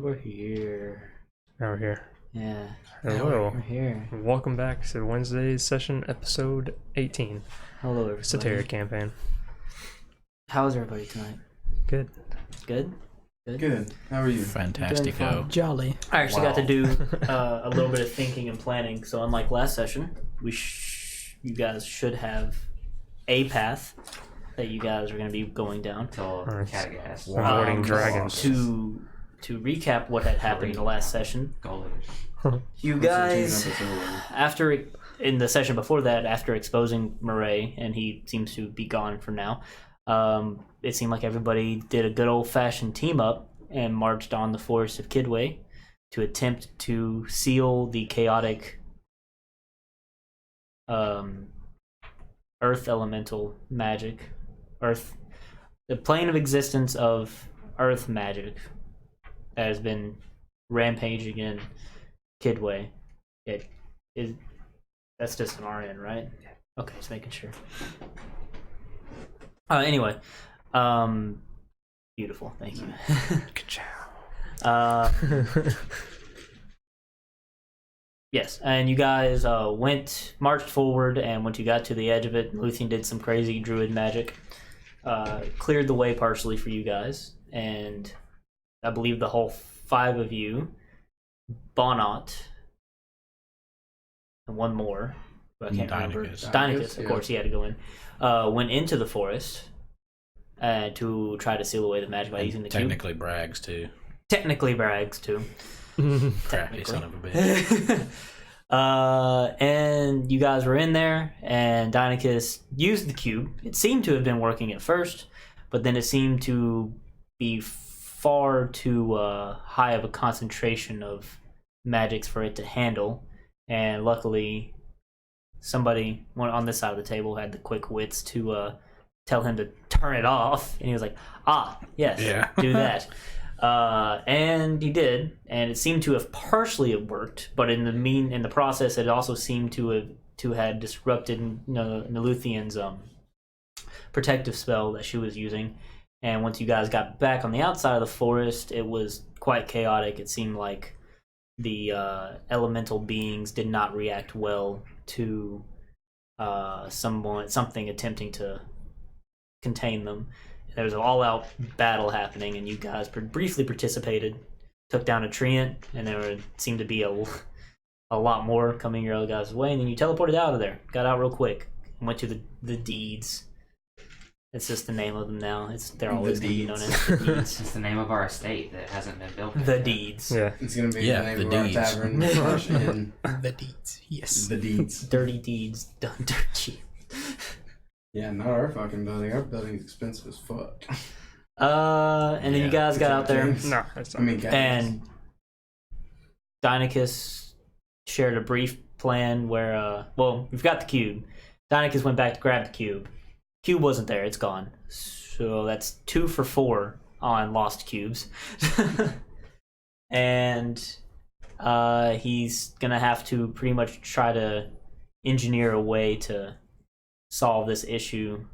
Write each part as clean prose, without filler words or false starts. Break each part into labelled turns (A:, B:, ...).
A: we're here.
B: Now we're here.
A: Yeah.
B: Hello.
A: We're here.
B: Welcome back to Wednesday's session, episode 18.
A: Hello, everybody.
B: Statera campaign.
A: How's everybody tonight?
B: Good.
A: Good?
C: Good. How are you?
D: Fantastico.
E: Jolly.
A: I actually got to do a little bit of thinking and planning. So unlike last session, you guys should have a path that you guys are going to be going down.
B: Cragdaddies. Avoiding dragons.
A: To recap what had happened in the last session, you guys, in the session before that, after exposing Murray, and he seems to be gone for now, it seemed like everybody did a good old-fashioned team-up and marched on the forest of Kidway to attempt to seal the chaotic earth elemental magic, the plane of existence of earth magic that has been rampaging in Kidway. That's just an RN, right? Okay, just making sure. Anyway, beautiful. Thank you.
B: Good job.
A: Yes, and you guys marched forward, and once you got to the edge of it, Luthien did some crazy druid magic, cleared the way partially for you guys, and I believe the whole 5 of you, Bonnet, and one more, I can't remember. Dynacus, of course, he had to go in. Went into the forest to try to seal away the magic by using the
D: technically
A: cube.
D: Brags too.
A: Technically Brags too.
D: Crappy son of a bitch.
A: And you guys were in there, and Dynacus used the cube. It seemed to have been working at first, but then it seemed to be far too high of a concentration of magics for it to handle, and luckily somebody on this side of the table had the quick wits to tell him to turn it off, and he was like, yes, yeah. Do that. And he did, and it seemed to have partially worked, but in the process it also seemed to have disrupted Neluthian's protective spell that she was using. And once you guys got back on the outside of the forest, it was quite chaotic. It seemed like the elemental beings did not react well to something attempting to contain them. There was an all-out battle happening, and you guys briefly participated, took down a treant, and there seemed to be a lot more coming your other guys' way, and then you teleported out of there, got out real quick, and went to the Deeds. It's just the name of them now. They're always going to be known as the Deeds.
F: It's the name of our estate that hasn't been built.
A: The Deeds.
B: Yeah.
C: It's going to be the name of our tavern.
E: The Deeds. Yes.
C: The Deeds.
A: Dirty Deeds done dirty.
C: Yeah, not our fucking building. Our building's expensive as fuck.
A: And then you guys got out there.
B: No, that's not.
A: And Dynacus shared a brief plan where, we've got the cube. Dynacus went back to grab the cube. Cube wasn't there, it's gone. So that's 2 for 4 on lost cubes. And he's gonna have to pretty much try to engineer a way to solve this issue.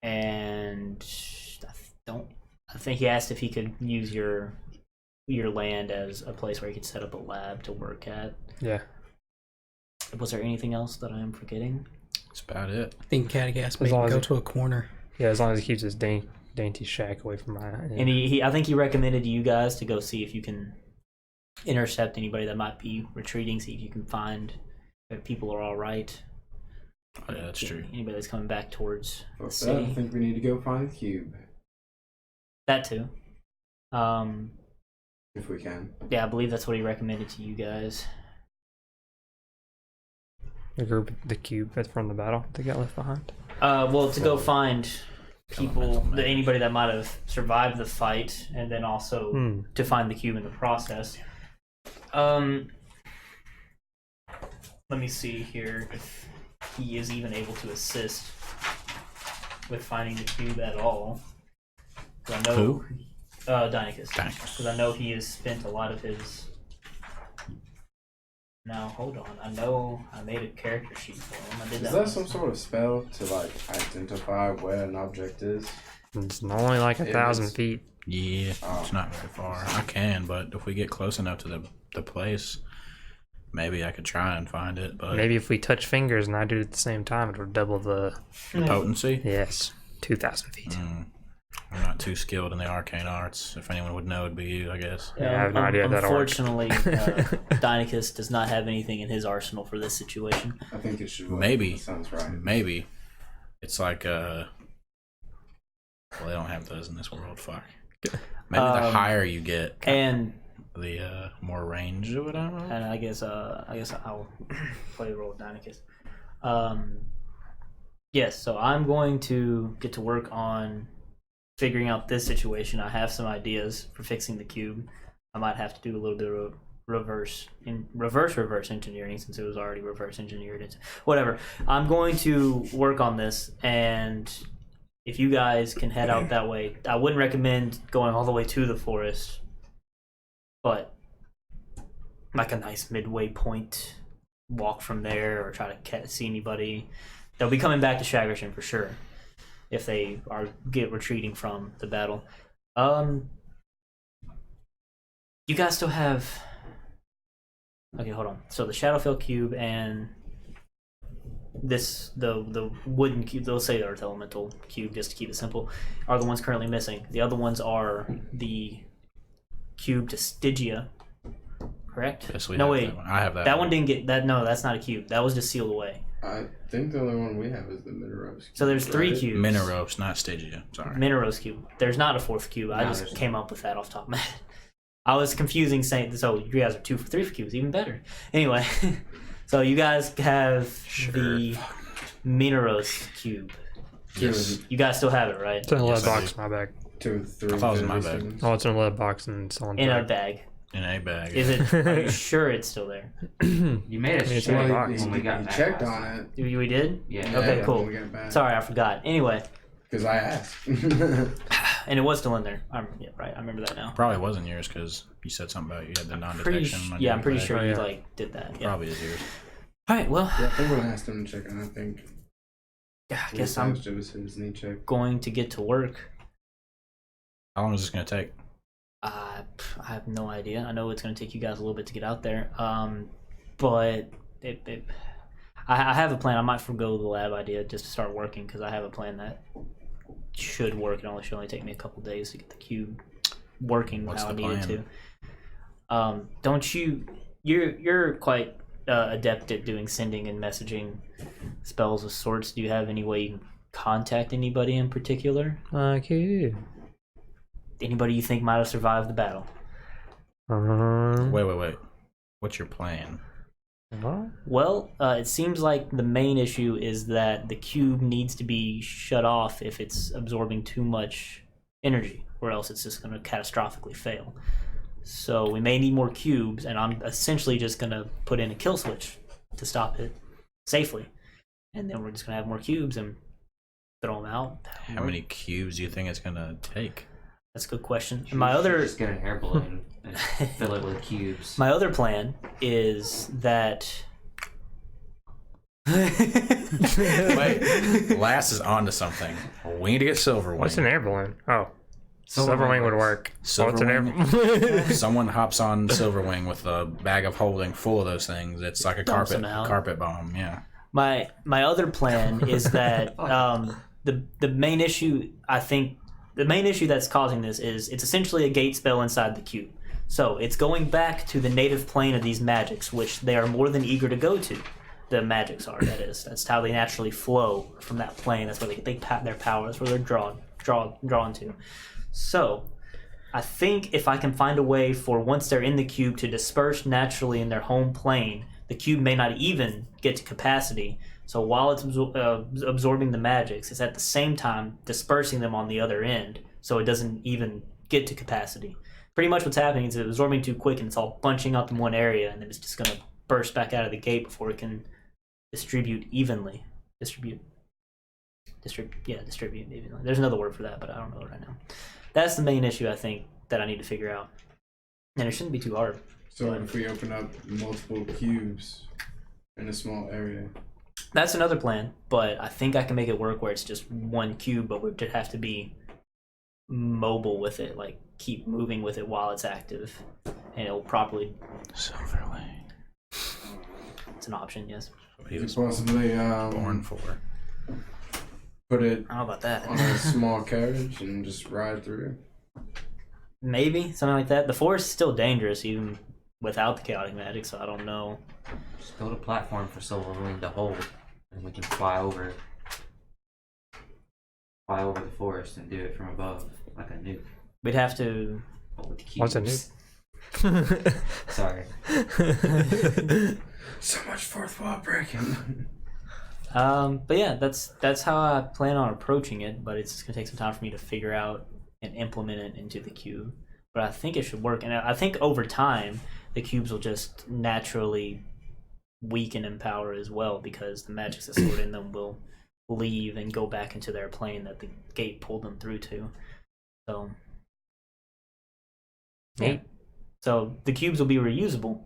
A: And I think he asked if he could use your land as a place where he could set up a lab to work at.
B: Yeah.
A: Was there anything else that I am forgetting?
D: That's about it.
E: I think Catagast made him go to a corner.
B: Yeah, as long as he keeps his dainty shack away from my... Yeah.
A: And I think he recommended you guys to go see if you can intercept anybody that might be retreating, see if you can find if people are all right.
D: Oh, yeah, that's true.
A: Anybody that's coming back towards the
C: I
A: city.
C: think we need to go find the cube.
A: That too.
C: If we can.
A: Yeah, I believe that's what he recommended to you guys.
B: The group, the cube that's from the battle that got left behind.
A: To go find people, anybody that might have survived the fight, and then also to find the cube in the process. Let me see here if he is even able to assist with finding the cube at all. I know,
D: who?
A: Dynacus. Because I know he has spent a lot of his... Now, hold on. I know I made a character sheet for him. I did
C: Is that some sort of spell to, like, identify where an object is?
B: It's only like 1,000 feet.
D: Yeah, it's not very far. I can, but if we get close enough to the place, maybe I could try and find it. But
B: Maybe if we touch fingers and I do it at the same time, it'll double the
D: potency.
B: yes, 2,000 feet.
D: I'm not too skilled in the arcane arts. If anyone would know, it'd be you, I guess.
B: Yeah, I have no idea if that'll work.
A: Unfortunately, Deinecus does not have anything in his arsenal for this situation.
C: I think it should work.
D: Maybe.
C: That sounds right.
D: Maybe it's like well, they don't have those in this world. Fuck. Maybe the higher you get,
A: And
D: the more range of it. I don't know.
A: and I guess I'll play the role with Deinecus. Yes, so I'm going to get to work on figuring out this situation. I have some ideas for fixing the cube. I might have to do a little bit of reverse engineering since it was already reverse engineered. It's whatever. I'm going to work on this, and if you guys can head out that way, I wouldn't recommend going all the way to the forest, but like a nice midway point, walk from there or try to see anybody. They'll be coming back to Shagerson for sure if they get retreating from the battle. You guys still have... Okay, hold on. So the Shadowfell cube and the wooden cube, they'll say the Earth Elemental cube just to keep it simple, are the ones currently missing. The other ones are the cube to Stygia, correct?
D: Yes, we
A: no,
D: have
A: wait.
D: that one. I have that.
A: That one didn't get... that. No, that's not a cube. That was just sealed away.
C: I think the only one we have is the Mineros.
A: So there's 3 cubes.
D: Mineros, not Stygia. Sorry.
A: Mineros cube. There's not a 4th cube. I
F: No,
A: just
F: there's
A: came up with that off the top of my head. I was confusing saying, so you guys are 2 for 3 for cubes, even better. Anyway, so you guys have the Mineros cube.
C: Yes.
A: You guys still have it, right?
B: It's in a lead
D: Yes, I
B: box in my bag.
C: 2 or 3.
D: I thought it was in my bag.
C: Stones.
B: Oh, it's in a lead box and someone's
A: In a
B: bag.
A: bag.
D: In a bag.
A: Is it? Are you sure it's still there?
F: You made us
B: It's in
F: check
B: the
C: Well,
B: box.
F: when we got
C: he
F: back
C: checked
F: last
C: on
F: time.
C: it.
A: We did?
F: Yeah.
A: Okay,
C: Yeah,
A: cool.
C: when we got back.
A: Sorry, I forgot. Anyway,
C: Because I asked.
A: and it was still in there. Yeah, right. I remember that now.
D: Probably wasn't yours because you said something about you had the non-detection. on
A: Yeah,
D: your
A: I'm pretty
D: bag.
A: sure
B: Oh,
A: you
B: yeah.
A: did that. Yeah.
D: Probably is yours.
A: All right. Well,
C: Yeah, everyone asked him to check, and I think.
A: yeah, I guess I'm
C: It was his knee check.
A: going to get to work.
D: How long is this gonna take?
A: I have no idea. I know it's going to take you guys a little bit to get out there. But I have a plan. I might forgo the lab idea just to start working because I have a plan that should work. It should only take me a couple days to get the cube working
D: What's
A: how I
D: the
A: need it
D: plan?
A: to. Don't you? You're quite adept at doing sending and messaging spells of sorts. Do you have any way you can contact anybody in particular?
B: Okay.
A: Anybody you think might have survived the battle?
D: Wait. What's your plan?
A: Well, it seems like the main issue is that the cube needs to be shut off if it's absorbing too much energy, or else it's just going to catastrophically fail. So we may need more cubes, and I'm essentially just going to put in a kill switch to stop it safely. And then we're just going to have more cubes and throw them out.
D: How many cubes do you think it's gonna take?
A: That's a good question.
F: You
A: And my
F: should
A: other...
F: just get an air balloon and fill it with cubes.
A: My other plan is that...
D: Wait, Lass is onto something. We need to get Silverwing.
B: What's an air balloon? Oh. Silverwing would work. What's an air
D: Silverwing. Someone hops on Silverwing with a bag of holding full of those things. It's like a
A: Dumps them out.
D: carpet bomb. Yeah.
A: My other plan is that the main issue, I think, the main issue that's causing this is it's essentially a gate spell inside the cube. So it's going back to the native plane of these magics, which they are more than eager to go to. The magics are, that is. That's how they naturally flow from that plane. That's where they get their power. That's where they're drawn to. So I think if I can find a way for once they're in the cube to disperse naturally in their home plane, the cube may not even get to capacity. So while it's absorbing the magics, it's at the same time dispersing them on the other end, so it doesn't even get to capacity. Pretty much what's happening is it's absorbing too quick and it's all bunching up in one area, and then it's just going to burst back out of the gate before it can distribute evenly. Distribute evenly. There's another word for that, but I don't know it right now. That's the main issue I think that I need to figure out. And it shouldn't be too hard.
C: So if we open up multiple cubes in a small area.
A: That's another plan, but I think I can make it work where it's just one cube, but we would have to be mobile with it, like keep moving with it while it's active, and it'll properly.
D: Silverwing.
A: It's an option, yes.
D: He was
C: Possibly
D: born for.
C: put it
A: I don't know about that.
C: on a small carriage and just ride through.
A: Maybe something like that. The forest is still dangerous even without the chaotic magic, so I don't know.
F: Just build a platform for Silverwing to hold, and we can fly over the forest and do it from above, like a nuke.
A: We'd have to.
F: But with the cubes.
B: What's a nuke?
F: Sorry.
C: So much fourth wall breaking.
A: But yeah, that's how I plan on approaching it. But it's gonna take some time for me to figure out and implement it into the cube. But I think it should work, and I think over time the cubes will just naturally weaken in power as well, because the magics that's stored in them will leave and go back into their plane that the gate pulled them through to. So yeah. So the cubes will be reusable.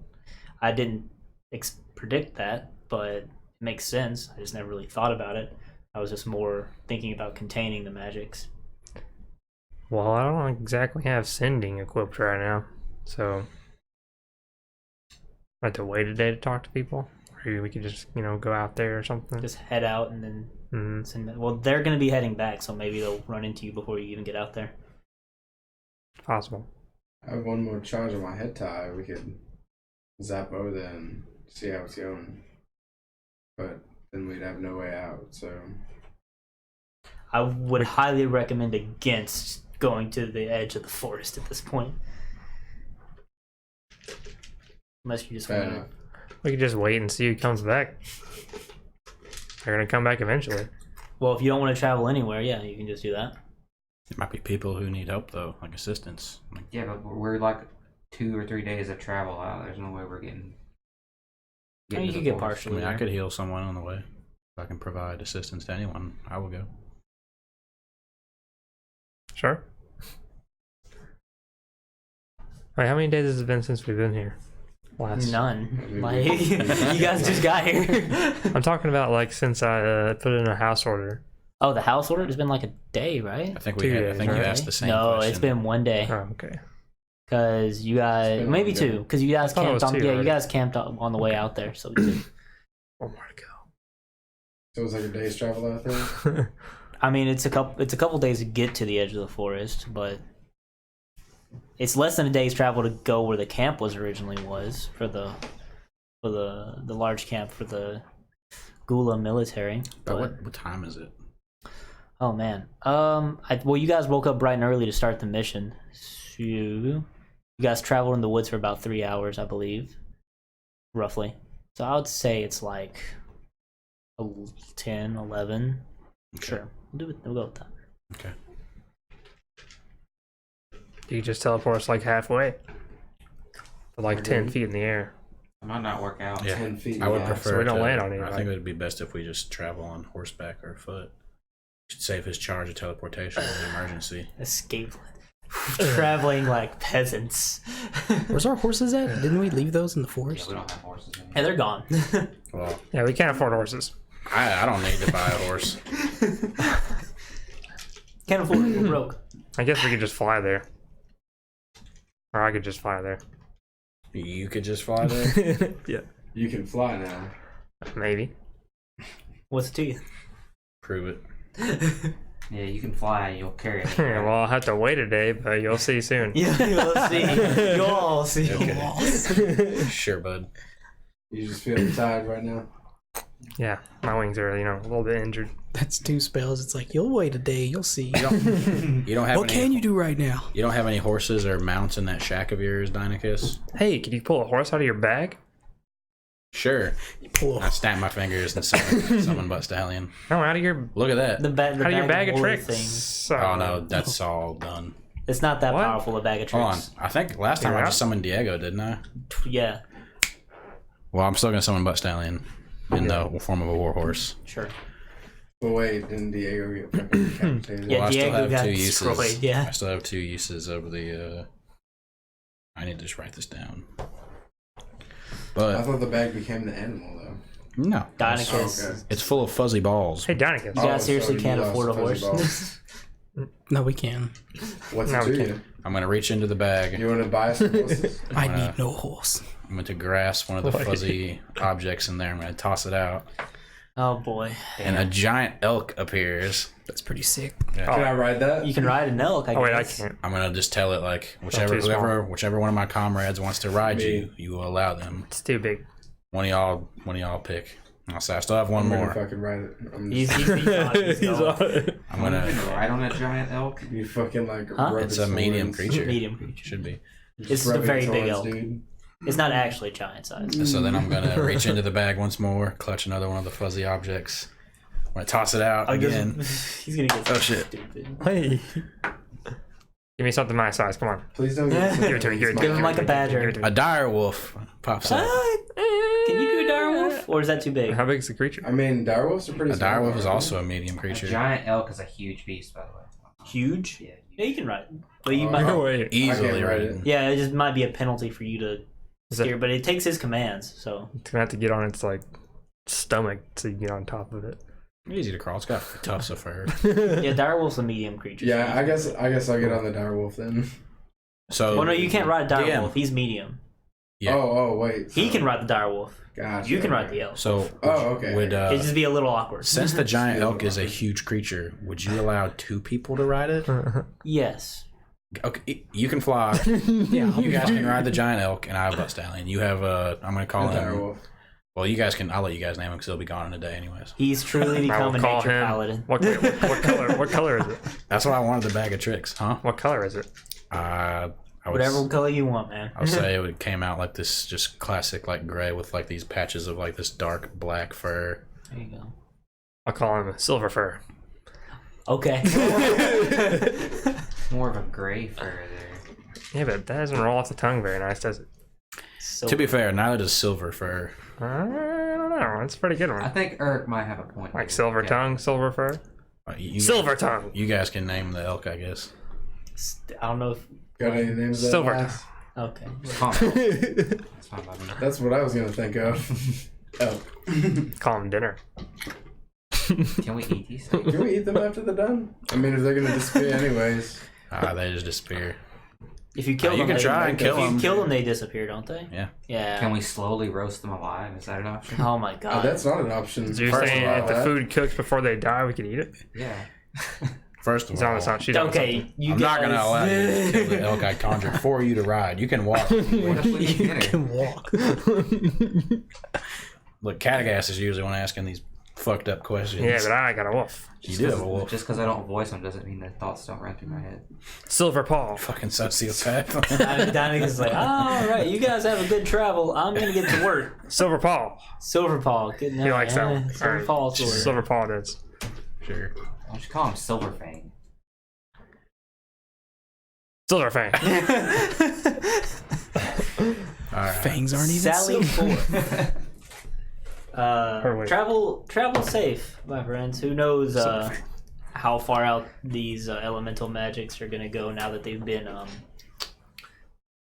A: I didn't predict that, but it makes sense. I just never really thought about it. I was just more thinking about containing the magics.
B: Well, I don't exactly have sending equipped right now, so I have to wait a day to talk to people. Or we could just, go out there or something.
A: Just head out and then send them. Well, they're going to be heading back, so maybe they'll run into you before you even get out there.
B: Possible.
C: I have one more charge on my head tie. We could zap over there and see how it's going. But then we'd have no way out, so.
A: I would highly recommend against going to the edge of the forest at this point. Unless you just
C: Fair
A: want
C: enough.
B: We could just wait and see who comes back. They're gonna come back eventually.
A: Well, if you don't want to travel anywhere, yeah, you can just do that.
D: There might be people who need help though, like assistance.
F: Yeah, but we're like 2 or 3 days of travel out. There's no way we're getting.
A: I mean, you
F: to
A: could
F: the
A: get
F: forest.
A: partially.
D: I
A: there.
D: could heal someone on the way. If I can provide assistance to anyone, I will go.
B: Sure. Wait, how many days has it been since we've been here?
A: None. Like, you guys just got here.
B: I'm talking about like since I put in a house order.
A: Oh, the house order? It's been like a day, right?
D: I think
B: 2
D: I
B: days,
D: think you
B: right?
D: asked the same
A: No,
D: question.
A: it's been 1 day.
B: Oh, okay.
A: Because you guys,
C: been
A: maybe
C: 1 day.
A: 2. Because you guys
B: I thought it
A: camped
B: was
A: on.
B: 2
A: Yeah, you
B: already.
A: guys camped on the way out there. So 2.
B: Oh my
C: So it was like a day's travel out there.
B: god.
A: I mean, it's a couple days to get to the edge of the forest, but it's less than a day's travel to go where the camp originally was for the large camp for the Gula military.
D: But what time is it?
A: Oh man. Well, you guys woke up bright and early to start the mission. So you guys traveled in the woods for about 3 hours, I believe, roughly. So I would say it's like 10, 11.
D: Okay.
A: Sure, we'll go with that.
D: Okay.
B: You just teleport us like halfway. Like 10 feet in the air.
F: It might not work out.
D: Yeah.
C: 10 feet.
D: I would
C: yeah.
D: prefer.
B: So we don't
D: to-
B: land on
D: I
B: anybody.
D: think it would be best if we just travel on horseback or foot. Should save his charge of teleportation in an emergency.
A: Escape. Traveling like peasants.
E: Where's our horses at? Didn't we leave those in the
F: Yeah,
E: forest?
F: we don't have horses anymore.
A: And they're gone.
D: Well,
B: Yeah, we can't afford horses.
D: I don't need to buy a horse.
A: Can't afford it. We're broke.
B: I guess we could just fly there. Or I could just fly there.
D: You could just fly there.
B: Yeah.
C: You can fly now.
B: Maybe.
A: What's it to you?
D: Prove it.
F: Yeah, you can fly and you'll carry it.
B: Yeah, well, I'll have to wait a day, but you'll see soon.
A: Yeah, you'll see. You'll all see.
D: Okay. Sure, bud.
C: You just feel tired right now.
B: Yeah, my wings are, a little bit injured.
E: That's 2 spells. It's like, you'll wait a day, you'll see.
D: You don't have
E: What
D: any.
E: can you do right now?
D: You don't have any horses or mounts in that shack of yours, Deinachus?
B: Hey, can you pull a horse out of your bag?
D: Sure.
E: You pull
D: I
E: a
D: snap my fingers and summon Butt Stallion.
B: No, out of your
D: Look at that.
A: The
B: out of your bag of
A: holy
B: tricks.
A: thing.
D: Oh no, that's all done.
A: It's not that
B: What?
A: powerful, a bag of
D: Hold on.
A: tricks.
D: I think last time I
B: Yeah.
D: just summoned Diego, didn't I?
A: Yeah,
D: Well, I'm still gonna summon Butt Stallion in the form of a warhorse.
A: sure.
C: But wait, didn't Diego get fucking decapitated?
A: Yeah,
D: Well, I still
A: Diego
D: have
A: got
D: 2
A: destroyed,
D: uses.
A: yeah.
D: I still have 2 uses of the. I need to just write this down.
C: I
D: But
C: thought the bag became the animal though.
D: no,
A: Deinachus.
C: Oh, okay.
D: it's full of fuzzy balls.
B: Hey, Deinachus.
A: You guys
C: Oh,
A: seriously
C: so
A: can't
C: you
A: afford a
C: lost
A: horse?
C: fuzzy balls.
E: No, we can.
C: What's
B: No,
C: it
B: we
C: to
B: can't.
C: you?
D: I'm gonna reach into the bag.
C: You want to buy some horses?
E: I need no horse.
D: I'm going to grasp one of the fuzzy objects in there. I'm going to toss it out,
A: Oh boy.
D: and a giant elk appears.
E: That's pretty sick.
C: Can I ride that?
A: You can ride an elk, I
B: Oh wait, I
A: guess.
B: can't.
D: I'm gonna just tell it like
B: too small.
D: whichever one of my comrades wants to ride you, you will allow them.
B: It's too big.
D: One of y'all pick. I'll say I still have one
C: I'm gonna
D: more.
C: fucking ride it. I'm
A: He's
C: just,
A: going.
D: I'm gonna.
F: ride on a giant elk.
C: you fucking like.
A: Huh?
C: rub
D: It's
C: his
D: a medium
C: horns.
D: creature.
A: Medium creature.
D: Should be.
A: It's
C: Rub
A: a very
C: his
A: big
C: horns,
A: elk.
C: dude.
A: It's not actually giant size.
D: And so then I'm gonna reach into the bag once more, clutch another one of the fuzzy objects. I'm gonna toss it out again.
A: He's gonna get
D: Oh,
A: so
D: shit.
A: stupid.
B: Hey. Give me something my size. Come on.
C: Please don't get
B: Give it to me. Give it to me.
A: Give him like a badger.
D: A dire wolf pops up.
A: Can you do a dire wolf, or is that too big?
B: How big is the creature?
C: I mean, direwolves are pretty
D: A
C: small.
D: dire wolf is
C: aren't
D: also a medium
F: A
D: creature.
F: giant elk is a huge beast, by the way.
A: Huge?
F: Yeah.
A: Yeah, you can ride it. But you
C: Oh,
A: might.
B: No way.
D: Easily
C: I can't ride
D: ridden.
C: it.
A: Yeah, it just might be a penalty for you to
B: Is that-
A: steer, but it takes his commands. So
B: It's gonna have to get on its like stomach to get on top of it.
D: Easy to crawl. It's got tufts of fur.
A: yeah, dire wolf's a medium creature.
C: Yeah,
A: so
C: I guess I'll get on the direwolf then.
D: So.
A: Well, no, you can't ride a dire
D: DM.
A: wolf. He's medium.
D: Yeah.
C: Oh, wait.
A: He can ride the dire wolf.
C: Gotcha.
A: You can ride the elk.
D: So.
C: Oh, okay.
D: Would
A: It'd just be a little awkward.
D: since the giant elk is a huge creature, would you allow 2 people to ride it?
A: Yes.
D: Okay, you can fly.
E: Yeah,
D: You guys can ride the giant elk, and I have butt stallion. You have I'm gonna call
C: The
D: him.
C: direwolf.
D: Well, you guys can. I'll let you guys name him because he'll be gone in a day, anyways.
A: He's truly
B: I
A: become
B: will
A: a
B: call
A: nature
B: him.
A: paladin.
B: What color? What color is it?
D: That's why I wanted the bag of tricks, huh?
B: What color is it?
D: I would.
A: Whatever color you want, man.
D: I would say it came out like this, just classic like gray with like these patches of like this dark black fur.
A: There you go.
B: I'll call him Silver Fur.
A: Okay.
F: More of a gray fur there.
B: Yeah, but that doesn't roll off the tongue very nice, does it?
A: So,
D: To be fair, neither does silver fur.
B: I don't know. That's a pretty good
F: I
B: one.
F: think Eric might have a point.
B: Like
F: here.
B: silver
F: Yeah.
B: tongue, silver fur. Silver tongue.
D: You guys can name the elk, I guess.
A: I don't know if.
C: Got any names? that
B: Silver
C: last?
A: Okay.
F: Calm down. That's fine by me.
C: That's what I was gonna think of. Elk.
B: Call him dinner.
F: Can we eat these things?
C: Can we eat them after they're done? I mean, if they're gonna disappear anyways.
D: They just disappear.
A: If you kill
D: You
A: them,
D: can try and kill
A: If
D: them.
A: you kill them, they disappear, don't they?
D: Yeah.
A: Yeah.
F: Can we slowly roast them alive? Is that an option?
A: Oh my
C: Oh,
A: god.
C: that's not an option.
B: So you're
C: First
B: saying
C: of all,
B: if the
C: that-
B: food cooks before they die, we could eat it?
F: Yeah.
D: First of
B: As long
D: all,
B: as it's not she's on something.
A: Okay, you
D: I'm
A: guys.
D: not gonna allow you to kill the elk I conjured for you to ride. You can walk.
F: What if we eat
E: you
F: dinner?
E: can walk.
D: Look, Catagass is usually when asking these fucked up questions.
B: Yeah, but I got a wolf.
D: you do have a wolf.
F: Just because I don't voice them doesn't mean that thoughts don't run through my head.
B: Silver paw.
D: Fucking sociopath.
A: Donica's like, all right, you guys have a good travel. I'm gonna get to work.
B: Silver paw.
A: Silver Paw, good night.
B: He likes that one.
A: Silver
B: Alright.
A: Paw sword.
B: Silver paw does.
D: Sure.
F: Why don't you call him Silver Fang?
B: Silver fang.
D: All right.
E: Fangs aren't even
A: Sally
E: silver.
A: forth.
B: Wait.
A: Travel safe, my friends. Who knows how far out these elemental magics are gonna go now that they've been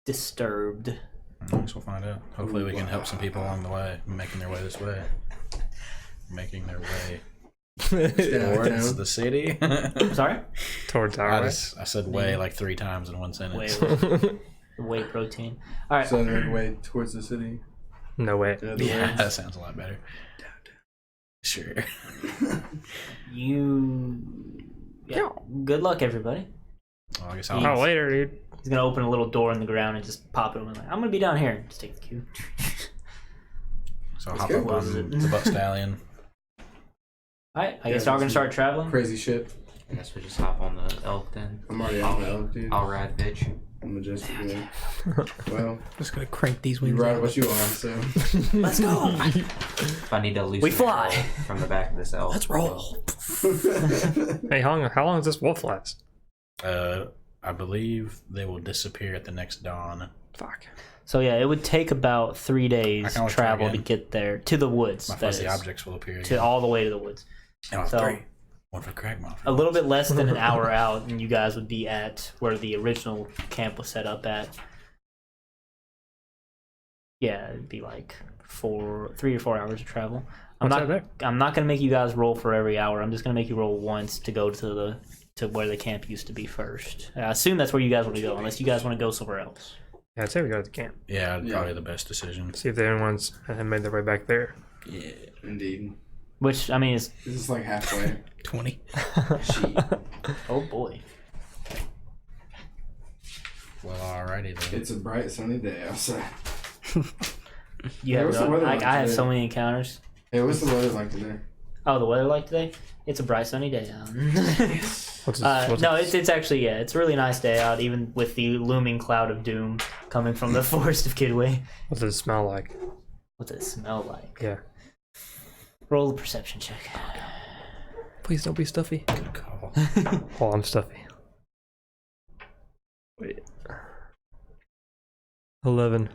A: disturbed.
D: I guess we'll find out. Hopefully, we can help some people along the way, making their way this way. Making their way towards the city.
A: Sorry?
B: Towards
D: I
B: our way.
D: said way like 3 times in one sentence.
A: Whey protein. All right.
C: So they're way towards the city.
B: No way.
C: In other
D: Yeah,
C: words.
D: that sounds a lot better. Sure.
A: Yeah. Good luck, everybody.
D: Well, I guess
B: Oh,
D: I'll.
B: later, dude.
A: He's gonna open a little door in the ground and just pop it. I'm like, I'm gonna be down here. Just take the cube.
D: So I'll
C: Let's
D: hop
C: go.
D: up
A: Closes
D: on
A: it.
D: the butt stallion.
A: All right. I guess
C: Yeah,
A: y'all gonna
C: let's
A: start traveling.
C: Crazy shit.
F: I guess we just hop on the elk then.
C: I'm already on the elk, dude.
F: I'll ride bitch.
C: I'm majestic. Yeah. Well,
E: Just gonna crank these
C: you
E: wings.
C: ride
E: out.
C: what you want, so.
A: Let's go.
F: If I need to loosen
A: We
F: the
A: fly.
F: arrow from the back of this elk.
E: Let's roll.
B: Hey, how long does this wolf last?
D: I believe they will disappear at the next dawn.
B: Fuck.
A: So yeah, it would take about 3
D: I
A: days
D: can always try
A: travel to
D: again.
A: get there to the woods.
D: My
A: that
D: fuzzy
A: is,
D: objects will appear
A: to
D: again.
A: all the way to the woods.
D: And I'll have
A: so-
D: 3. One for Cragmouth.
A: A little bit less than an hour out, and you guys would be at where the original camp was set up at. Yeah, it'd be like 3 or 4 hours of travel.
B: What's that there?
A: I'm not gonna make you guys roll for every hour. I'm just gonna make you roll once to go to to where the camp used to be first. I assume that's where you guys want to go, unless you guys want to go somewhere else.
B: Yeah, I'd say we go to the camp.
D: Yeah, probably the best decision.
B: See if anyone's made their way back there.
D: Yeah.
C: Indeed.
A: Which, I mean, is...
C: This is like halfway.
E: 20.
C: Sheet.
A: Oh, boy.
D: Well, alrighty then.
C: It's a bright sunny day outside.
A: You have
C: What's the
A: no,
C: weather
A: I
C: like
A: have
C: today?
A: so many encounters.
C: Hey, what's the weather like today?
A: Oh, the weather like today? It's a bright sunny day out.
B: What's
A: No, it's actually, yeah, it's a really nice day out, even with the looming cloud of doom coming from the forest of Kidway.
B: What's it smell like?
A: What's it smell like?
B: Yeah.
A: Roll a perception check.
E: Please don't be stuffy.
D: Good call.
B: Oh, I'm stuffy. Wait. 11.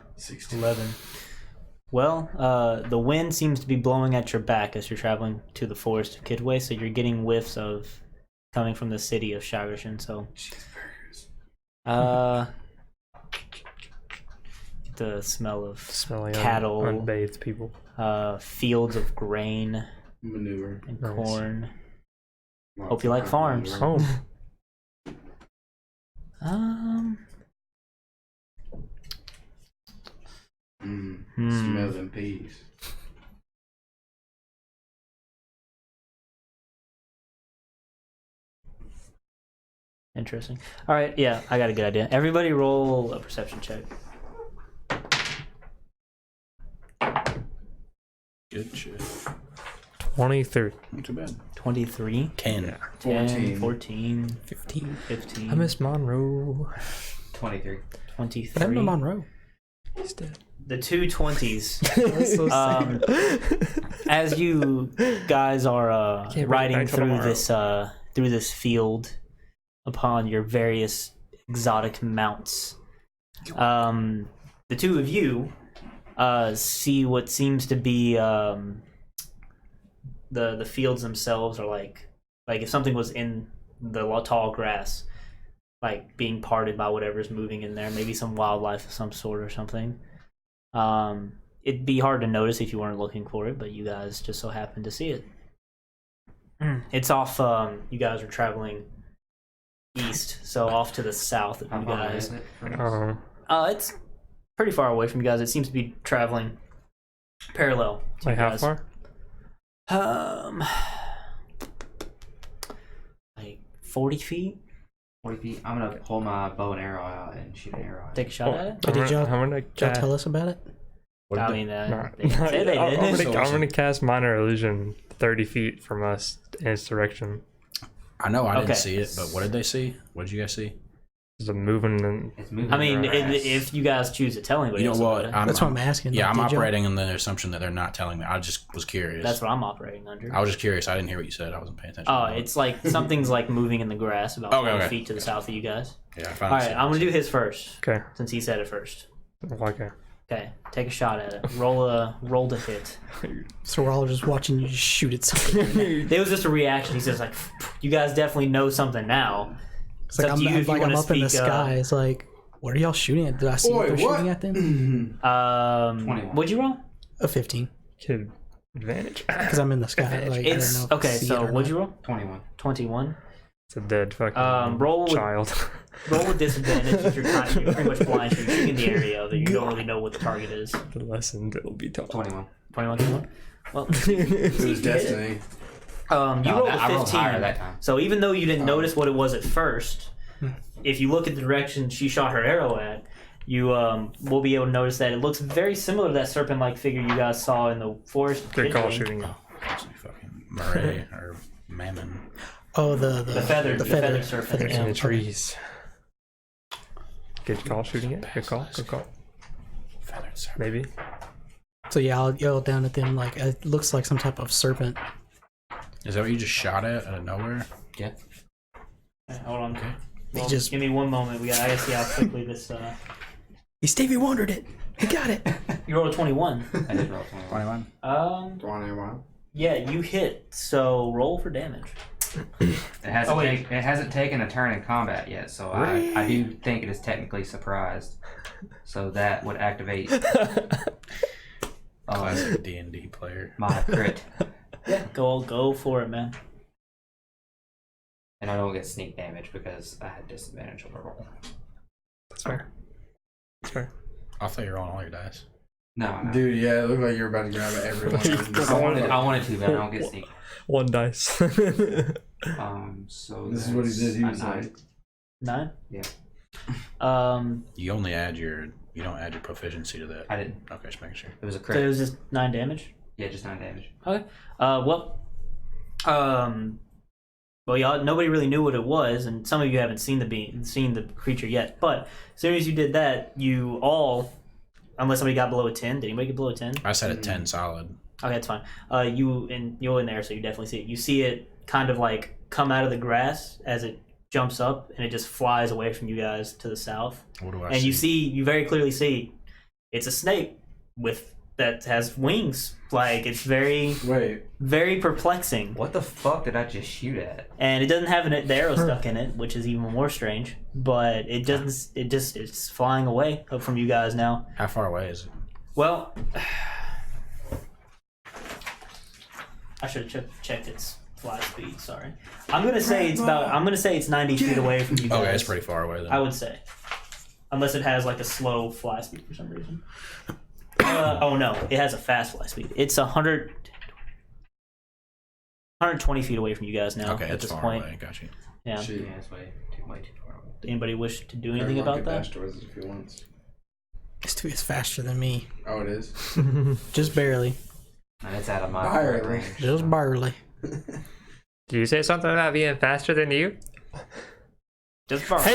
A: 11. Well, the wind seems to be blowing at your back as you're traveling to the forest of Kidway, so you're getting whiffs of coming from the city of Shagashan, so... the smell of
B: Smelling
A: cattle,
B: unbathed people.
A: fields of grain
C: Manure.
A: and
B: Nice.
A: corn.
C: Lots
A: Hope you
C: of
A: like farms.
C: manure.
B: Home.
C: Smell them peas.
A: Interesting. All right, yeah, I got a good idea. Everybody roll a perception check.
D: Good shit.
B: 23.
D: Not too bad.
A: 23,
D: 10.
A: 10, 14,
E: 15.
A: 15,
B: I miss Monroe.
F: 23.
A: 23.
E: What happened to Monroe? He's dead.
A: The two 20s.
E: That's so sad.
A: As you guys are
B: Can't bring it
A: riding
B: back till
A: through this field upon your various exotic mounts, the two of you see what seems to be the fields themselves are like if something was in the tall grass, like being parted by whatever's moving in there, maybe some wildlife of some sort or something. It'd be hard to notice if you weren't looking for it, but you guys just so happen to see it. It's off. You guys are traveling east, so off to the south of
F: How
A: you
F: far
A: guys.
F: is it from us?
B: It's
A: It's pretty far away from you guys. It seems to be traveling parallel to
B: like
A: you
B: how
A: guys.
B: far?
A: Like 40 feet.
F: 40 feet. I'm gonna pull my bow and arrow out and shoot an arrow at it.
A: Take a shot at it.
E: But did y'all
B: gonna
E: tell us about it?
D: What
A: I
D: did
A: mean,
B: Not,
A: they say they
B: I'm,
A: did.
B: gonna cast minor illusion 30 feet from us in its direction.
D: I know I
A: Okay.
D: didn't see it, but what did they see? What did you guys see?
B: There's a moving and
F: It's moving.
A: I mean,
F: around.
A: if you guys choose to tell anybody,
D: You know
A: else
D: what?
A: about it,
E: That's what I'm asking.
D: Yeah,
E: Like,
D: I'm
E: did y'all-
D: operating on the assumption that they're not telling me. I just was curious.
A: that's what I'm operating under.
D: I was just curious. I didn't hear what you said. I wasn't paying attention.
A: Oh, it's like something's like moving in the grass about
D: Okay,
A: 20
D: okay.
A: feet to the south of you guys.
D: Yeah, I
A: All
D: found
A: right, I'm gonna do his first
B: okay.
A: since he said it first.
B: Okay.
A: Okay, take a shot at it. Roll to hit.
E: So we're all just watching you just shoot at something.
A: It was just a reaction. He's just like, you guys definitely know something now.
E: It's like
A: up to you if you
E: I'm
A: wanna
E: up in the
A: speak,
E: sky. It's like, what are y'all shooting at? Did I see what
C: Boy,
E: they're
C: what?
E: shooting at them?
F: 21.
A: What'd you roll?
E: A 15.
B: Kid advantage.
E: Because I'm in the sky. Like,
A: It's
E: I don't know if
A: okay.
E: I see it
A: So
E: or
A: what'd
E: not.
A: you roll?
F: 21.
A: 21.
B: It's a dead fucking
A: Roll with-
B: child.
A: Roll with disadvantage if you're pretty much blind. You're shooting in the area of it. You don't really know what the target is.
B: The lesson that will be taught.
F: 21.
A: 21, 21. Well,
C: It was destiny.
A: you
F: No,
A: rolled a
F: I rolled
A: 15.
F: higher that time.
A: So even though you didn't notice what it was at first, if you look at the direction she shot her arrow at, you will be able to notice that it looks very similar to that serpent-like figure you guys saw in the forest. of
B: Good call
A: Kidway.
B: shooting.
D: Fucking Murray or Mammon.
E: Oh, the
A: feathered serpent.
E: feathered
B: In the
E: serpent.
B: trees. Good call shooting it. Good call. Good call.
D: Feathered serpent.
B: Maybe.
E: So yeah, I'll yell down at them like it looks like some type of serpent.
D: Is that what you just shot at out of nowhere?
F: Yeah.
A: Okay, hold on.
E: They
A: Well,
E: just
A: give me one moment. I gotta see how quickly this.
E: Stevie wondered it. He got it.
A: You rolled a 21.
F: I did roll 21.
D: 21.
C: 21.
A: Yeah, you hit. So roll for damage.
F: It hasn't,
A: Oh, wait.
F: it hasn't taken a turn in combat yet, so I do think it is technically surprised. So that would activate
D: Classic D&D player.
F: my crit.
A: Yeah, go for it, man.
F: And I don't get sneak damage because I had disadvantage on the roll.
B: That's fair. That's fair.
D: I thought you were on all your dice.
F: No.
C: Dude, yeah, it looked like you were about to grab everyone.
F: I wanted to, but I don't get sneak.
B: One dice.
F: So
C: This is what he did. He was like,
A: 9.
F: Yeah.
D: You only add you don't add your proficiency to that.
F: I didn't.
D: Okay, just making sure.
F: It was a
A: So
F: crit.
A: it was just 9 damage.
F: Yeah, just 9 damage.
A: Okay. Well, y'all, nobody really knew what it was, and some of you haven't seen the creature yet. But as soon as you did that, you all, unless somebody got below a 10, did anybody get below a 10?
D: I said a 10 solid.
A: Okay, that's fine. You're in there, so you definitely see it. You see it kind of like come out of the grass as it jumps up, and it just flies away from you guys to the south.
D: What do I
A: And
D: see?
A: you very clearly see it's a snake that has wings. Like, it's very,
C: wait.
A: very perplexing.
F: What the fuck did I just shoot at?
A: And it doesn't have the arrow stuck in it, which is even more strange. But it doesn't. It's flying away from you guys now.
D: How far away is it?
A: Well, I should have checked its fly speed. Sorry. I'm gonna say it's 90 feet away from you guys.
D: Okay, it's pretty far away then.
A: I would say, unless it has like a slow fly speed for some reason. Oh no, it has a fast fly speed. It's 120 feet away from you guys now.
D: Okay,
A: at
D: it's
A: this
D: far
A: point.
D: away. Got you.
A: Yeah.
C: Shit.
F: Yeah, it's way too far away.
A: Anybody wish to do anything
C: Everyone
A: about
C: can
A: that?
C: dash towards it if he wants.
E: It's faster than me.
C: Oh, it is?
E: Just barely.
F: And it's out of my
C: Barely.
F: range.
E: Just barely.
B: Do you say something about being faster than you?
A: Just borrow.
E: How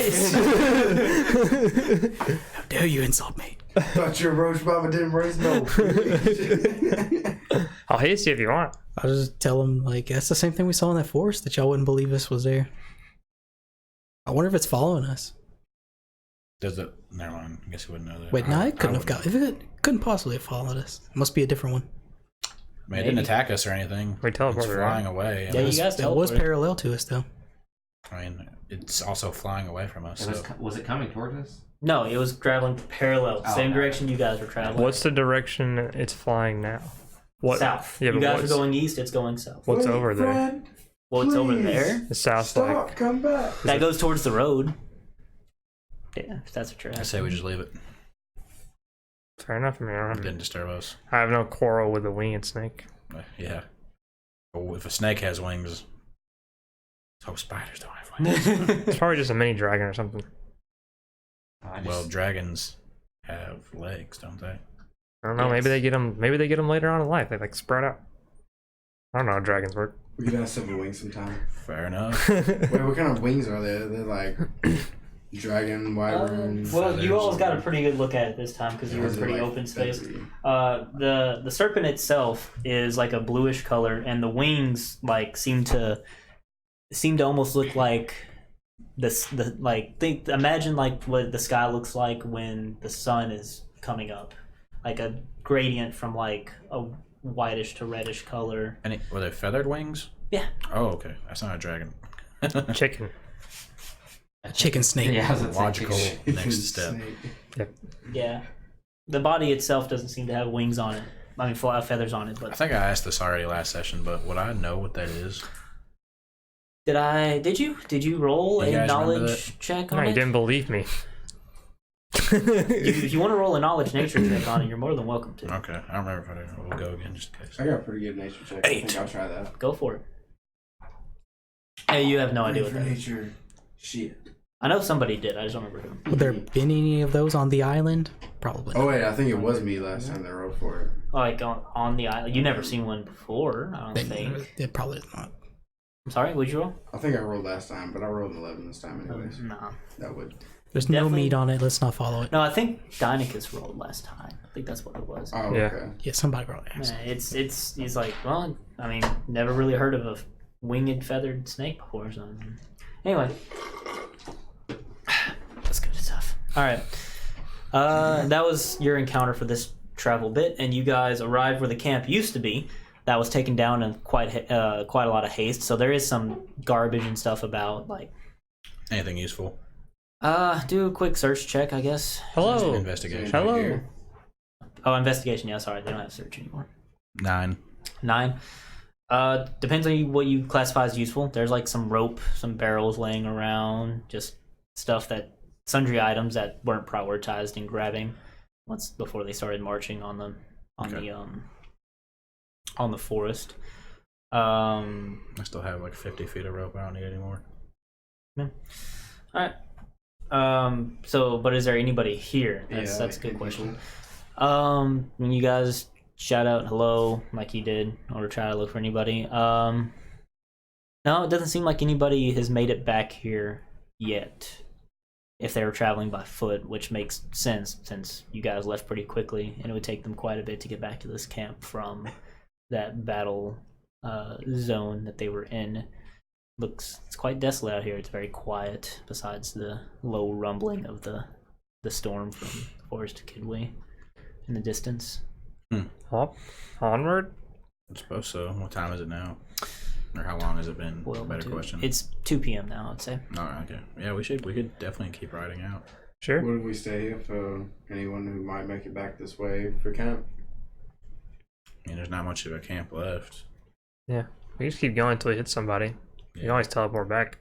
E: dare you insult me?
C: Thought your roach mama didn't raise no.
B: I'll haste you if you want.
E: I'll just tell them, like, that's the same thing we saw in that forest that y'all wouldn't believe this was there. I wonder if it's following us.
D: Does it? Never mind. I guess you wouldn't know that.
E: Wait, no, it couldn't have
D: wouldn't.
E: got. If it couldn't possibly have followed us. It must be a different one.
D: I mean, it didn't attack us or anything.
B: We teleported,
D: It's flying
B: right?
D: away.
A: Yeah, you guys
E: It was
A: teleported.
E: parallel to us, though.
D: I mean, it's also flying away from us.
F: Was it coming towards us?
A: No, it was traveling parallel,
F: Oh,
A: same
F: no.
A: direction you guys were traveling.
B: What's the direction it's flying now? What?
A: South?
B: Yeah,
A: you
B: but
A: guys are
B: what's,
A: going east. It's going south.
B: what's over there?
C: Friend,
A: Well, it's over
C: please.
A: there.
B: The south,
C: Stop,
B: like
C: come back.
A: That goes towards the road. Yeah, if that's what you're
D: I
A: asking.
D: say we just leave it.
B: fair enough. I mean,
D: It didn't disturb us.
B: I have no quarrel with the winged snake.
D: Yeah. Well, if a snake has wings, so spiders don't have wings.
B: It's probably just a mini dragon or something.
D: Well, dragons have legs, don't they?
B: I don't know.
A: Yes.
B: Maybe they get them. Maybe they get them later on in life. They like spread out. I don't know how dragons work.
C: We could ask Silver Wings sometime.
D: Fair enough.
C: Wait, what kind of wings are they? They're like dragon, wyvern.
A: Well, you all
D: feathers.
A: got a pretty good look at it this time because you were
C: Is it,
A: pretty
C: like,
A: open space.
C: feathery?
A: The serpent itself is like a bluish color, and the wings like seem to almost look like imagine like what the sky looks like when the sun is coming up, like a gradient from like a whitish to reddish color.
D: Were they feathered wings?
A: Yeah.
D: Oh, okay. That's not a dragon.
B: Chicken.
E: A chicken snake.
F: Yeah, I was gonna say
D: Logical
F: chicken.
D: next step.
C: Snake.
A: Yeah, the body itself doesn't seem to have wings on it. I mean, feathers on it.
D: I
A: But
D: think I asked this already last session, but would I know what that is?
A: did you roll
D: You
A: a
D: guys remember
A: knowledge check
B: No,
A: on
B: you
A: it?
B: didn't believe me.
A: If you want to roll a knowledge nature check on it, you're more than welcome to.
D: Okay, I don't remember if I did. We'll go again just in case.
C: I got a pretty good nature check. I
D: 8.
C: think I'll try that.
A: Go for it. Hey, you have no idea what
C: For
A: that is.
C: nature. Shit.
A: I know somebody did. I just don't remember who.
E: Would there been any of those on the island? Probably.
C: Oh wait, I think it was me last time that rolled for it.
A: Like on the island. You never seen one before. I don't think.
E: It probably is not.
A: I'm sorry. What'd you roll?
C: I think I rolled last time, but I rolled an 11 this time anyways.
A: No.
C: That would.
E: There's no
A: Definitely-
E: meat on it. Let's not follow it.
A: No, I think Deinecus rolled last time. I think that's what it was.
C: Oh,
B: Yeah.
C: okay.
E: Yeah, somebody probably asked.
A: Yeah, it's he's like, well, I mean, never really heard of a winged feathered snake before. So anyway, that's good stuff. All right, that was your encounter for this travel bit, and you guys arrived where the camp used to be. That was taken down in quite a lot of haste. So there is some garbage and stuff about. Like,
D: Anything useful?
A: do a quick search check, I guess.
B: Hello.
D: Investigation.
B: Hello.
A: Oh, investigation. Yeah, sorry, they don't have search anymore.
D: 9.
A: 9. Depends on what you classify as useful. There's like some rope, some barrels laying around, just stuff that sundry items that weren't prioritized in grabbing once before they started marching on the forest.
D: I still have like 50 feet of rope. I don't need any more.
A: Yeah. All right. So, but is there anybody here? That's a good question. When you guys shout out hello like you did, or try to look for anybody. No, it doesn't seem like anybody has made it back here yet. If they were traveling by foot, which makes sense since you guys left pretty quickly, and it would take them quite a bit to get back to this camp from that battle zone that they were in. It's quite desolate out here. It's very quiet, besides the low rumbling of the storm from Forest to Kidway in the distance.
B: Hop onward.
D: I suppose so. What time is it now? Or how long has it been?
A: Well,
D: better question.
A: It's 2 p.m. now, I'd say.
D: Oh, okay. Yeah, we could definitely keep riding out.
B: Sure.
C: Where do we stay here for anyone who might make it back this way for camp?
D: I mean, there's not much of a camp left.
B: Yeah. We just keep going until we hit somebody. You can always teleport back.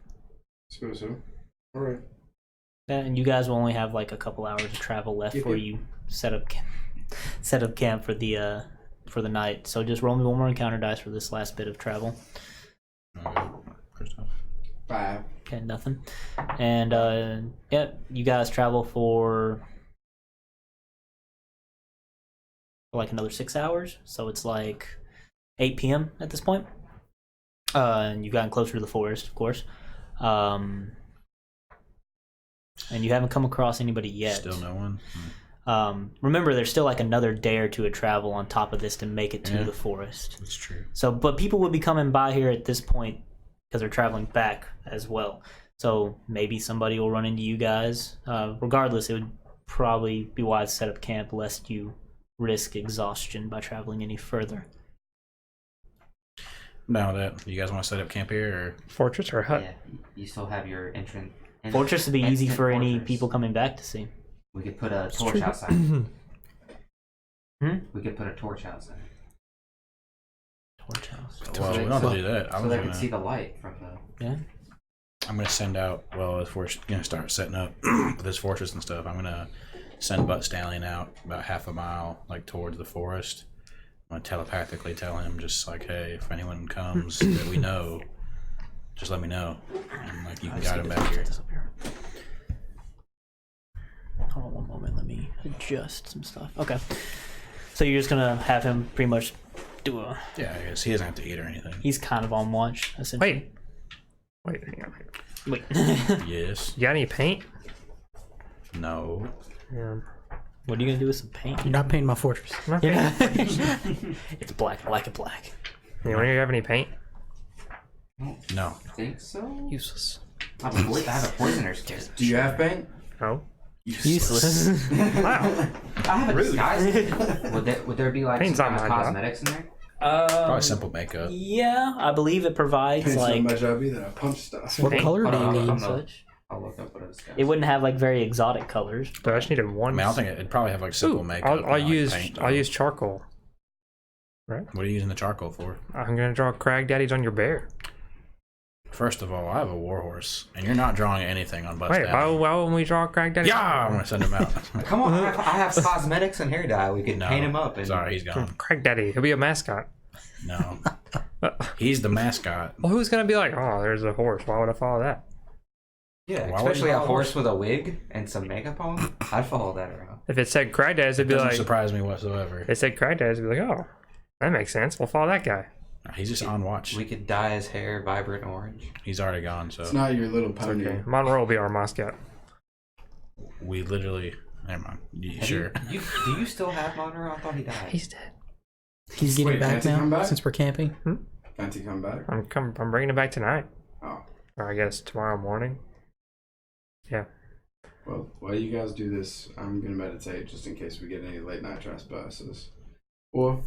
C: Suppose so. All right.
A: Yeah, and you guys will only have like a couple hours of travel left before you set up camp for the night. So just roll me one more encounter dice for this last bit of travel.
D: First off.
C: 5.
A: Okay, nothing. And you guys travel for like another 6 hours. So it's like 8 p.m. at this point. And you've gotten closer to the forest, of course. And you haven't come across anybody yet.
D: Still no one?
A: Remember, there's still like another day or two of travel on top of this to make it to the forest.
D: That's true.
A: So, but people would be coming by here at this point because they're traveling back as well. So maybe somebody will run into you guys. Regardless, it would probably be wise to set up camp lest you risk exhaustion by traveling any further.
D: Now that you guys want to set up camp here, or
B: Fortress or hut?
F: Yeah, you still have your entrance.
A: Fortress would be easy
F: instant
A: for any
F: fortress.
A: people coming back to see.
F: We could put a torch
B: true.
F: outside. We could put a torch outside.
A: Torch house.
D: well, we don't have to do that.
F: So they could see the light from the.
A: Yeah.
D: I'm gonna send out. Well, if we're gonna start setting up this fortress and stuff, I'm gonna send Butt Stallion out about half a mile, like towards the forest. I'm gonna telepathically tell him, just like, hey, if anyone comes that we know, just let me know, and like you can guide him back here.
A: Hold on one moment. Let me adjust some stuff. Okay. So you're just gonna have him pretty much do a.
D: Yeah, I guess he doesn't have to eat or anything.
A: He's kind of on watch, essentially.
B: Wait, hang on.
A: Wait.
D: Yes.
B: You got any paint?
D: No.
B: Yeah.
A: What are you gonna do with some paint?
E: You're not painting my fortress.
A: Yeah. It's black. I like it black.
B: You want to have any paint?
D: No.
F: I think so.
E: Useless.
F: I have a poisoner's kit.
C: Do you have paint?
B: No.
A: Useless.
B: Wow.
F: I have a disguise kit. Would there be like
B: Paint's
F: some
B: not
F: kind of
B: my job.
F: cosmetics in there?
D: Probably simple makeup.
A: Yeah, I believe it provides
C: Paint's
A: like.
C: not my job either. I punch stuff.
E: What
B: Paint?
E: color do you
F: Hold on,
E: need?
A: Such.
F: I'll look up what a disguise.
A: It wouldn't have like very exotic colors.
B: But I just needed
D: I
B: one.
D: mean, I don't think it'd probably have like simple
B: Ooh,
D: makeup.
B: I'll
D: not, like,
B: use
D: paint,
B: I'll
D: though.
B: use charcoal.
D: What are you using the charcoal for?
B: I'm gonna draw Cragdaddies on your bear.
D: First of all, I have a warhorse, and you're not drawing anything on Butt
B: Wait,
D: Stallion.
B: why wouldn't we draw Cragdaddies?
D: Yeah, I'm gonna send him out.
F: Come on, I have cosmetics and hair dye. We could
D: No,
F: paint him up. And
D: sorry, he's gone.
B: Cragdaddy, he'll be a mascot.
D: No, he's the mascot.
B: Well, who's gonna be like, oh, there's a horse. Why would I follow that?
F: Yeah,
D: Why would
F: especially
D: you
F: a
D: follow
F: horse with a wig and some makeup on. I'd follow that around.
B: If it said Cragdaddies, it'd be
D: Doesn't
B: like,
D: surprise me whatsoever.
B: if it said Cragdaddies, it'd be like, oh, that makes sense. We'll follow that guy.
D: He's just on watch.
F: We could dye his hair vibrant orange.
D: He's already gone, so
C: It's not your little pony.
B: Okay, Monroe will be our mascot.
D: we literally. Never mind.
F: Have
D: Sure.
F: Do you still have Monroe? I thought he died.
B: He's dead.
E: He's getting
C: Wait,
E: back
C: Fancy come
E: now
C: back?
E: since we're camping.
C: Can't he come back?
B: I'm bringing him back tonight,
C: Oh.
B: or I guess tomorrow morning. Yeah.
C: Well, while you guys do this, I'm gonna meditate just in case we get any late night trespassers, or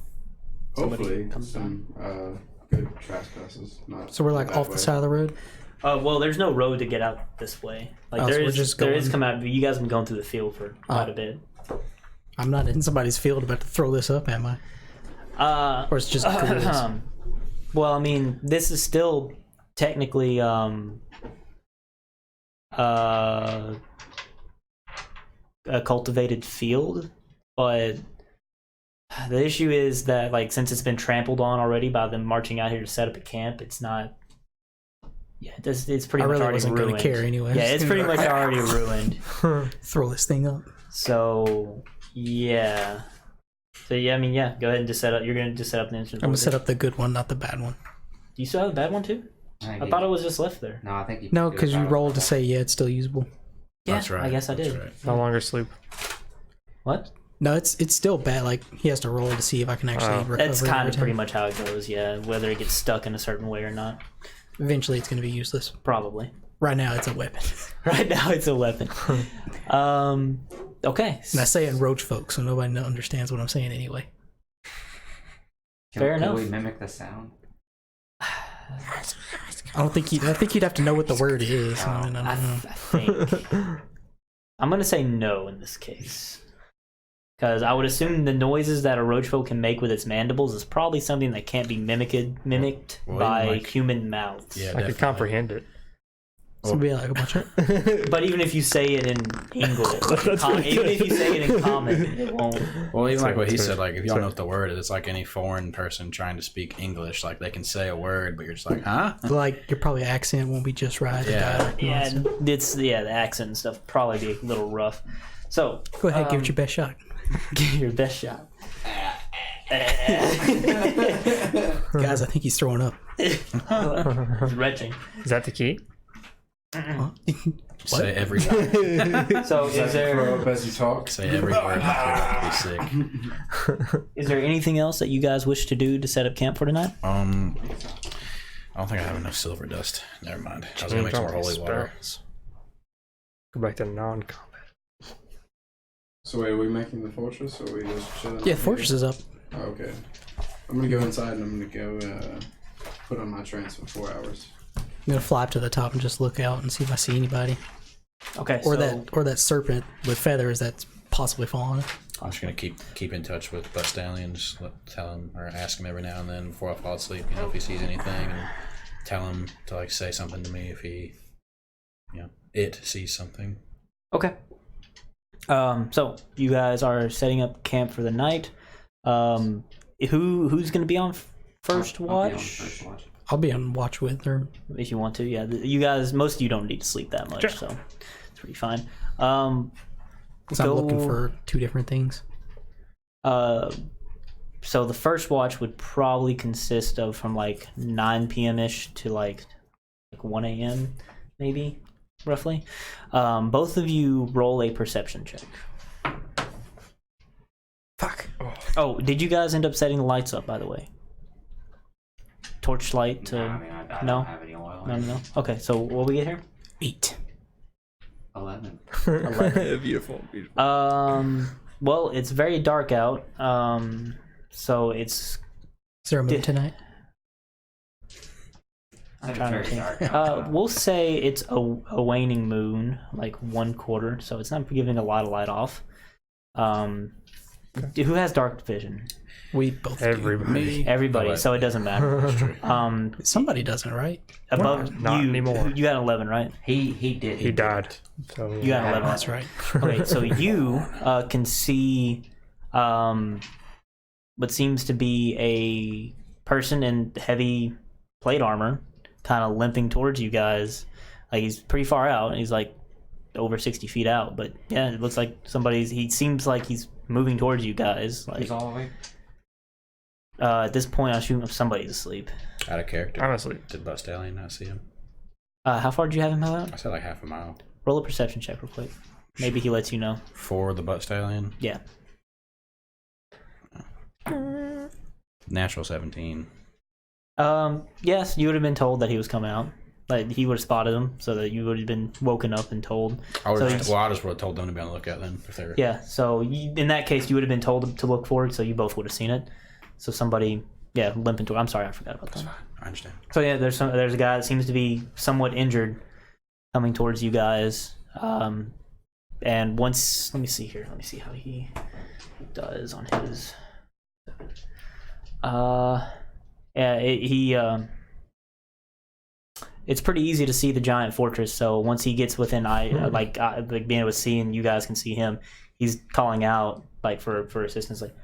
A: Somebody
C: hopefully
A: comes
C: some good trespassers. Not
E: So we're like
C: bad
E: off the
C: way.
E: side of the road.
A: Well, there's no road to get out this way. Like
E: Oh,
A: there
E: so we're
A: is,
E: just
A: there is
E: going-
A: come out. You guys have been going through the field for quite a bit.
E: I'm not in somebody's field about to throw this up, am I? Or it's just cool.
A: Well, I mean, this is still technically a cultivated field, but the issue is that, like, since it's been trampled on already by them marching out here to set up a camp, it's not. Yeah, it's pretty
E: I
A: much
E: really
A: already
E: wasn't
A: ruined.
E: going to care anyway.
A: Yeah, it's pretty much already ruined.
E: Throw this thing up.
A: So yeah. So yeah, I mean, yeah. Go ahead and just set up. You're gonna just set up the instant.
E: I'm going to set up the good one, not the bad one.
A: Do you still have a bad one too? I thought it was just left there.
F: No, I think you
E: No,
F: did
E: because you
F: about
E: rolled to
F: that.
E: say, yeah, it's still usable.
A: Yeah,
D: That's right.
A: I guess I
D: That's
A: did.
D: right.
B: No longer sleep.
A: What?
E: No, it's still bad. Like, he has to roll to see if I can actually recover.
A: That's kind
E: every
A: of pretty
E: time.
A: much how it goes. Yeah, whether it gets stuck in a certain way or not.
E: Eventually, it's going to be useless.
A: Probably.
E: Right now, it's a weapon.
A: Right now, it's a weapon. Okay.
E: And I say it in roach folk, so nobody understands what I'm saying anyway.
A: Fair enough.
F: Can we mimic the sound?
E: I think you'd have to know what the word is.
F: Oh,
E: I mean, I
A: I
E: don't know.
A: think I'm gonna say no in this case, because I would assume the noises that a roachfolk can make with its mandibles is probably something that can't be mimicked
D: Well,
A: by
D: even like-
A: human mouths.
D: Yeah,
B: I
D: definitely.
B: could comprehend it.
E: It's gonna be like a bunch of.
A: But even if you say it in English, even if you say it in common, it won't.
D: Well, even like what he
B: So-
D: said, like if you
B: so-
D: don't know what the word is, it's like any foreign person trying to speak English. Like they can say a word, but you're just like, huh?
E: Like, your probably accent won't be just right.
D: Yeah.
A: Yeah, the accent and stuff probably be a little rough. So
E: Go ahead, give it your best shot.
A: give it your best shot.
E: Guys, I think he's throwing up.
A: It's retching.
B: Is that the key?
D: Say every word.
A: So is there
C: Throw up as you talk.
D: Say every word. You're about to be sick.
A: is there anything else that you guys wish to do to set up camp for tonight?
D: I don't think I have enough silver dust. Never mind. I was gonna make some more holy water.
B: Go back to non-combat.
C: So wait, are we making the fortress or are we just chilling?
E: Yeah, fortress is up.
C: Oh, okay. I'm gonna go inside and I'm gonna go put on my trance for 4 hours.
E: I'm gonna fly up to the top and just look out and see if I see anybody,
A: Okay,
E: or
A: so
E: that serpent with feathers that's possibly falling.
D: I'm just gonna keep in touch with Bust Stallion. Just tell him or ask him every now and then before I fall asleep. You know, if he sees anything, and tell him to like say something to me if he, it sees something.
A: okay. So you guys are setting up camp for the night. Who's gonna be on first
F: I'll be on
A: watch?
F: first watch.
E: I'll be on watch with her.
A: If you want to, yeah. You guys, most of you don't need to sleep that much,
B: Sure.
A: so it's pretty fine.
E: So I'm looking
A: Go-
E: for two different things.
A: So the first watch would probably consist of from like 9 p.m. ish to like 1 a.m. maybe, roughly. Both of you roll a perception check.
E: Fuck.
A: Oh, did you guys end up setting the lights up, by the way? Torchlight to...
F: No, I mean, I
A: no?
F: don't have any oil.
A: No. Okay, so what we get here?
E: 8.
F: 11.
A: 11.
B: Beautiful.
A: Well, it's very dark out. So it's...
E: Is there a moon
A: Did-
E: tonight?
A: I'm
F: It's
A: trying to
F: very
A: think.
F: dark outside.
A: We'll say it's a waning moon, like 1/4, so it's not giving a lot of light off. Who has dark vision?
E: We both do.
B: Everybody.
A: Everybody,
D: Alright.
A: so it doesn't matter.
E: Somebody doesn't, right?
A: Above
B: Not
A: you,
B: anymore.
A: You got an 11, right?
F: He did.
B: He died. So
A: You got an 11.
E: That's right.
A: Okay, so you can see what seems to be a person in heavy plate armor, kind of limping towards you guys. Like he's pretty far out, and he's like over 60 feet out. But yeah, it looks like he seems like he's moving towards you guys. Like
F: He's all the way.
A: at this point, I assume somebody's asleep.
D: Out of character.
B: honestly,
D: Did Bust Stallion not see him?
A: How far did you have him out?
D: I said like half a mile.
A: Roll a perception check real quick. Maybe he lets you know.
D: For the Bust Stallion?
A: Yeah.
D: Natural 17.
A: Yes, you would have been told that he was coming out. Like he would have spotted him, so that you would have been woken up and told.
D: I
A: So
D: just would have told them to be on the lookout then. If they're
A: Yeah, so in that case, you would have been told to look for it, so you both would have seen it. So somebody, limping to. I'm sorry, I forgot about that.
D: I understand.
A: So yeah, there's a guy that seems to be somewhat injured, coming towards you guys. And once, let me see how he does on his. Yeah, it's pretty easy to see the giant fortress. So once he gets within like being able to see, and you guys can see him, he's calling out like for assistance, like,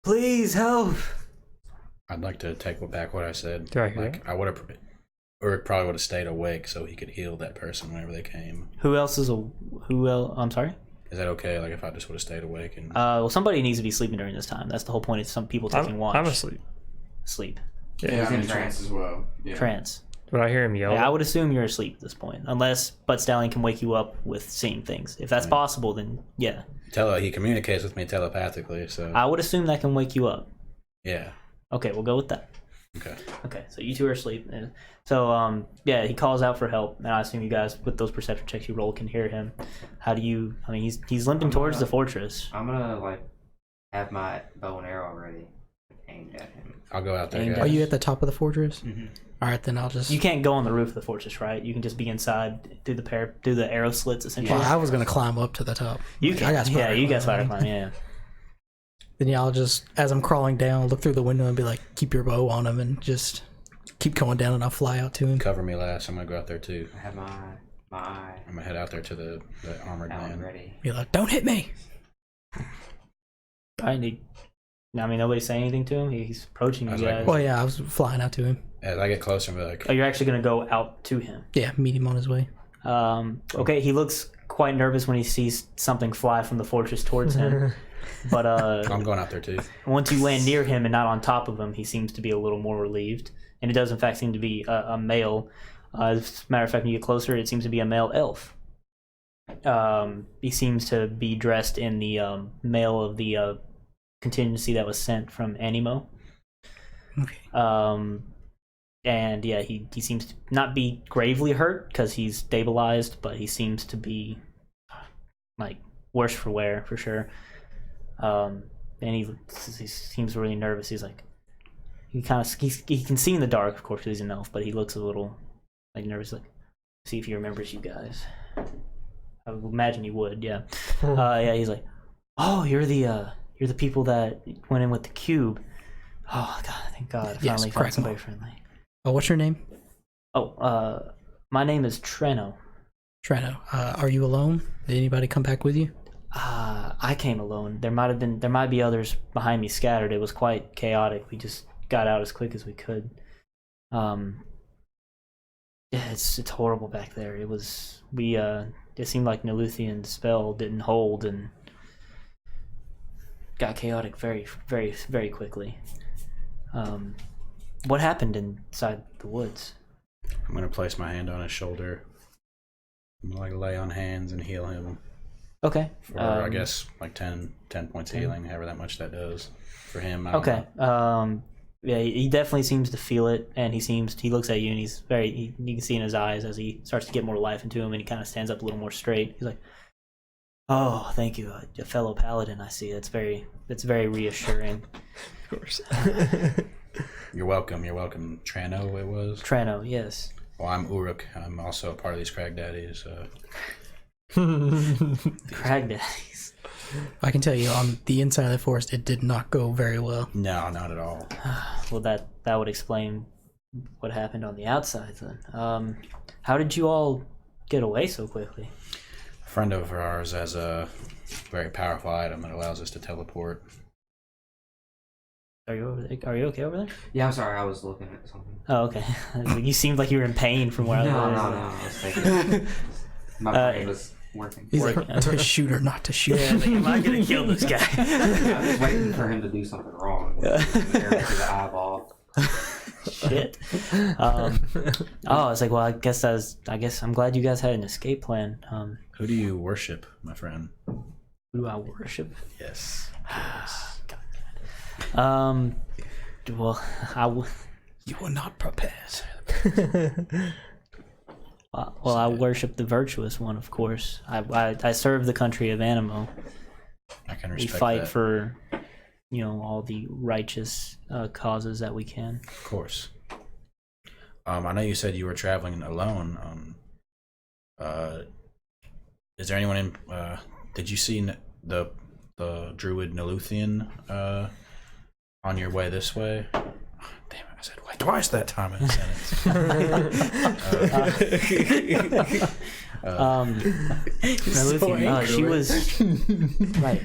A: "Please help!"
D: I'd like to take back what I said.
B: Do I hear
D: like I would have, or probably would have stayed awake so he could heal that person whenever they came.
A: Who else? I'm sorry.
D: Is that okay? Like if I just would have stayed awake and
A: Well, somebody needs to be sleeping during this time. That's the whole point. Is some people taking watch.
B: I'm asleep.
A: Sleep.
C: Yeah,
F: He's
C: I'm
F: in
C: in trance as well. Yeah.
A: Trance.
B: But I hear him yell.
A: Yeah, I would assume you're asleep at this point, unless Butt Stallion can wake you up with seeing things. If that's possible, then yeah.
D: he communicates with me telepathically, so
A: I would assume that can wake you up.
D: yeah.
A: Okay, we'll go with that.
D: Okay.
A: Okay, so you two are asleep. And so yeah, he calls out for help, and I assume you guys, with those perception checks you roll, can hear him. How do you? I mean, he's limping towards the fortress.
F: I'm gonna like have my bow and arrow ready, aimed at him.
D: I'll go out there.
A: Aimed
D: Guys.
E: Are you at the top of the fortress?
F: Mm-hmm.
E: All right, then I'll just.
A: You can't go on the roof of the fortress, right? You can just be inside through the arrow slits, essentially.
E: Well, I was gonna climb up to the top.
A: You can.
E: I got
A: Yeah, you got
E: spider
A: spider climb. Yeah.
E: Then yeah, I'll just, as I'm crawling down, look through the window and be like, "Keep your bow on him," and just keep going down, and I'll fly out to him.
D: Cover me last. I'm gonna go out there too.
F: I have my
D: I'm gonna head out there to the armored
F: arrow
D: man.
F: ready.
E: Be like, "Don't hit me!"
A: I mean, nobody's saying anything to him. He's approaching
D: I
A: you
D: was like,
A: guys.
E: Well, yeah, I was flying out to him.
D: As I get closer, I'm like,
A: Oh, you're actually gonna go out to him.
E: Yeah, meet him on his way.
A: Okay, he looks quite nervous when he sees something fly from the fortress towards him. But
D: I'm going out there too.
A: once you land near him and not on top of him, he seems to be a little more relieved. And it does, in fact, seem to be a male. As a matter of fact, when you get closer, it seems to be a male elf. He seems to be dressed in the mail of the contingency that was sent from Animo.
E: Okay.
A: And yeah, he seems to not be gravely hurt because he's stabilized, but he seems to be like worse for wear for sure. And he seems really nervous. He's like, he can see in the dark, of course, because he's an elf, but he looks a little like nervous. Like, see if he remembers you guys. I would imagine he would. Yeah. Yeah. He's like, oh, you're the people that went in with the cube. Oh God, thank God, I
E: Yes,
A: finally
E: crack
A: found somebody
E: 'em up.
A: friendly.
E: Oh, what's your name?
A: Oh, my name is Treno.
E: Treno. Are you alone? Did anybody come back with you?
A: I came alone. There might be others behind me scattered. It was quite chaotic. We just got out as quick as we could. Yeah, it's horrible back there. It seemed like Niluthian's spell didn't hold and got chaotic very, very, very quickly. What happened inside the woods?
D: I'm gonna place my hand on his shoulder. I'm gonna like lay on hands and heal him.
A: Okay.
D: For I guess like 10 points of healing, however that much that does for him. I don't
A: Okay.
D: know.
A: Yeah, he definitely seems to feel it, and he looks at you, and he's you can see in his eyes as he starts to get more life into him, and he kind of stands up a little more straight. He's like, "Oh, thank you, a fellow paladin. I see. That's very reassuring."
B: Of course.
D: You're welcome. You're welcome. Trano, it was.
A: Treno, yes.
D: Well, I'm Uruk. I'm also a part of these Cragdaddies.
A: Cragdaddies.
E: I can tell you, on the inside of the forest, it did not go very well.
D: No, not at all.
A: Well, that would explain what happened on the outside then. How did you all get away so quickly?
D: A friend of ours has a very powerful item that allows us to teleport.
A: Are you okay over there?
F: Yeah, I'm sorry. I was looking at something.
A: Oh, okay. You seemed like you were in pain from where I was.
F: No. I was thinking. My brain was working.
E: He's like, to shoot or not to shoot.
A: Yeah, like, am I gonna kill this guy?
F: I was waiting for him to do something wrong. Arrow to the eyeball.
A: Shit. It's like, well, I guess I'm glad you guys had an escape plan.
D: Who do you worship, my friend?
A: Who do I worship?
D: Yes.
A: Well,
E: You were not prepared.
A: I worship the virtuous one, of course. I serve the country of Animo.
D: I can
A: We
D: respect
A: fight
D: that.
A: for, all the righteous causes that we can.
D: Of course. I know you said you were traveling alone. Is there anyone in? Did you see the druid Niluthian on your way this way? Oh, damn it! I said, wait, twice that time in a sentence.
A: She was right.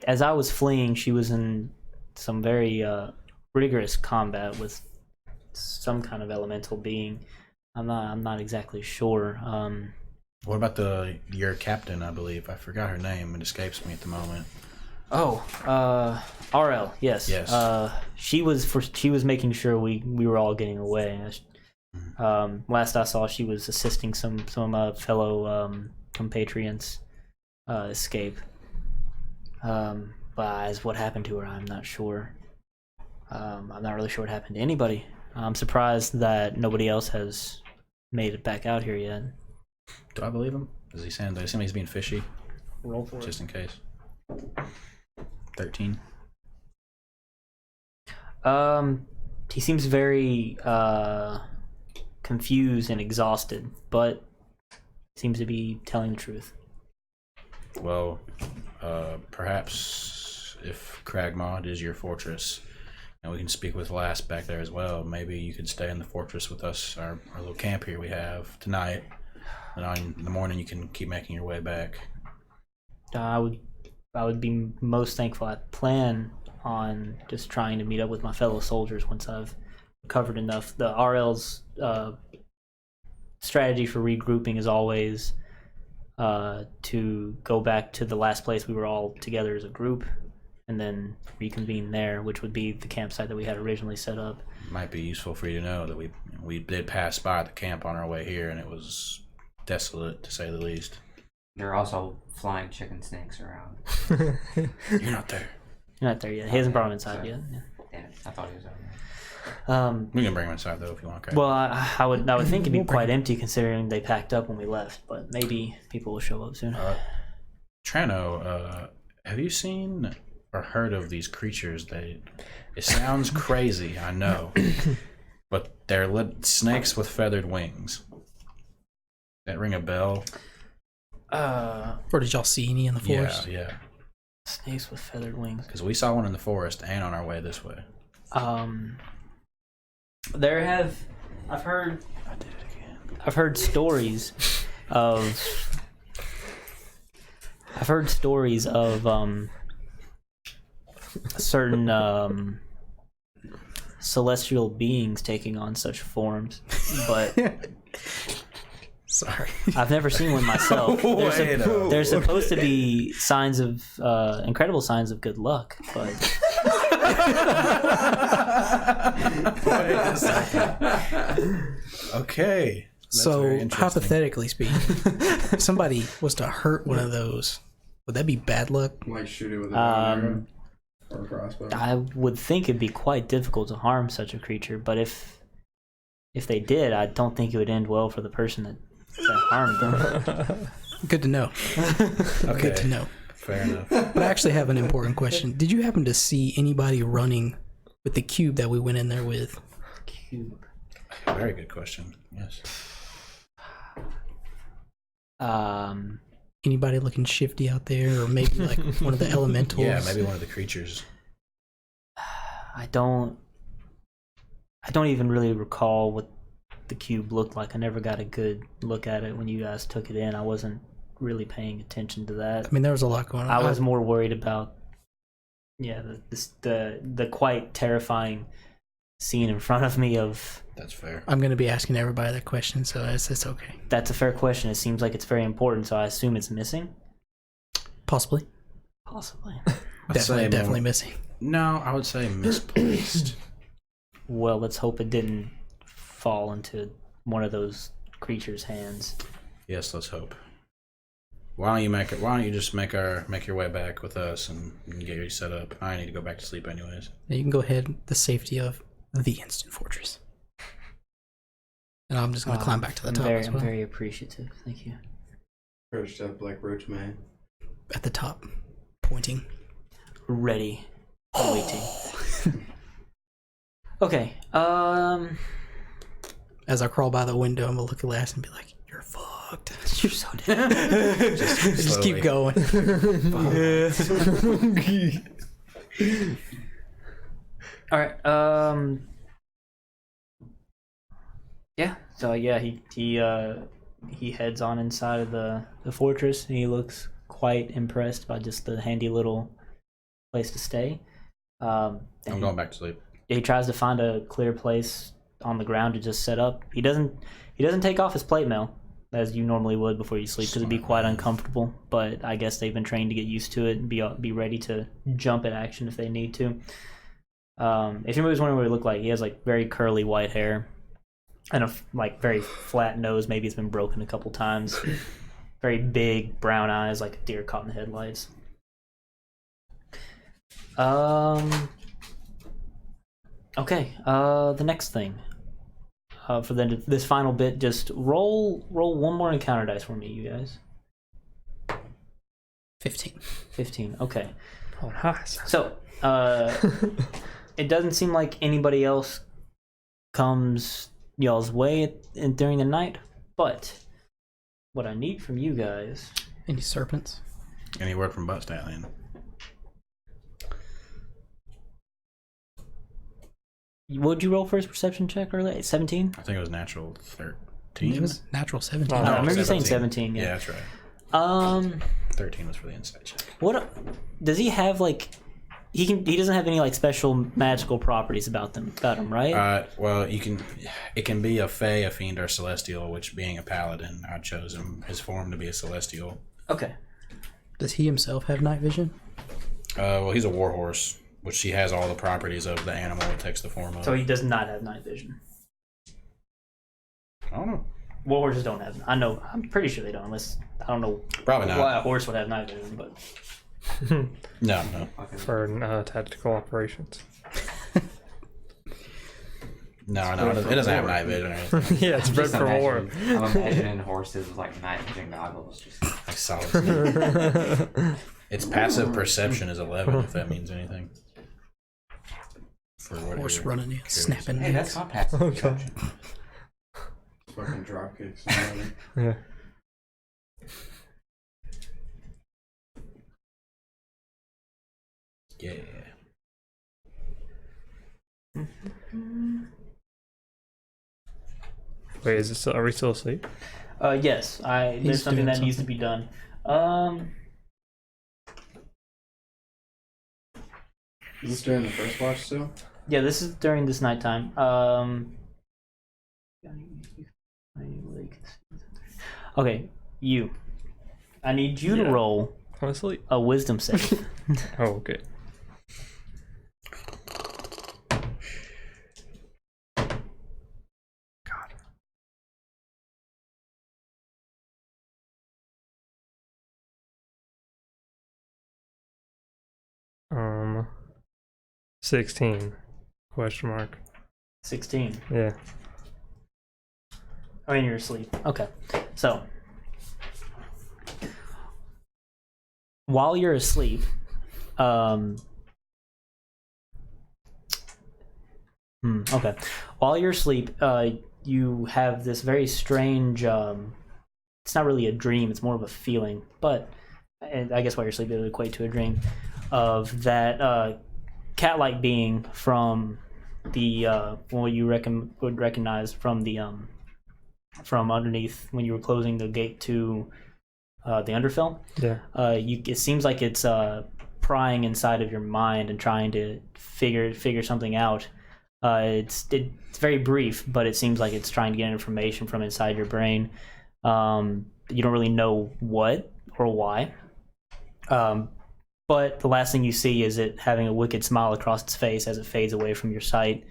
A: As I was fleeing, she was in some very rigorous combat with some kind of elemental being. I'm not exactly sure.
D: What about your captain? I believe I forgot her name. It escapes me at the moment.
A: RL, yes.
D: Yes.
A: She was making sure we were all getting away. Last I saw, she was assisting some fellow compatriots escape. But as what happened to her, I'm not sure. I'm not really sure what happened to anybody. I'm surprised that nobody else has made it back out here yet.
D: Do I believe him? Does he sound like he's being fishy?
A: Roll for
D: Just in case. 13.
A: He seems very confused and exhausted, but seems to be telling the truth.
D: Well, perhaps if Cragmod is your fortress, and we can speak with Lass back there as well, maybe you could stay in the fortress with us, our little camp here we have tonight, and in the morning you can keep making your way back.
A: I would be most thankful. I plan on just trying to meet up with my fellow soldiers once I've recovered enough. The RL's strategy for regrouping is always to go back to the last place we were all together as a group and then reconvene there, which would be the campsite that we had originally set up.
D: It might be useful for you to know that we did pass by the camp on our way here, and it was desolate, to say the least.
F: There are also flying chicken snakes around.
D: You're not there.
A: You're not there yet. He hasn't brought him inside yet. Yeah.
F: Damn it, I thought he was over there.
D: We can bring him inside though if you want. Okay.
A: Well, I would think it'd be quite empty considering they packed up when we left, but maybe people will show up soon.
D: Trano, have you seen or heard of these creatures? It sounds crazy, I know, but they're snakes with feathered wings. That ring a bell?
E: Or did y'all see any in the forest?
D: Yeah.
A: Snakes with feathered wings.
D: Because we saw one in the forest and on our way this way.
A: I've heard stories of certain celestial beings taking on such forms, but
E: Sorry.
A: I've never seen one myself. There's supposed to be signs of incredible signs of good luck, but
C: Wait a second.
D: Okay. That's very
E: So,
D: interesting.
E: hypothetically speaking, if somebody was to hurt one of those, would that be bad luck?
C: Like shoot it with a bow and arrow or a crossbow.
A: I would think it'd be quite difficult to harm such a creature. But if they did, I don't think it would end well for the person that harmed them.
E: Good to know.
D: Okay.
E: Good to know.
D: Fair enough.
E: But I actually have an important question. Did you happen to see anybody running with the cube that we went in there with?
A: Cube.
D: Very good question. Yes.
E: Anybody looking shifty out there, or maybe like one of the elementals?
D: Yeah, maybe one of the creatures.
A: I don't even really recall what the cube looked like. I never got a good look at it when you guys took it in. I wasn't really paying attention to that.
E: I mean, there was a lot going on.
A: I was more worried about the quite terrifying scene in front of me of.
D: That's fair.
E: I'm going to be asking everybody that question, so it's okay.
A: That's a fair question. It seems like it's very important, so I assume it's missing.
E: Possibly.
D: I'd say
E: Definitely
D: more-
E: missing.
D: No, I would say misplaced.
A: Well, let's hope it didn't fall into one of those creatures' hands.
D: Yes, let's hope. Why don't you just make your way back with us and get you set up? I need to go back to sleep anyways.
E: Now you can go ahead. The safety of the instant fortress. And I'm just going to climb back to the top as well.
A: I'm very appreciative. Thank you.
C: Perched up like Roach Man.
E: At the top, pointing.
A: Ready. Waiting. Okay.
E: As I crawl by the window, I'm going to look at Lass and be like, "You're fucked."
A: You're so dead.
E: Just keep going.
A: All right. Yeah. So yeah, he heads on inside of the fortress, and he looks quite impressed by just the handy little place to stay.
D: I'm going back to sleep.
A: He tries to find a clear place on the ground to just set up. He doesn't take off his plate mail as you normally would before you sleep because it'd be quite uncomfortable. But I guess they've been trained to get used to it and be ready to jump at action if they need to. If anybody's wondering what he looked like, he has like very curly white hair and a like very flat nose. Maybe it's been broken a couple times. Very big brown eyes, like a deer caught in the headlights. Okay. The next thing. For this final bit, just roll one more encounter dice for me, you guys. 15. Okay.
B: Oh, nice.
A: So, it doesn't seem like anybody else comes y'all's way during the night, but what I need from you guys...
E: Any serpents?
D: Any word from Butt Stallion?
A: Would you roll for his perception check earlier? 17?
D: I think it was natural 13.
E: It was natural 17.
B: Oh,
A: I remember you saying 17.
D: Yeah,
A: Yeah.
D: that's right. 13 was for the inside check.
A: What does he have? Like, he doesn't have any like special magical properties about him, right?
D: Well, it can be a fae, a fiend, or celestial. Which, being a paladin, I chose his form to be a celestial.
A: Okay.
E: Does he himself have night vision?
D: Well, he's a warhorse, which he has all the properties of the animal it takes the form of.
A: So he does not have night vision.
D: I don't know.
A: Warhorses don't have. I know. I'm pretty sure they don't. Unless I don't know.
D: Probably not.
A: Why a horse would have night vision, but
D: No.
B: For tactical operations.
D: No, it doesn't have night vision or anything.
B: Yeah, it's bred
F: Just
B: for war.
F: I'm imagining horses with like night vision goggles. Just
D: Like solid. Its passive perception is 11, if that means anything. For what
E: Horse
D: you're
E: running you,
D: curious.
E: snapping
F: hey, that's
E: necks.
F: not passive perception.
C: Fucking drop kicks.
B: Yeah.
D: Yeah.
B: Wait, is it still? Are we still asleep?
A: yes, there's
E: He's
A: something
E: doing
A: that needs to be done.
C: Is this during the first watch still?
A: Yeah, this is during this nighttime. Okay, you. I need you to
B: Yeah.
A: roll
B: I'm asleep.
A: a wisdom save.
B: Oh, okay. God. 16? Question mark.
A: 16.
B: Yeah.
A: I mean, you're asleep. Okay. So, while you're asleep, okay. While you're asleep, you have this very strange, it's not really a dream, it's more of a feeling, but and I guess while you're asleep, it would equate to a dream of that cat-like being from the what you would recognize from the from underneath when you were closing the gate to the Underfell.
B: Yeah.
A: It seems like it's prying inside of your mind and trying to figure something out. It's very brief, but it seems like it's trying to get information from inside your brain. You don't really know what or why. But the last thing you see is it having a wicked smile across its face as it fades away from your sight.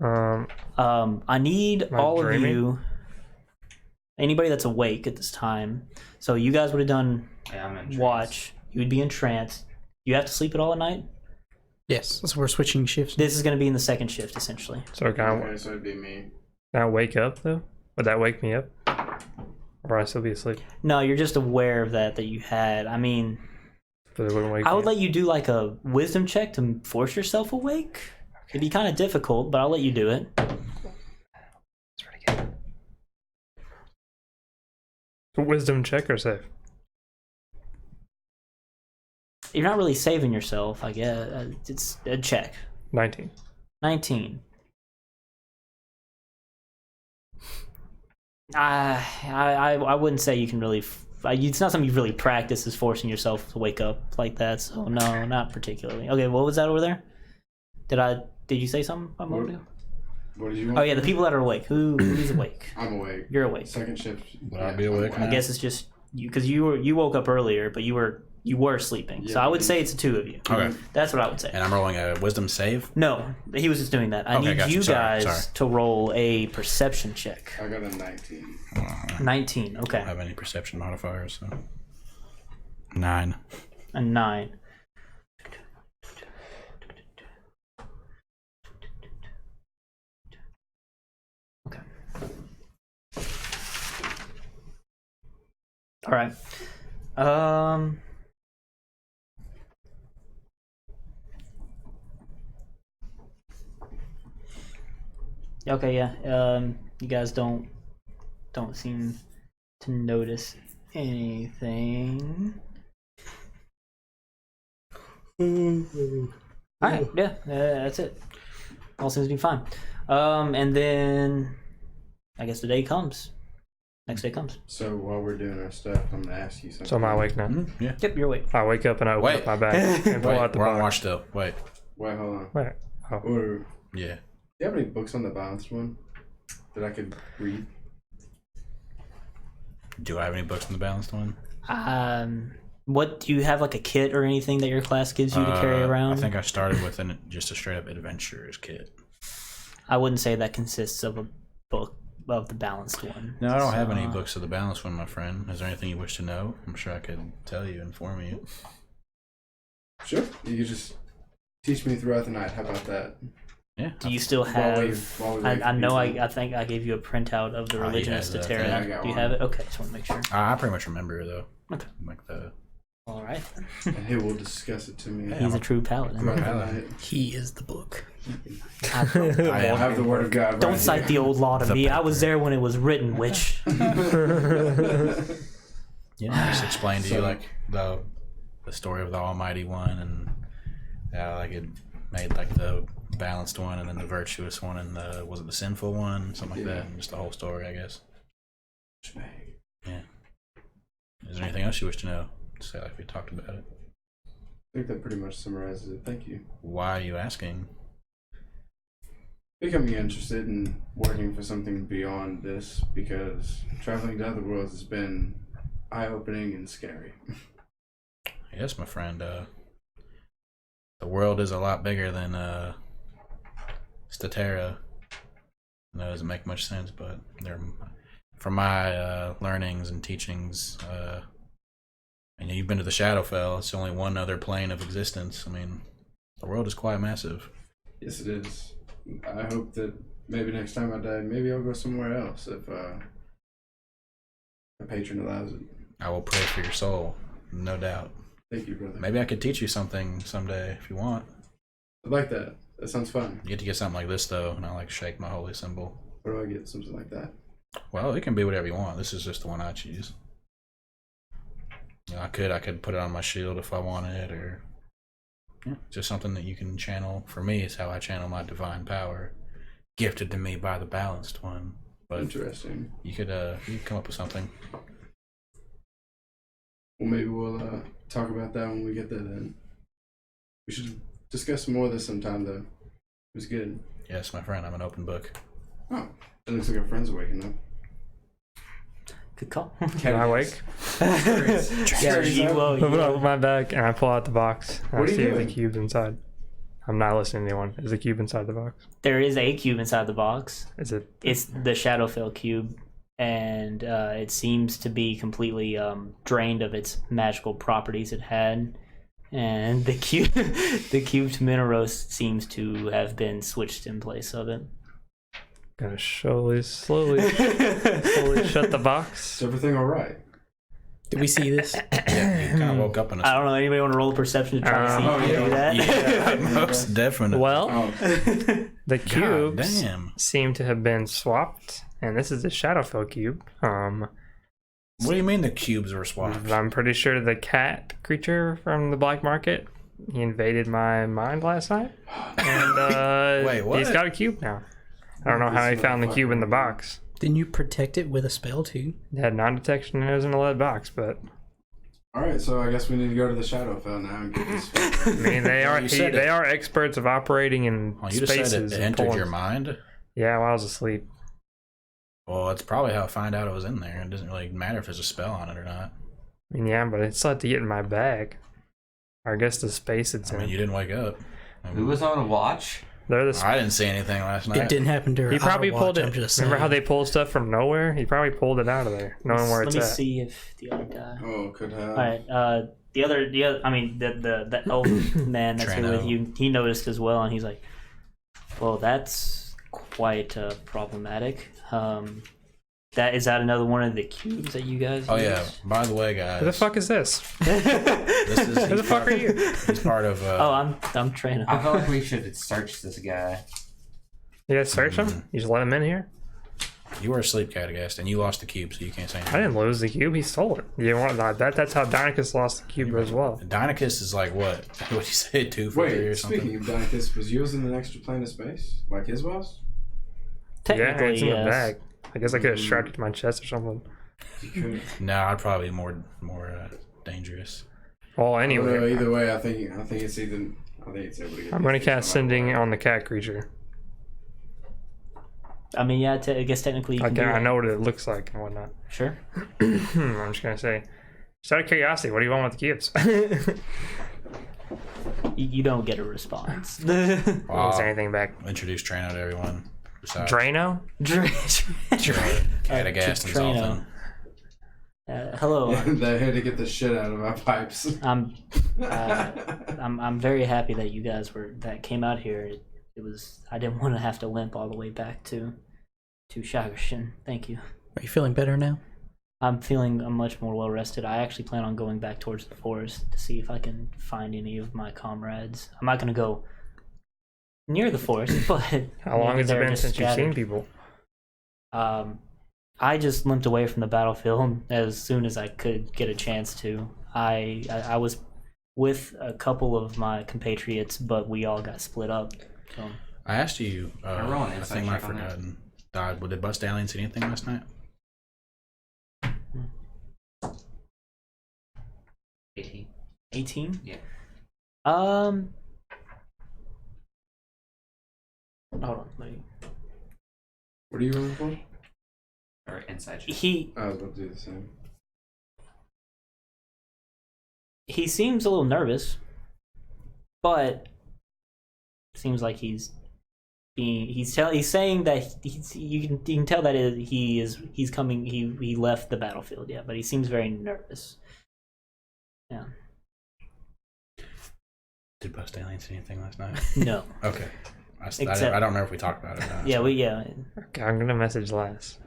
A: I need
B: Am I
A: all
B: dreaming?
A: of you, anybody that's awake at this time. So you guys would have done
F: Yeah, I'm in trance.
A: watch. You would be in trance. You have to sleep at all at night.
E: Yes, so we're switching shifts.
A: This is going to be in the second shift, essentially.
B: So can
C: Okay, so it'd be me.
B: I wake up though? Would that wake me up? Or would I still be asleep?
A: No, you're just aware of that you had. I mean,
B: But it wouldn't wake
A: I
B: me
A: would
B: up.
A: let you do like a wisdom check to force yourself awake. It'd be kind of difficult, but I'll let you do it.
B: It's pretty good. Wisdom check or save?
A: You're not really saving yourself, I guess. It's a check.
B: 19.
A: 19. I wouldn't say you can really. It's not something you've really practiced, is forcing yourself to wake up like that. So no, not particularly. Okay, what was that over there? Did you say something a moment ago?
C: What did you want?
A: Oh yeah, the people that are awake. Who's awake?
C: I'm awake.
A: You're awake.
C: Second shift.
D: Would I be awake?
A: I guess it's just you, because you woke up earlier, but you were sleeping. So
C: Yeah,
A: I would say it's the two of you.
D: Okay.
A: That's what I would say.
D: And I'm rolling a wisdom save.
A: No, he was just doing that. I
D: Okay,
A: need
D: gotcha.
A: you
D: Sorry.
A: guys to roll a perception check.
C: I got a 19.
A: 19. Okay.
D: I don't have any perception modifiers, so 9.
A: A 9. Okay. All right. Okay, yeah. You guys don't seem to notice anything. All right, yeah, that's it. All seems to be fine. And then I guess the day comes. Next day comes.
C: So while we're doing our stuff, I'm gonna ask you something.
B: So am I awake now?
D: Yeah.
A: Yep, you're awake.
B: I wake up and I open
D: Wait.
B: up my bag and pull
D: Wait,
B: out the
D: we're on
B: box.
D: watch still. Wait.
C: Wait, hold on.
B: Wait. Oh.
C: Or, do
D: Yeah.
C: you have any books on the balanced one that I could read?
D: Do I have any books on the balanced one?
A: What do you have, like a kit or anything that your class gives you to carry around?
D: I think I started with just a straight up adventurer's kit.
A: I wouldn't say that consists of a book of the balanced one.
D: No, I don't have
A: So,
D: any books of the balanced one, my friend. Is there anything you wish to know? I'm sure I could tell you, inform you.
C: Sure. You could just teach me throughout the night. How about that?
D: Yeah.
A: Do you still
C: While we-
A: have?
C: while we wait
A: I
C: for
A: know.
C: people.
A: I think I gave you a printout of the
D: Oh, he
A: religion of
D: has that.
A: Statera.
C: Yeah, I got
A: Do you
C: one.
A: have it? Okay, just want to make sure.
D: I pretty much remember though.
A: Okay.
D: Like the.
A: All right.
C: And he will discuss it to me.
A: He's a true paladin.
C: throughout the
D: paladin.
C: night.
E: He is the book.
D: I
C: I
D: am.
C: have the word of God.
A: Don't
C: right
A: cite
C: here.
A: the old law to
D: The
A: me. I was there when it was written, witch.
D: Yeah. Just explain to you
C: So-
D: like the story of the Almighty One and like it made like the balanced one and then the virtuous one and was it the sinful one, something like
C: Yeah.
D: that, and just the whole story, I guess. Yeah. Is there anything else you wish to know? Say like we talked about it.
C: I think that pretty much summarizes it. Thank you.
D: Why are you asking?
C: Becoming interested in working for something beyond this because traveling to other worlds has been eye-opening and scary.
D: Yes, my friend. The world is a lot bigger than Statera. I know it doesn't make much sense, but from my learnings and teachings, you've been to the Shadowfell. It's only one other plane of existence. I mean, the world is quite massive.
C: Yes, it is. I hope that maybe next time I die, maybe I'll go somewhere else if a patron allows it.
D: I will pray for your soul, no doubt.
C: Thank you, brother.
D: Maybe I could teach you something someday if you want.
C: I'd like that. That sounds fun.
D: You get to get something like this though, and I like shake my holy symbol.
C: Where do I get something like that?
D: Well, it can be whatever you want. This is just the one I choose. I could put it on my shield if I wanted, or just something that you can channel. For me, it's how I channel my divine power, gifted to me by the balanced one. But
C: Interesting.
D: you could come up with something.
C: Well, maybe we'll talk about that when we get there then. We should discuss some more of this sometime, though. It was good.
D: Yes, my friend, I'm an open book.
C: Oh, it looks like our friends are waking up.
A: Good call.
B: Can I wake?
A: Yeah, you will.
B: Open up my bag and I pull out the box. And
C: What
B: I
C: are you
B: see the
C: doing?
B: cube inside. I'm not listening to anyone. Is the cube inside the box?
A: There is a cube inside the box.
B: Is it?
A: It's the Shadowfell cube, and it seems to be completely drained of its magical properties it had. And the cube, the cubed Mineros seems to have been switched in place of it.
B: Gonna slowly shut the box.
C: Is everything all right?
E: Did we see this?
D: Yeah, you kind of woke up in a.
A: I don't know. Anybody want to roll a perception to try to see
B: Oh,
A: if you can do that?
D: Yeah, most definitely.
B: Well,
C: Oh,
B: the
D: God
B: cubes
D: damn.
B: seem to have been swapped, and this is the Shadowfell cube.
D: What do you mean the cubes were swapped?
B: I'm pretty sure the cat creature from the black market he invaded my mind last night, and
D: Wait, what?
B: he's got a cube now. I don't know how he found the cube in the box.
E: Didn't you protect it with a spell too?
B: It had non-detection and it was in a lead box, but
C: Alright, so I guess we need to go to the Shadowfell now and get this.
B: I mean they are
D: You said
B: they are experts of operating in
D: Oh, you just
B: spaces.
D: said it
B: and
D: entered
B: pulling-
D: your mind?
B: Yeah, while I was asleep.
D: Well, it's probably how I find out it was in there. It doesn't really matter if there's a spell on it or not.
B: I mean, yeah, but it still had to get in my bag. Or I guess the space it's
D: I mean,
B: in.
D: you didn't wake up.
F: Who was on watch?
B: They're the
D: I didn't see anything last night.
E: It didn't happen during.
B: He probably
E: our
B: pulled
E: watch,
B: it.
E: I'm just
B: Remember how
E: saying.
B: they pull stuff from nowhere? He probably pulled it out of there, knowing where
A: Let
B: it's
A: me
B: at.
A: see if the other guy.
C: Oh, could have.
A: All right. The other. I mean, the elf man that's here with
D: Trano.
A: you. He noticed as well, and he's like, "Well, that's quite problematic. Is that another one of the cubes that you guys?
D: Oh,
A: use?
D: yeah. By the way, guys.
B: Who the fuck is this?
D: This is,
B: Who the fuck are you?
D: He's part of.
A: Oh, I'm training.
F: I feel like we should search this guy.
B: You guys search him? You just let him in here?
D: You were asleep, Cragdaddies, and you lost the cube, so you can't say
B: I
D: anything.
B: didn't lose the cube. He stole it. You want that? That's how Dynacus lost the cube as well.
D: Dynacus is like what? What you say? 2 for 3 or
C: Wait,
D: something?
C: speaking of Dynacus, was yours in an extra plane of space? Like his was?
B: Yeah,
A: Technically,
B: it's in the
A: yes.
B: bag. I guess I could have strapped it to my chest or something.
C: You could.
D: No, I'd probably be more dangerous.
B: Well,
C: Well,
B: anyway,
C: either way, I think it's either. I think it's able to get.
B: I'm going to
C: these
B: cast
C: things no matter
B: Sending
C: what.
B: on the cat creature.
A: I mean, yeah. I guess technically, you can do
B: I
A: that.
B: know what it looks like and whatnot.
A: Sure.
B: I'm just going to say, just out of curiosity, what do you want with the cubes?
A: You don't get a response.
B: Don't say anything back.
D: Introduce Trano to everyone. Besides
B: Drano?
D: Catagast and
A: Trano.
D: something.
A: Hello.
C: They're here to get the shit out of our pipes.
A: I'm very happy that you guys came out here. It was I didn't want to have to limp all the way back to Shagashin. Thank you.
E: Are you feeling better now?
A: I'm much more well rested. I actually plan on going back towards the forest to see if I can find any of my comrades. I'm not gonna go near the forest, but
B: How long has it
A: they're
B: been
A: just
B: since you've seen
A: scattered.
B: people?
A: I just limped away from the battlefield as soon as I could get a chance to. I was with a couple of my compatriots, but we all got split up. So.
D: I asked you.
F: I roll an
D: I
F: insight
D: think I've
F: check on that.
D: forgotten. Did Bust Alien see anything last night?
F: 18.
A: 18?
F: Yeah.
A: Hold on. Let me...
C: What are you rolling for?
F: Or insight check.
C: I was about to do the same.
A: He seems a little nervous, but seems like he's saying that you can tell that he's coming. He left the battlefield, yeah, but he seems very nervous. Yeah.
D: Did Bust Alien see anything last night?
A: No.
D: Okay.
A: Except-
D: I don't know if we talked about it or not.
A: Yeah.
D: so-
A: Yeah.
B: Okay, I'm going to message Lass.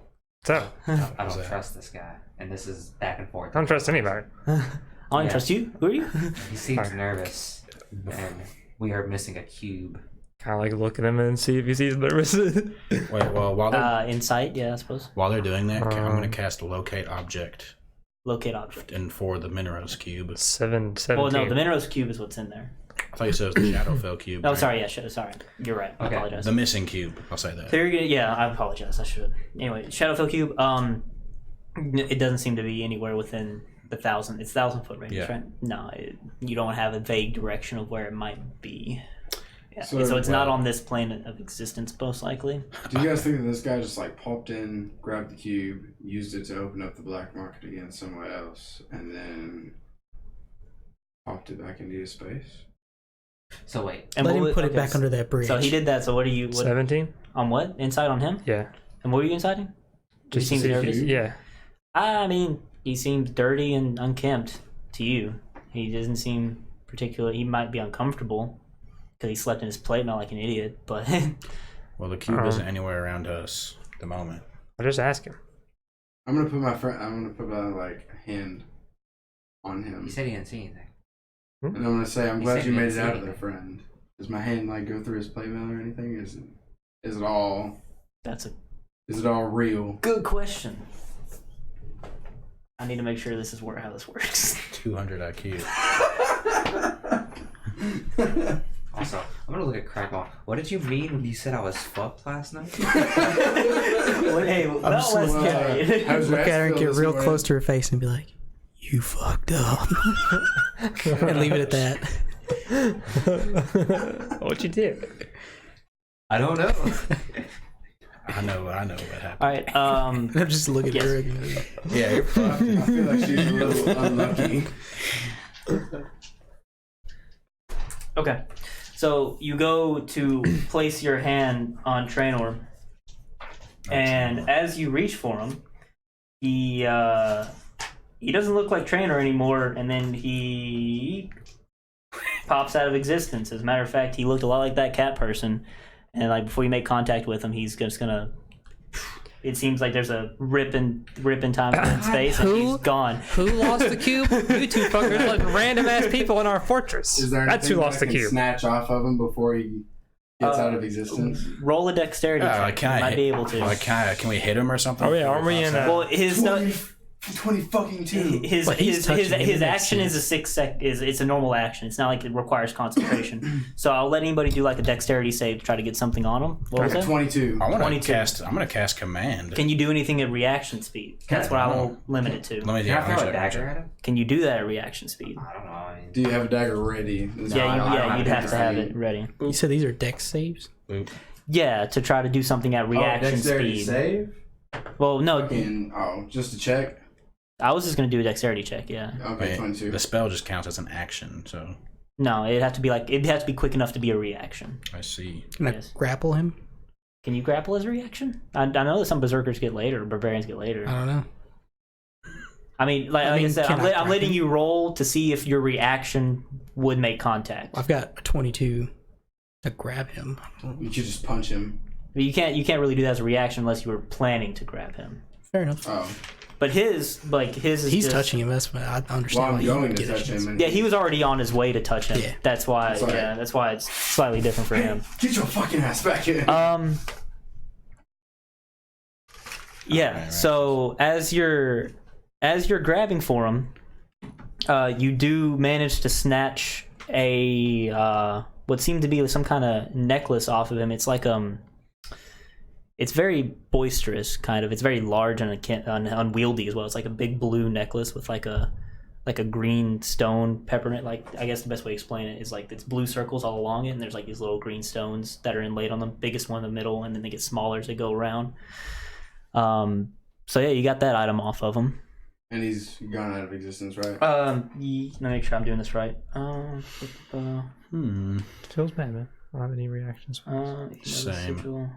B: So,
F: I
D: was
F: don't
D: that?
F: trust this guy. And this is back and forth.
B: I don't trust anybody.
A: I don't
F: Yeah.
A: trust you. Who are you?
F: He seems
B: Alright.
F: nervous. And we are missing a cube.
B: Kind of like look at him and see if he sees nervous.
D: Wait, well,
A: Insight. Yeah, I suppose.
D: while they're doing that, I'm going
B: Um,
D: to cast Locate Object
A: Locate object.
D: and for the Mineros cube.
B: 17.
A: Well, no, the Mineros cube is what's in there.
D: I thought you said it was the Shadowfell cube.
A: Oh,
D: right?
A: sorry. Yeah, sorry. You're right. I
F: Okay.
A: apologize.
D: The missing cube. I'll say that.
A: So you're gonna, yeah, I apologize. I should. Anyway, Shadowfell Cube. It doesn't seem to be anywhere within the 1,000. It's 1,000-foot radius,
D: Yeah.
A: right? No, you don't have a vague direction of where it might be. Yeah.
C: So,
A: So, it's not
D: well-
A: on this plane of existence, most likely.
C: Do you guys think that this guy just like popped in, grabbed the cube, used it to open up the black market again somewhere else, and then popped it back into space?
F: So wait.
A: And
E: Let
A: what
E: him
A: would-
E: put it
A: okay,
E: back under that bridge.
A: So he did that. So what are you? What,
B: 17?
A: on what? Inside on him?
B: Yeah.
A: And what were you inciting?
B: Just
A: seems
B: to see if
A: nervous?
B: Yeah.
A: I mean, he seems dirty and unkempt to you. He doesn't seem particular. He might be uncomfortable because he slept in his plate, not like an idiot. But
D: Well, the cube isn't anywhere around us at the moment.
B: I'll just ask him.
C: I'm gonna put my like hand on him,
F: He said he didn't see anything.
C: and I'm gonna say, "I'm
F: He
C: glad
F: said
C: you
F: he
C: made
F: didn't
C: it
F: see
C: out of there,
F: anything.
C: friend." Does my hand like go through his plate mail or anything? Is it all real?
A: good question. I need to make sure this is how this works.
D: 200 IQ.
F: Also, I'm gonna look at Craig going, what did you mean when you said I was fucked last night?
A: Well, hey,
E: I'm just
A: let's
E: look at
A: carry.
C: How's
E: Look at her and
C: Rex
E: get
C: feel
E: real
C: this
E: close to her face and be like, "You fucked up," and leave it at that.
B: What'd you do?
F: I don't know.
D: I know what happened.
A: All right.
E: I'm just looking at her. And,
D: Yeah, you're fucked.
C: I feel like she's a little unlucky.
A: Okay. So you go to place your hand on Traynor, and as you reach for him, he doesn't look like Traynor anymore, and then he pops out of existence. As a matter of fact, he looked a lot like that cat person, and like before you make contact with him, he's just gonna. It seems like there's a rip in time and space, and he's gone.
B: Who lost the cube? You two fuckers letting random ass people in our fortress.
C: Is there
B: That's
C: anything
B: who
C: that
B: lost
C: I
B: the
C: can
B: cube.
C: snatch off of him before he gets out of existence?
A: Roll a dexterity check.
D: Like, can
A: You
D: I
A: might
D: hit,
A: be able to.
D: Like, can we hit him or something?
B: Oh, yeah, aren't we in,
A: Well, his
C: 20 fucking 2.
A: his
E: But he's
A: his
E: touching
A: his,
E: him,
A: his
E: it makes
A: action is
E: sense.
A: it's a normal action. It's not like it requires concentration. So I'll let anybody do like a dexterity save to try to get something on him. What was that?
C: 22.
D: I want to
A: 22.
D: cast. I'm gonna cast command.
A: Can you do anything at reaction speed? That's what I will limit it to.
D: Let me do
F: Can I throw a
D: it.
F: dagger at him?
A: Can you do that at reaction speed?
F: I don't know. I mean,
C: Do you have a dagger ready?
A: Yeah, you'd have to have
C: it.
A: it ready.
E: you said these are dex saves.
A: Yeah, to try to do something at reaction
C: dexterity
A: speed.
C: save?
A: Well, no,
C: Just to check?
A: I was just gonna do a dexterity check. Yeah.
C: Okay,
D: Wait,
C: 22.
D: the spell just counts as an action, so
A: No, it'd have to be quick enough to be a reaction.
D: I see.
E: Can I
A: Yes.
E: grapple him?
A: Can you grapple as a reaction? I know that some berserkers get later, barbarians get later.
E: I don't know.
A: I mean, like I said,
E: can I
A: I'm
E: grab
A: letting
E: him?
A: you roll to see if your reaction would make contact.
E: I've got a 22 to grab him.
C: You could just punch him.
A: But you can't really do that as a reaction unless you were planning to grab him.
E: Fair enough.
C: Oh.
A: But his is
E: He's
A: just,
E: touching him. That's what I understand.
C: Well,
E: why
C: I'm
E: he
C: going
E: would
C: to
E: get a
C: touch
E: chance.
C: him. And
A: Yeah, he was already on his way to touch him.
E: Yeah.
A: That's why.
C: Sorry.
A: Yeah, that's why it's slightly different for him.
C: Get your fucking ass back here.
A: Yeah.
D: Right.
A: So as you're grabbing for him, you do manage to snatch a what seemed to be some kind of necklace off of him. It's like it's very boisterous, kind of. It's very large and unwieldy as well. It's like a big blue necklace with like a green stone peppermint. Like, I guess the best way to explain it is like it's blue circles all along it, and there's like these little green stones that are inlaid on the biggest one in the middle, and then they get smaller as they go around. So yeah, you got that item off of him.
C: And he's gone out of existence, right?
A: Let me make sure I'm doing this right.
B: Feels bad, man. I don't have any reactions.
D: Same.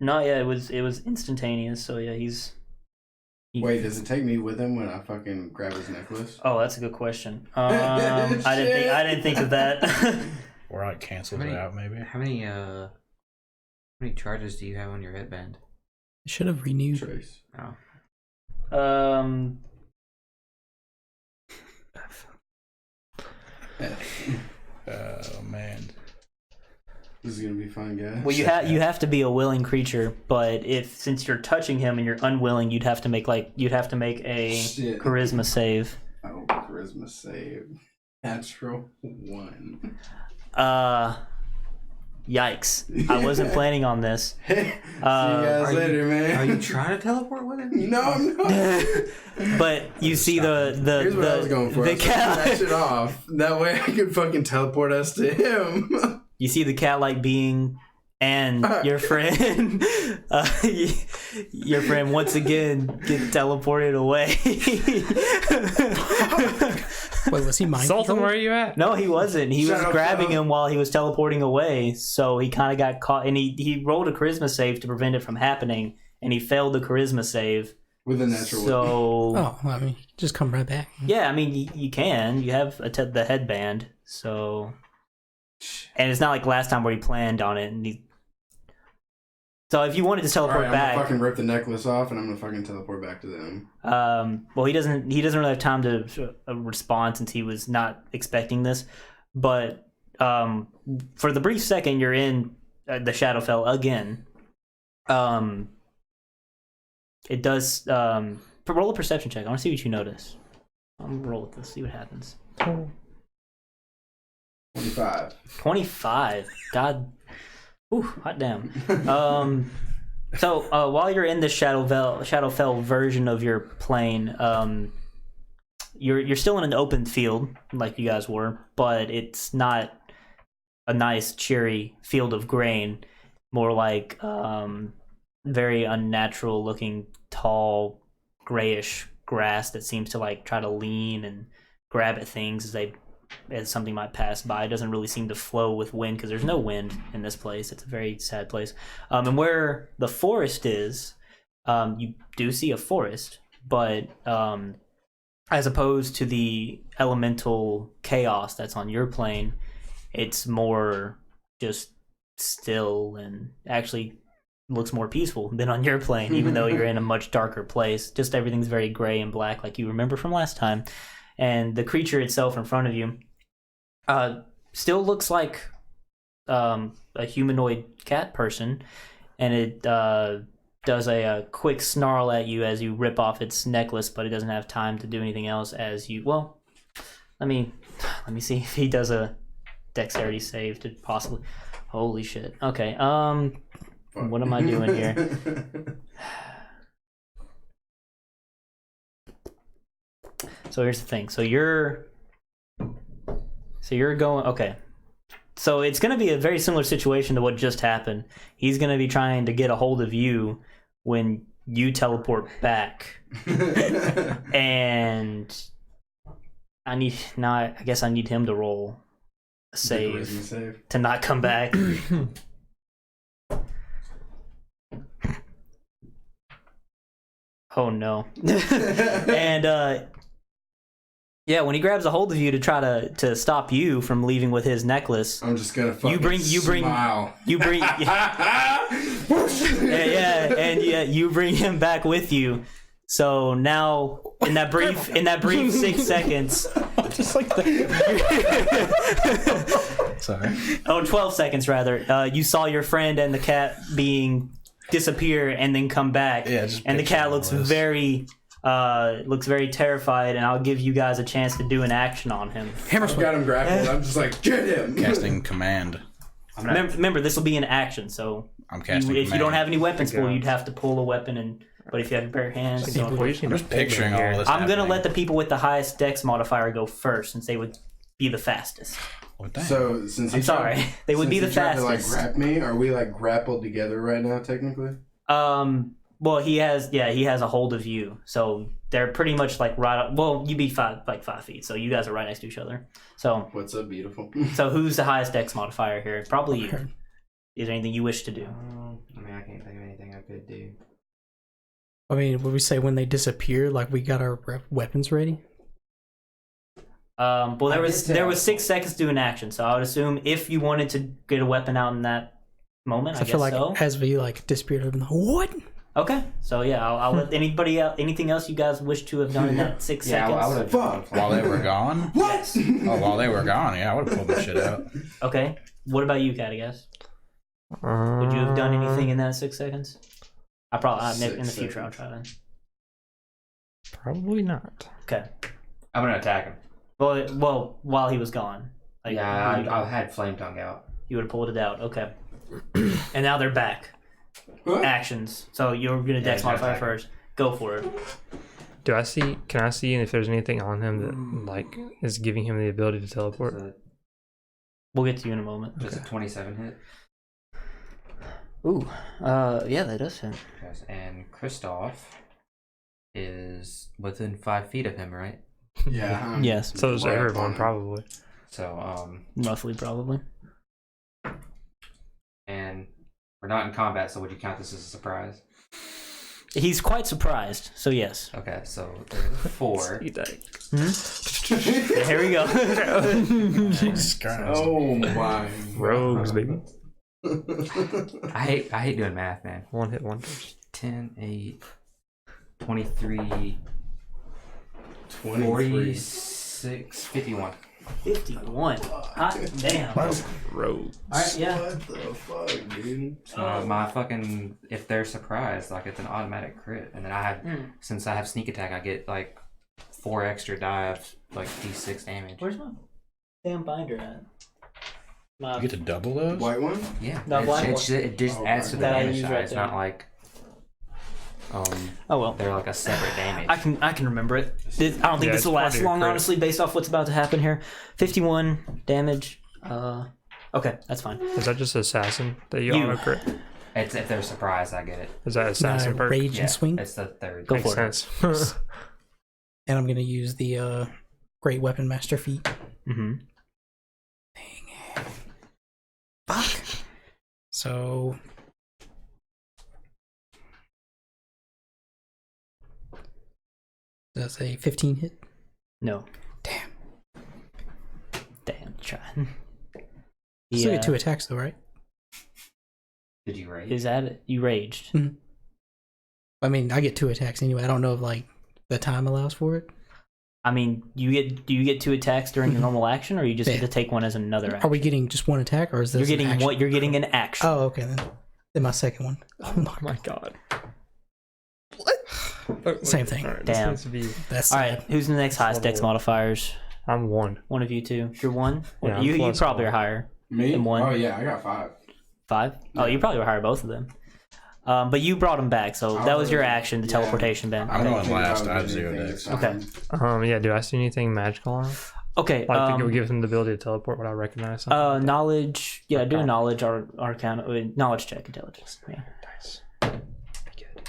A: No, yeah, it was instantaneous. So yeah,
C: Wait, does it take me with him when I fucking grab his necklace?
A: Oh, that's a good question. I didn't think of that.
D: Or like cancels
F: How
D: it
F: many-
D: out, maybe.
F: how many charges do you have on your headband?
E: I should have renewed.
C: Trace.
F: Oh.
D: Oh man.
C: This is gonna be fun, guys.
A: Well, you have to be a willing creature, but since you're touching him and you're unwilling, you'd have to make a
C: Shit.
A: charisma save.
C: Oh, charisma save. Natural 1.
A: Yikes! I wasn't planning on this.
C: See you guys later, man.
F: Are you trying to teleport with him?
C: No, I'm not.
A: But you see the
C: Here's what I was going for.
A: the
C: I was gonna turn that
A: cat.
C: shit off. That way I could fucking teleport us to him.
A: You see the cat-like being and your friend, your friend once again get teleported away.
E: Wait, was he mind
B: Sultan,
E: controlled?
B: where are you at?
A: No, he wasn't. He was
C: Shut up,
A: grabbing
C: Joe.
A: him while he was teleporting away, so he kind of got caught. And he rolled a charisma save to prevent it from happening, and he failed the charisma save.
C: With a natural 1.
A: So
E: Oh, I mean, just come right back.
A: yeah, I mean you can. You have the headband, so. And it's not like last time where he planned on it. So if you wanted to teleport
C: Alright, I'm
A: back,
C: gonna fucking rip the necklace off and I'm gonna fucking teleport back to them.
A: well, he doesn't really have time to respond since he was not expecting this. But for the brief second you're in the Shadowfell again, it does roll a perception check. I want to see what you notice. I'm gonna roll with this. See what happens.
C: 25.
A: 25. God. Ooh, hot damn. So while you're in the Shadowfell version of your plane, you're still in an open field like you guys were, but it's not a nice cheery field of grain. More like very unnatural looking tall grayish grass that seems to like try to lean and grab at things as something might pass by. It doesn't really seem to flow with wind because there's no wind in this place. It's a very sad place. And where the forest is, you do see a forest, but as opposed to the elemental chaos that's on your plane, it's more just still and actually looks more peaceful than on your plane, even though you're in a much darker place. Just everything's very gray and black like you remember from last time. And the creature itself in front of you still looks like a humanoid cat person, and it does a quick snarl at you as you rip off its necklace, but it doesn't have time to do anything else as you... Well, let me see if he does a dexterity save to possibly... Holy shit. Okay, what am I doing here? So here's the thing. So you're going... Okay. So it's going to be a very similar situation to what just happened. He's going to be trying to get a hold of you when you teleport back. And I guess I need him to roll a save to not come back. Oh no. And yeah, when he grabs a hold of you to try to stop you from leaving with his necklace,
C: I'm just gonna fucking smile.
A: You bring you bring him back with you. So now in that brief 6 seconds,
B: Just like that.
D: Sorry.
A: 12 seconds rather, you saw your friend and the cat being disappear and then come back.
D: Yeah, just
A: and the cat looks very terrified, and I'll give you guys a chance to do an action on him.
C: I've got him grappled. I'm just like, get him.
D: Casting command.
A: Remember, this will be an action, so
D: I'm casting
A: if you
D: command.
A: don't have any weapons pull, you'd have to pull a weapon, but if you have a pair of hands,
B: I'm
D: just picturing all this.
A: I'm gonna
D: happening.
A: let the people with the highest dex modifier go first, since they would be the fastest.
D: What the
C: So since
A: I'm sorry, they would be the
C: tried to like
A: fastest.
C: grab me, are we like grappled together right now? Technically.
A: Well, he has a hold of you, so they're pretty much like right. Well, you'd be 5 feet, so you guys are right next to each other. So
C: What's up, beautiful?
A: so who's the highest dex modifier here? Probably you. Is there anything you wish to do?
F: I mean, I can't think of anything I could do.
E: I mean, would we say when they disappear, like we got our weapons ready?
A: Well, there was 6 seconds to do an action, so I would assume if you wanted to get a weapon out in that moment, I
E: I
A: guess
E: feel like
A: so.
E: as we like disappeared over the what?
A: Okay, so yeah, I'll let anybody else. Anything else you guys wish to have done in that 6 seconds?
F: I would have.
C: Fuck.
D: While they were gone?
C: What?
D: Oh, while they were gone, yeah, I would have pulled this shit out.
A: Okay, what about you, Cat? I guess would you have done anything in that 6 seconds? In the future, I'll try to.
B: Probably not.
A: Okay.
F: I'm gonna attack him.
A: Well, while he was gone. Like,
F: Yeah, I had flame tongue out.
A: you would have pulled it out. Okay. And now they're back.
C: What?
A: Actions. So you're gonna dex
F: Yeah,
A: modify
F: attack.
A: first. Go for it.
B: Can I see if there's anything on him that like is giving him the ability to teleport?
F: Is it
A: We'll get to you in a moment.
F: just a 27 hit?
A: Ooh. Yeah, that does hit.
F: Yes, and Kristoff is within 5 feet of him, right?
C: Yeah.
A: Yes.
B: So is
C: Right up on
B: everyone
C: him.
B: probably.
F: So,
A: Roughly, probably.
F: and we're not in combat, so would you count this as a surprise?
A: He's quite surprised, so yes.
F: Okay, so there's 4.
A: Here we go.
D: Jesus Christ.
C: Oh my.
B: Rogues, baby.
F: I hate doing math, man.
B: One hit wonders.
F: 10, 8, 23,
C: 23.
F: 46, 51.
A: 51. Hot damn.
B: Rogues.
A: Alright, yeah.
C: What the fuck, dude?
F: So my fucking, if they're surprised, like it's an automatic crit, and then I have, since I have sneak attack, I get like 4 extra die of like d6 damage.
A: Where's my damn binder at?
D: You get to double those?
C: White one?
F: Yeah,
A: No, black
F: it just
C: Oh,
F: adds to the
A: that I
F: damage
A: use
F: die.
A: right
F: It's
A: there.
F: not like
A: Oh well.
F: they're like a separate damage.
A: I can remember it. I don't think
B: Yeah,
A: this
B: it's
A: will last
B: part of your
A: long,
B: crit.
A: honestly, based off what's about to happen here. 51 damage. Okay, that's fine.
B: Is that just assassin that you
A: You.
B: auto crit?
F: It's if they're surprised, I get it.
B: Is that assassin perk?
E: rage
F: Yeah,
E: and swing,
F: it's the third.
A: Go
B: Makes
A: for it.
B: sense.
E: and I'm gonna use the Great Weapon Master feat.
A: Mm-hmm.
E: Fuck. So that's a 15 hit.
A: No.
E: Damn.
A: Try.
E: You still get 2 attacks though, right?
F: Did you rage?
A: Is that it? You raged?
E: I mean, I get 2 attacks anyway. I don't know if like the time allows for it.
A: I mean, do you get 2 attacks during your normal action, or you just
E: Yeah.
A: get to take one as another action?
E: Are we getting just 1 attack, or is this
A: You're getting
E: an action?
A: what? You're getting an action.
E: Oh, okay then my second one. Oh my
B: god.
E: Same thing.
B: All right,
A: Damn.
B: This needs to be,
E: That's
A: All right, who's the next highest dex modifiers?
B: I'm 1.
A: One of you two. You're 1.
B: Yeah, I'm
A: you
B: plus
A: probably
B: 1.
A: are higher.
C: Me?
A: And 1.
C: Oh yeah, I got 5.
A: 5. Oh, you probably were higher both of them. But you brought them back, so that was your action, the
C: Yeah.
A: teleportation band.
D: I'm
C: I
D: going
C: think
D: last.
C: would
D: I have
C: do
D: 0
C: anything
D: dex.
C: this time.
A: Okay.
B: Yeah, do I see anything magical on him?
A: Okay.
B: Like, think it would give him the ability to teleport? Would I recognize something?
A: Knowledge. Yeah, do a
B: Arcana.
A: knowledge or arcana. Knowledge check, intelligence. Yeah.
B: Nice. Be good.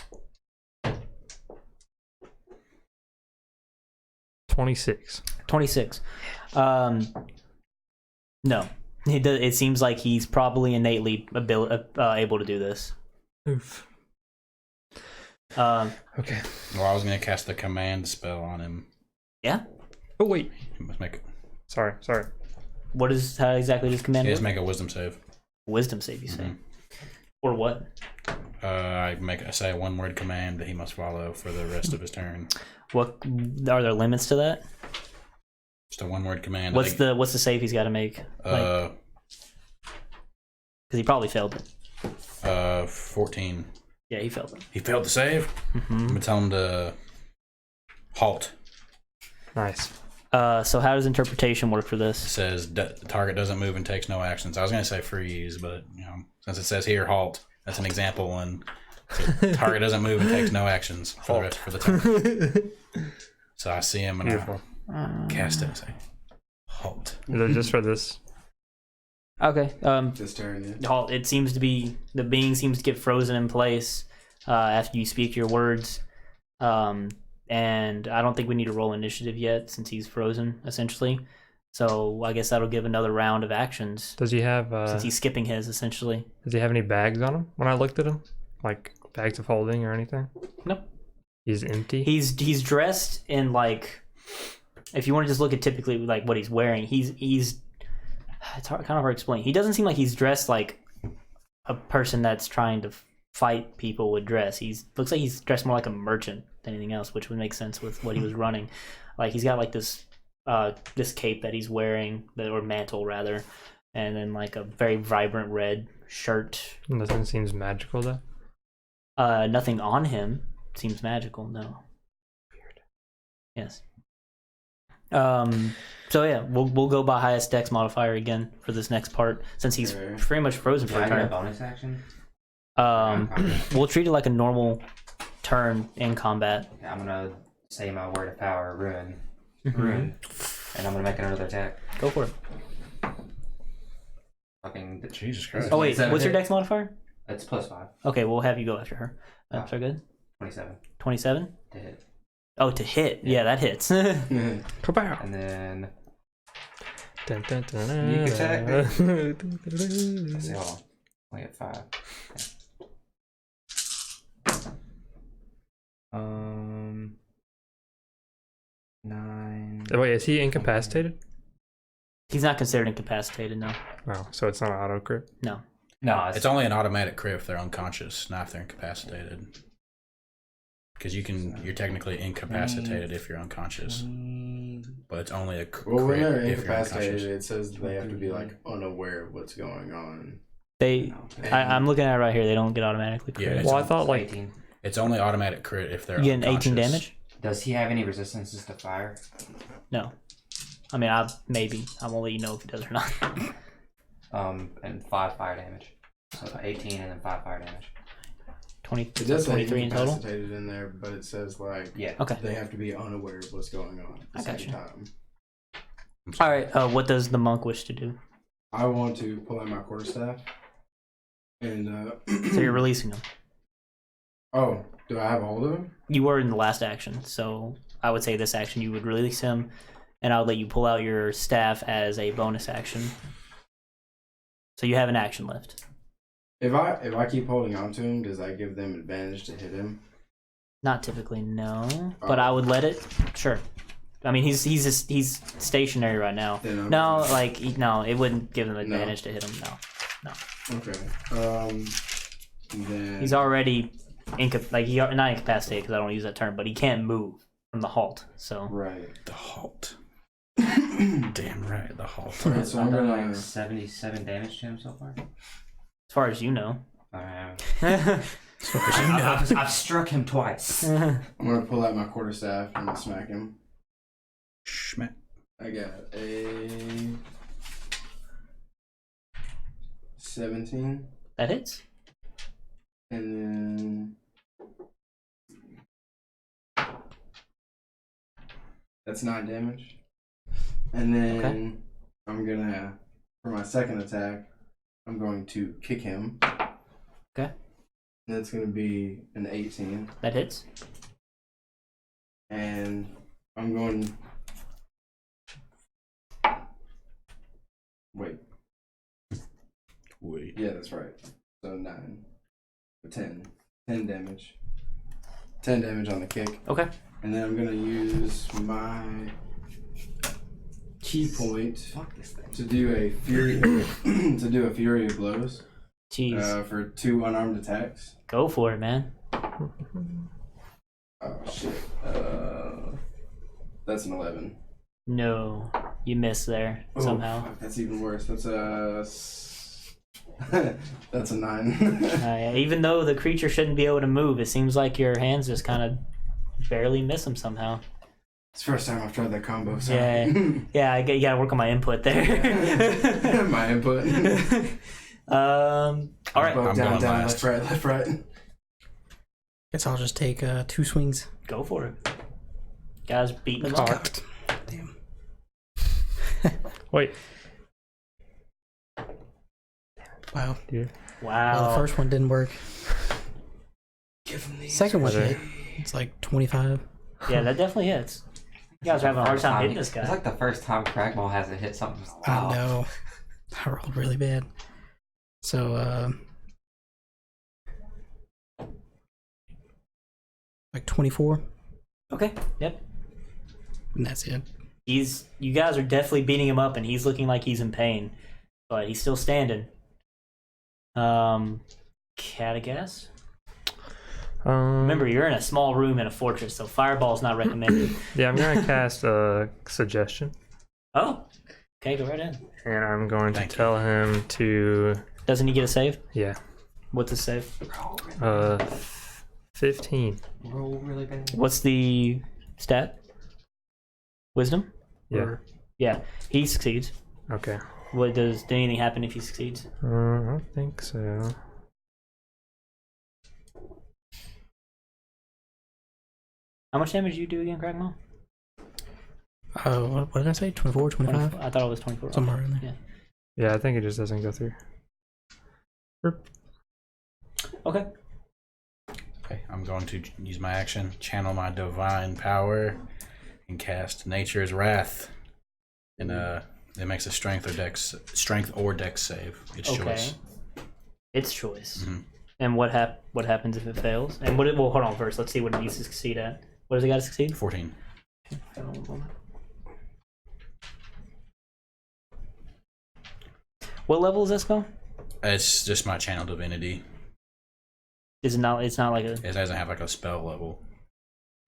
B: 26.
A: 26. No. It seems like he's probably innately able to do this.
B: Oof. Okay.
D: Well, I was going to cast the command spell on him.
A: Yeah.
B: Oh, wait.
D: He must make
B: Sorry.
A: How exactly does command
D: he
A: work?
D: just make a wisdom save.
A: Wisdom save, you say?
D: Mhm.
A: Or what?
D: I say a 1-word command that he must follow for the rest of his turn.
A: What are there limits to that?
D: Just a 1-word command.
A: What's the save he's got to make? Because he probably failed it.
D: 14.
A: Yeah, he failed it.
D: He failed the save. I'm
A: Mm-hmm.
D: gonna tell him to halt.
B: Nice.
A: So how does interpretation work for
D: It
A: this?
D: says the target doesn't move and takes no actions. I was gonna say freeze, but since it says here halt, that's an example one. So target doesn't move and takes no actions for the rest for the turn. So I see him and
B: Beautiful.
D: I cast it and say halt.
B: Is it just for this?
A: Okay.
C: This turn, yeah.
A: Halt. It seems to be the being seems to get frozen in place after you speak your words. And I don't think we need to roll initiative yet since he's frozen essentially. So I guess that'll give another round of actions
B: Does he have
A: since he's skipping his essentially.
B: Does he have any bags on him when I looked at him? Like bags of holding or anything?
A: Nope.
B: He's empty.
A: He's dressed in like, if you want to just look at typically like what he's wearing, he's it's kind of hard to explain. He doesn't seem like he's dressed like a person that's trying to fight people would dress. Looks like he's dressed more like a merchant than anything else, which would make sense with what he was running. Like he's got like this cape that he's wearing, or mantle rather, and then like a very vibrant red shirt.
B: Nothing seems magical though.
A: Nothing on him seems magical. No. Weird. Yes. So yeah, we'll go by highest dex modifier again for this next part since he's
C: Okay.
A: pretty much frozen
F: Do
A: for
F: I
A: a
F: get a
A: turn.
F: bonus action?
A: We'll treat it like a normal turn in combat.
F: I'm gonna say my word of power, ruin,
A: Mhm.
F: and I'm gonna make another attack.
A: Go for it.
F: Fucking,
D: Jesus Christ.
A: Oh wait,
F: Seven
A: what's your
F: hit.
A: dex modifier?
F: it's +5.
A: Okay, we'll have you go after her. That's good.
F: 27
A: 27.
F: to hit,
A: Oh, to hit. Yeah, that hits.
B: Kapow!
F: and then
B: Dun, dun, dun,
F: Sneak attack. let's
B: dun.
F: see, hold on, we at 5. Okay. 9.
B: Wait, is he incapacitated?
A: He's not considered incapacitated. No.
B: Oh, so it's not an auto crit.
A: No.
F: No,
D: It's only an automatic crit if they're unconscious, not if they're incapacitated. Because you're technically incapacitated if you're unconscious, but it's only a crit
C: Well, when they're
D: if you're
C: incapacitated,
D: unconscious.
C: it says they have to be like unaware of what's going on.
A: They. I'm looking at it right here. They don't get automatically crit.
D: Yeah,
B: Well, I thought like
F: 18.
D: It's only automatic crit if they're
A: You getting
D: unconscious.
A: 18 damage?
F: Does he have any resistances to fire?
A: No. I mean, I won't let you know if he does or not.
F: And 5 fire damage. So 18 and then 5 fire damage.
A: 20,
C: It does say
A: 23 in total.
C: incapacitated in there, but it says like
F: Yeah.
A: Okay.
C: they have to be unaware of what's going on
A: I
C: at the
A: got
C: same
A: you.
C: time.
A: All right. What does the monk wish to do?
C: I want to pull out my quarterstaff, and
A: So you're releasing him.
C: oh, do I have a hold of him?
A: You were in the last action, so I would say this action you would release him, and I'll let you pull out your staff as a bonus action. So you have an action left.
C: If I keep holding on to him, does that give them advantage to hit him?
A: Not typically, no, but I would let it. Sure. I mean, he's stationary right now.
C: Then I'm-
A: No, no, it wouldn't give him advantage to hit him. No.
C: Okay. Then
A: He's already not incapacitated because I don't use that term, but he can't move from the halt. So
C: right.
D: The halt. Damn right, the halt.
C: Alright, so I'm
F: I've done
C: gonna.
F: like 77 damage to him so far.
A: as far as you know.
F: I've struck him twice.
C: I'm gonna pull out my quarterstaff and smack him.
D: Schmack.
C: I got a 17,
A: That hits.
C: and then that's 9 damage. And then I'm gonna, for my second attack, I'm going to kick him.
A: Okay.
C: And that's gonna be an 18,
A: That hits.
C: and I'm going. Wait. Yeah, that's right. So 9. 10. 10 damage. 10 damage on the kick.
A: Okay.
C: And then I'm gonna use my key point
F: Fuck this thing.
C: to do a fury of blows.
A: Jeez.
C: For 2 unarmed attacks.
A: Go for it, man.
C: Oh shit. That's an 11.
A: No, you missed there
C: Oh,
A: somehow.
C: fuck, that's even worse. That's a that's a 9.
A: Yeah, even though the creature shouldn't be able to move, it seems like your hands just kind of barely miss him somehow.
C: It's the first time I've tried that combo. So.
A: Yeah, you gotta work on my input there.
C: My input.
A: All right,
C: Both
D: I'm
C: down,
D: going
C: down,
D: last.
C: left, right.
E: Guess I'll just take 2 swings.
A: go for it. Guys beating him up.
E: Cocked. Damn.
B: Wait.
E: Wow.
B: Yeah.
A: Wow.
E: Well, the first one didn't work.
C: Give him these.
E: Second one
B: Okay.
E: hit. It's like 25.
A: Yeah, that definitely hits. You guys are having a hard time hitting this guy.
F: It's like the first time Cragmaw hasn't hit something.
E: I know. I rolled really bad. So, like 24,
A: Okay. Yep.
E: and that's it.
A: You guys are definitely beating him up, and he's looking like he's in pain, but he's still standing. Cragdaddies? Remember, you're in a small room in a fortress, so fireball's not recommended.
B: Yeah, I'm gonna cast a suggestion,
A: Oh, okay, go right in.
B: and I'm going to
D: Thank you.
B: tell him to.
A: Doesn't he get a save?
B: Yeah.
A: What's the save?
B: 15.
F: Roll really bad.
A: What's the stat? Wisdom?
B: Yeah.
A: Or- yeah, he succeeds.
B: Okay.
A: Did anything happen if he succeeds?
B: I don't think so.
A: How much damage do you do again, Cragmaw?
E: What did I say? 24, 25?
A: I thought it was 24.
E: Somewhere in there.
A: Yeah.
B: Yeah, I think it just doesn't go through.
A: Okay.
D: Okay, I'm going to use my action, channel my divine power, and cast Nature's Wrath. And it makes a strength or dex save. It's
A: Okay.
D: choice.
A: It's choice.
D: Mhm.
A: And what happens if it fails? And well, hold on first. Let's see what it needs to succeed at. What does it got to succeed?
D: 14.
A: Hold on one moment. What level is this go?
D: It's just my channel divinity.
A: Is it not? It's not like a.
D: It doesn't have like a spell level.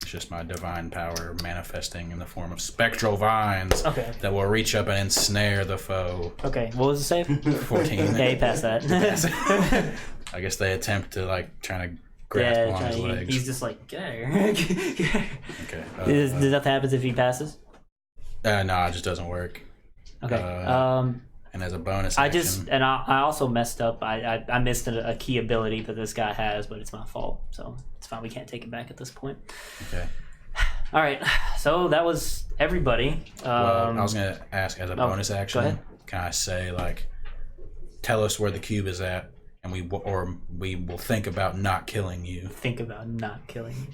D: It's just my divine power manifesting in the form of spectral vines
A: Okay.
D: that will reach up and ensnare the foe.
A: Okay. What was the save?
D: 14.
A: Yeah, you passed that.
D: I guess they attempt to trying to grasp
A: Yeah,
D: on his legs.
A: he's just like, get out of here.
D: Okay.
A: Does nothing happens if he passes?
D: No, it just doesn't work.
A: Okay.
D: And as a bonus
A: I
D: action,
A: I also messed up. I missed a key ability that this guy has, but it's my fault. So it's fine. We can't take it back at this point.
D: okay.
A: All right. So that was everybody.
D: Well, I was gonna ask as a bonus action.
A: ahead.
D: Can I say like, tell us where the cube is at, and we will think about not killing you.
A: Think about not killing you.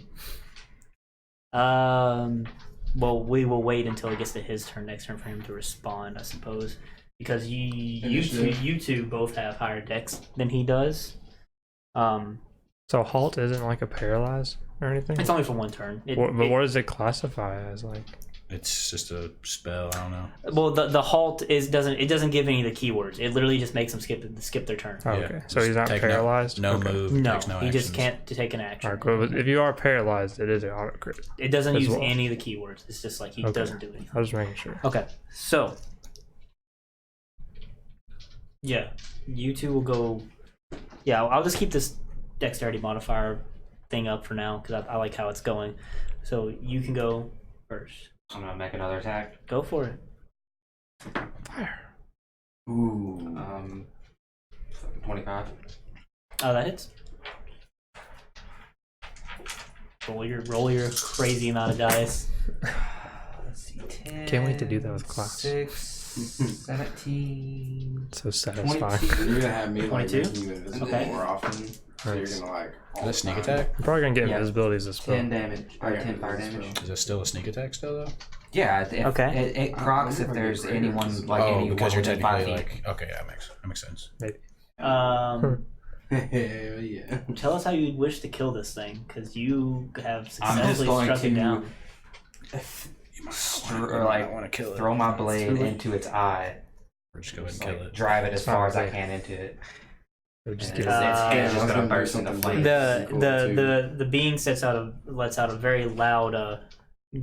A: Well, we will wait until it gets to his turn next turn for him to respond, I suppose, because you two both have higher dex than he does.
B: So halt isn't like a paralyze or anything?
A: It's only for one turn.
B: But what does it classify as? Like,
D: It's just a spell. I don't know.
A: well, the halt doesn't give any of the keywords. It literally just makes them skip their turn.
B: oh,
D: Yeah,
B: okay. So he's not
D: take
B: paralyzed?
D: No
B: Okay.
D: move.
A: No,
D: takes no
A: he just
D: actions.
A: can't take an action.
B: All right, cool. If you are paralyzed, it is an auto crit.
A: It doesn't
B: As
A: use
B: well.
A: any of the keywords. It's just like he
B: Okay.
A: doesn't do anything.
B: I was making sure.
A: Okay, so yeah, you two will go. Yeah, I'll just keep this dexterity modifier thing up for now because I like how it's going. So you can go first.
F: I'm gonna make another attack.
A: Go for it.
C: Ooh.
F: 25.
A: Oh, that hits. Roll your crazy amount of dice.
F: Let's see, 10.
B: Can't wait to do that with class.
F: 6, 17.
B: So satisfying.
F: 22.
C: You're gonna have me like
A: 22?
C: making you invisible
A: Okay.
C: more often. So you're
B: Nice.
C: gonna like.
D: Is that sneak attack?
B: I'm probably gonna get
F: Yeah.
B: invisibility as a spell.
F: 10 damage. Or
C: I got
F: 10 fire
C: invisible.
F: damage.
D: Is that still a sneak attack still though?
F: Yeah, if,
A: Okay.
F: It procs if there's anyone like
D: Oh,
F: anyone
D: because you're
F: within 5
D: technically
F: feet.
D: like okay, that makes sense.
C: Hell yeah.
A: Tell us how you wish to kill this thing, because you have
F: I'm just
A: successfully
F: going
A: struck it down.
F: Or like
D: want to kill
F: throw my blade into its eye.
D: Or just go ahead and
F: Like,
D: kill it.
F: drive it as
B: It's not
F: far as I
B: okay.
F: can into it.
B: So just
F: And
B: get
F: its
B: it.
F: head is
C: I was
F: gonna
C: gonna do
F: burst into
C: something
F: flames.
A: The being lets out a very loud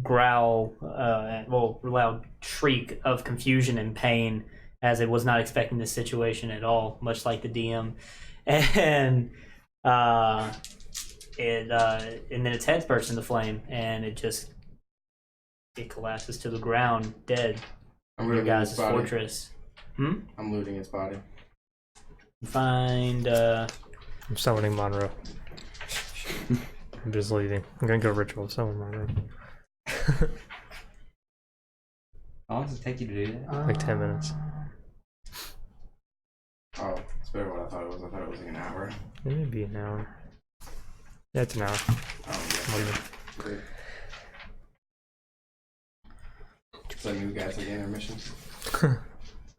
A: growl, loud shriek of confusion and pain, as it was not expecting this situation at all, much like the DM, and then its head bursts into flame, and it collapses to the ground, dead.
C: I'm
A: Your
C: looting
A: guys'
C: its body.
A: fortress.
C: I'm looting its body.
A: You find
B: I'm summoning Monroe. I'm just leaving. I'm gonna go ritual summon Monroe.
F: How long does it take you to do that?
B: Like 10 minutes.
C: Oh, it's better what I thought it was. I thought it was like an hour.
B: Maybe an hour. Yeah, it's an hour.
C: Oh yeah. Great. So that means we gotta take intermission.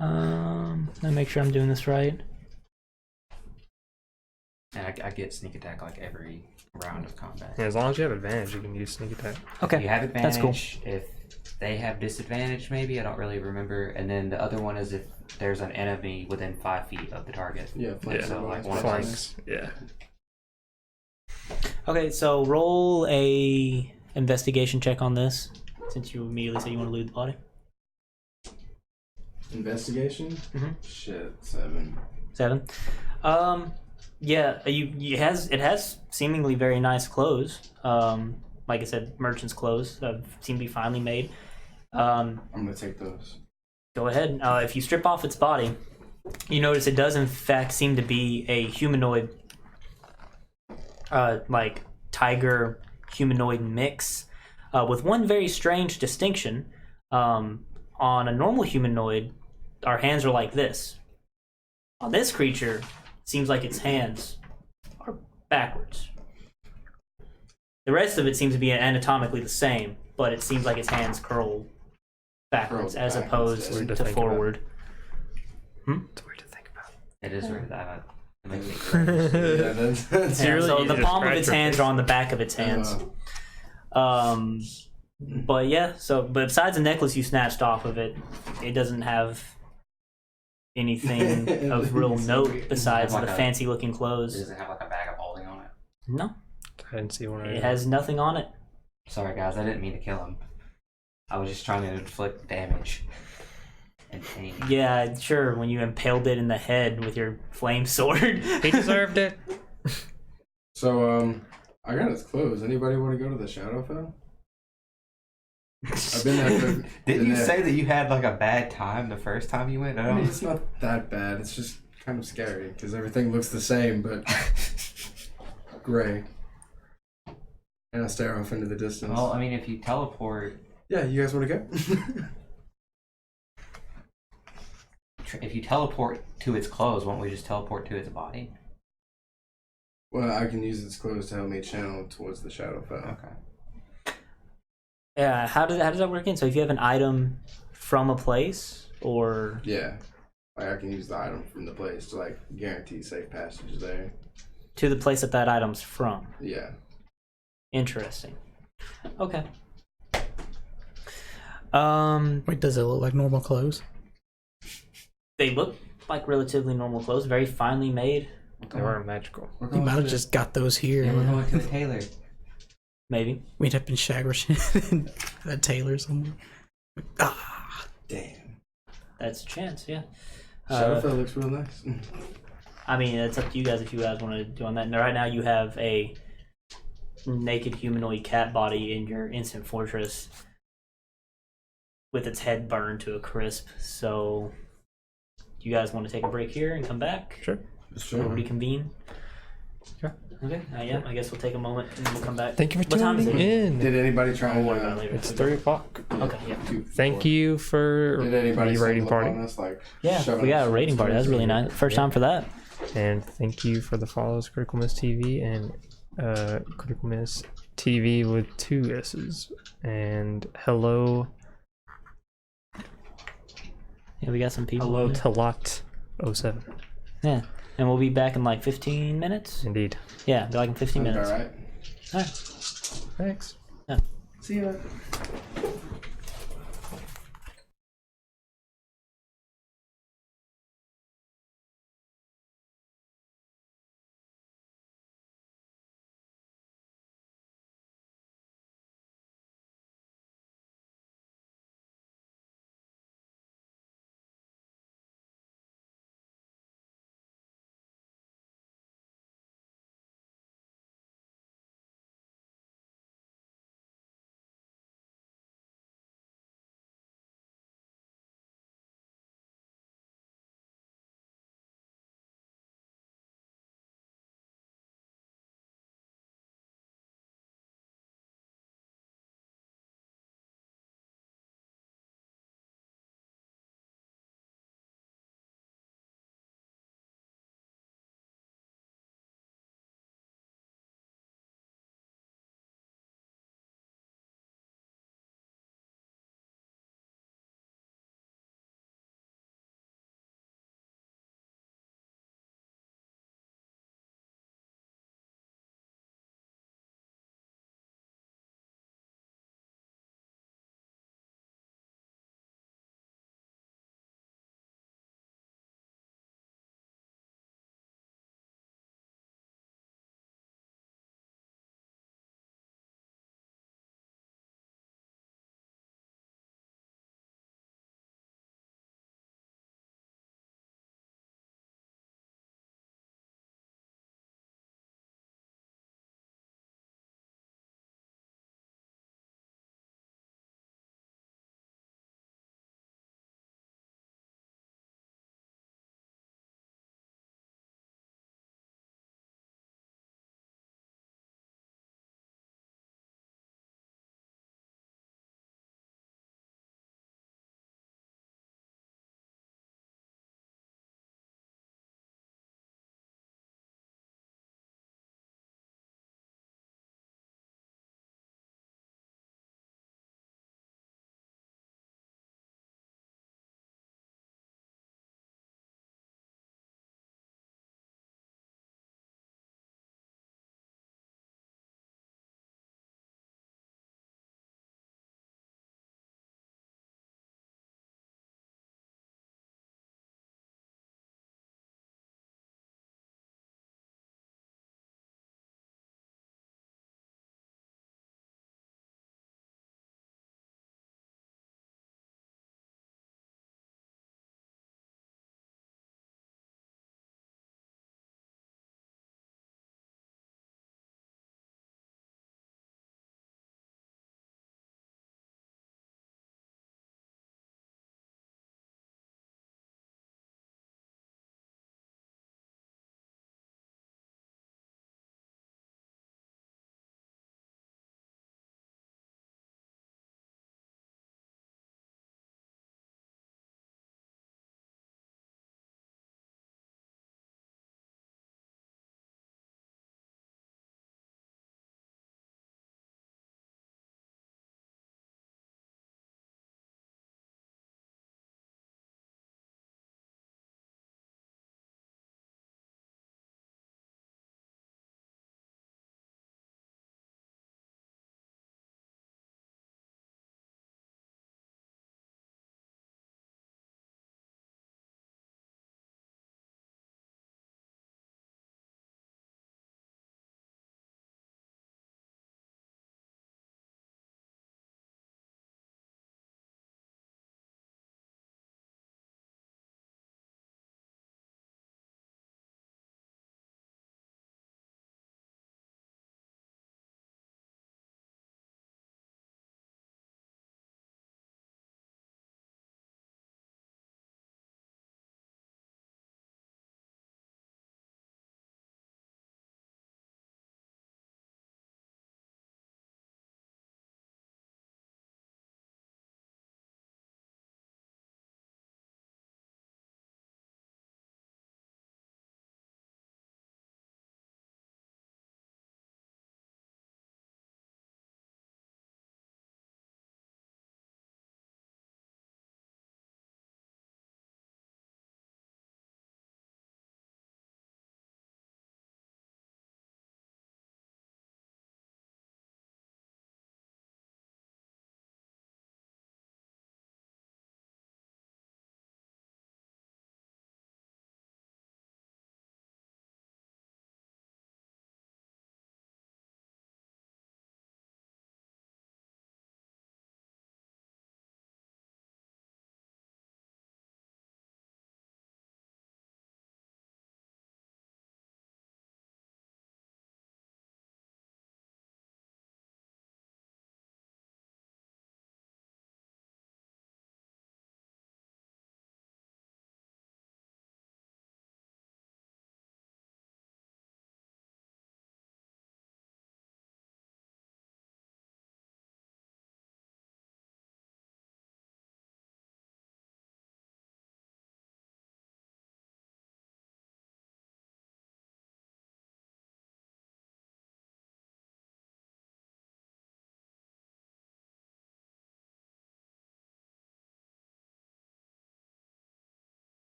A: let me make sure I'm doing this right.
F: And I get sneak attack like every round of combat.
B: Yeah, as long as you have advantage, you can use sneak attack.
A: Okay,
F: You have advantage.
A: that's cool.
F: If they have disadvantage, maybe I don't really remember. And then the other one is if there's an enemy within 5 feet of the target.
C: Yeah,
B: Yeah,
F: so like one of
B: Flanks. Yeah.
A: Okay, so roll a investigation check on this, since you immediately said you want to loot the body.
C: Investigation?
A: Mhm.
C: Shit, 7.
A: 7. Yeah, it has seemingly very nice clothes. Like I said, merchant's clothes seem to be finely made.
C: I'm gonna take those.
A: Go ahead. If you strip off its body, you notice it does in fact seem to be a humanoid, like tiger humanoid mix, with one very strange distinction. On a normal humanoid, our hands are like this. On this creature, it seems like its hands are backwards. The rest of it seems to be anatomically the same, but it seems like its hands curl backwards
C: Curl
A: as
C: backwards,
A: opposed
C: yeah.
B: Weird to
A: to
B: think about.
A: forward.
B: It's weird to think about.
F: It is weird that it makes me
C: Yeah, that's
A: Yeah,
B: really
A: so
B: easy
A: the
B: to
A: palm of
B: scratch
A: its
B: your
A: hands
B: face.
A: are on the back of its hands. But yeah, but besides the necklace you snatched off of it, it doesn't have anything of real note besides
F: Like
A: the
F: a-
A: fancy looking
F: Does
A: clothes.
F: it have like a bag of holding on it?
A: No,
B: I didn't see one.
A: it has nothing on it.
F: Sorry guys, I didn't mean to kill him. I was just trying to inflict damage and pain.
A: Yeah, sure, when you impaled it in the head with your flame sword.
B: He deserved it.
C: So, I got its closed. Anybody want to go to the Shadowfell? I've been there.
F: Didn't you
C: there.
F: say that you had like a bad time the first time you went?
C: I mean, it's not that bad. It's just kind of scary because everything looks the same, but gray. And I stare off into the distance.
F: Well, I mean, if you teleport,
C: Yeah, you guys want to go?
F: if you teleport to its clothes, won't we just teleport to its body?
C: Well, I can use its clothes to help me channel towards the Shadowfell.
F: Okay.
A: Yeah, how does that work in? So if you have an item from a place, or
C: Yeah. Like, I can use the item from the place to, like, guarantee safe passage there.
A: to the place that item's from.
C: Yeah.
A: Interesting. Okay.
E: Wait, does it look like normal clothes?
A: They look like relatively normal clothes, very finely made.
B: They weren't magical.
C: We're
E: You
C: going
E: might have
C: to-
E: just got those here.
F: Yeah, we're going to a tailor.
A: Maybe.
E: We'd have been Shagrish at a tailor somewhere. Ah,
C: Damn.
A: That's a chance, yeah.
C: Shadowfell looks real nice.
A: I mean, it's up to you guys if you guys want to do on that. And right now you have a naked humanoid cat body in your instant fortress with its head burned to a crisp. So, do you guys want to take a break here and come back?
B: Sure.
A: Or reconvene?
B: Sure.
A: Okay, yeah, I guess we'll take a moment and we'll come back.
B: Thank you for
A: What time is
B: tuning
A: it?
B: in.
C: Did anybody try
A: We'll
C: and
A: worry about it later.
B: It's 3 o'clock.
A: Okay, yeah.
B: Thank you for
C: Did anybody
B: the rating
C: stumble
B: party.
C: upon us, like,
A: Yeah,
C: shove
A: we got
C: us
A: a rating party. That's really nice. First time for that.
B: And thank you for the follows, Critical Miss TV and Critical Miss TV with 2 S's. And hello,
A: Yeah, we got some people.
B: hello
A: in there.
B: Talat07.
A: Yeah, and we'll be back in like 15 minutes.
B: Indeed.
A: Yeah, be like in 15
C: Sounds
A: minutes.
C: alright.
A: All right.
B: Thanks.
C: See ya.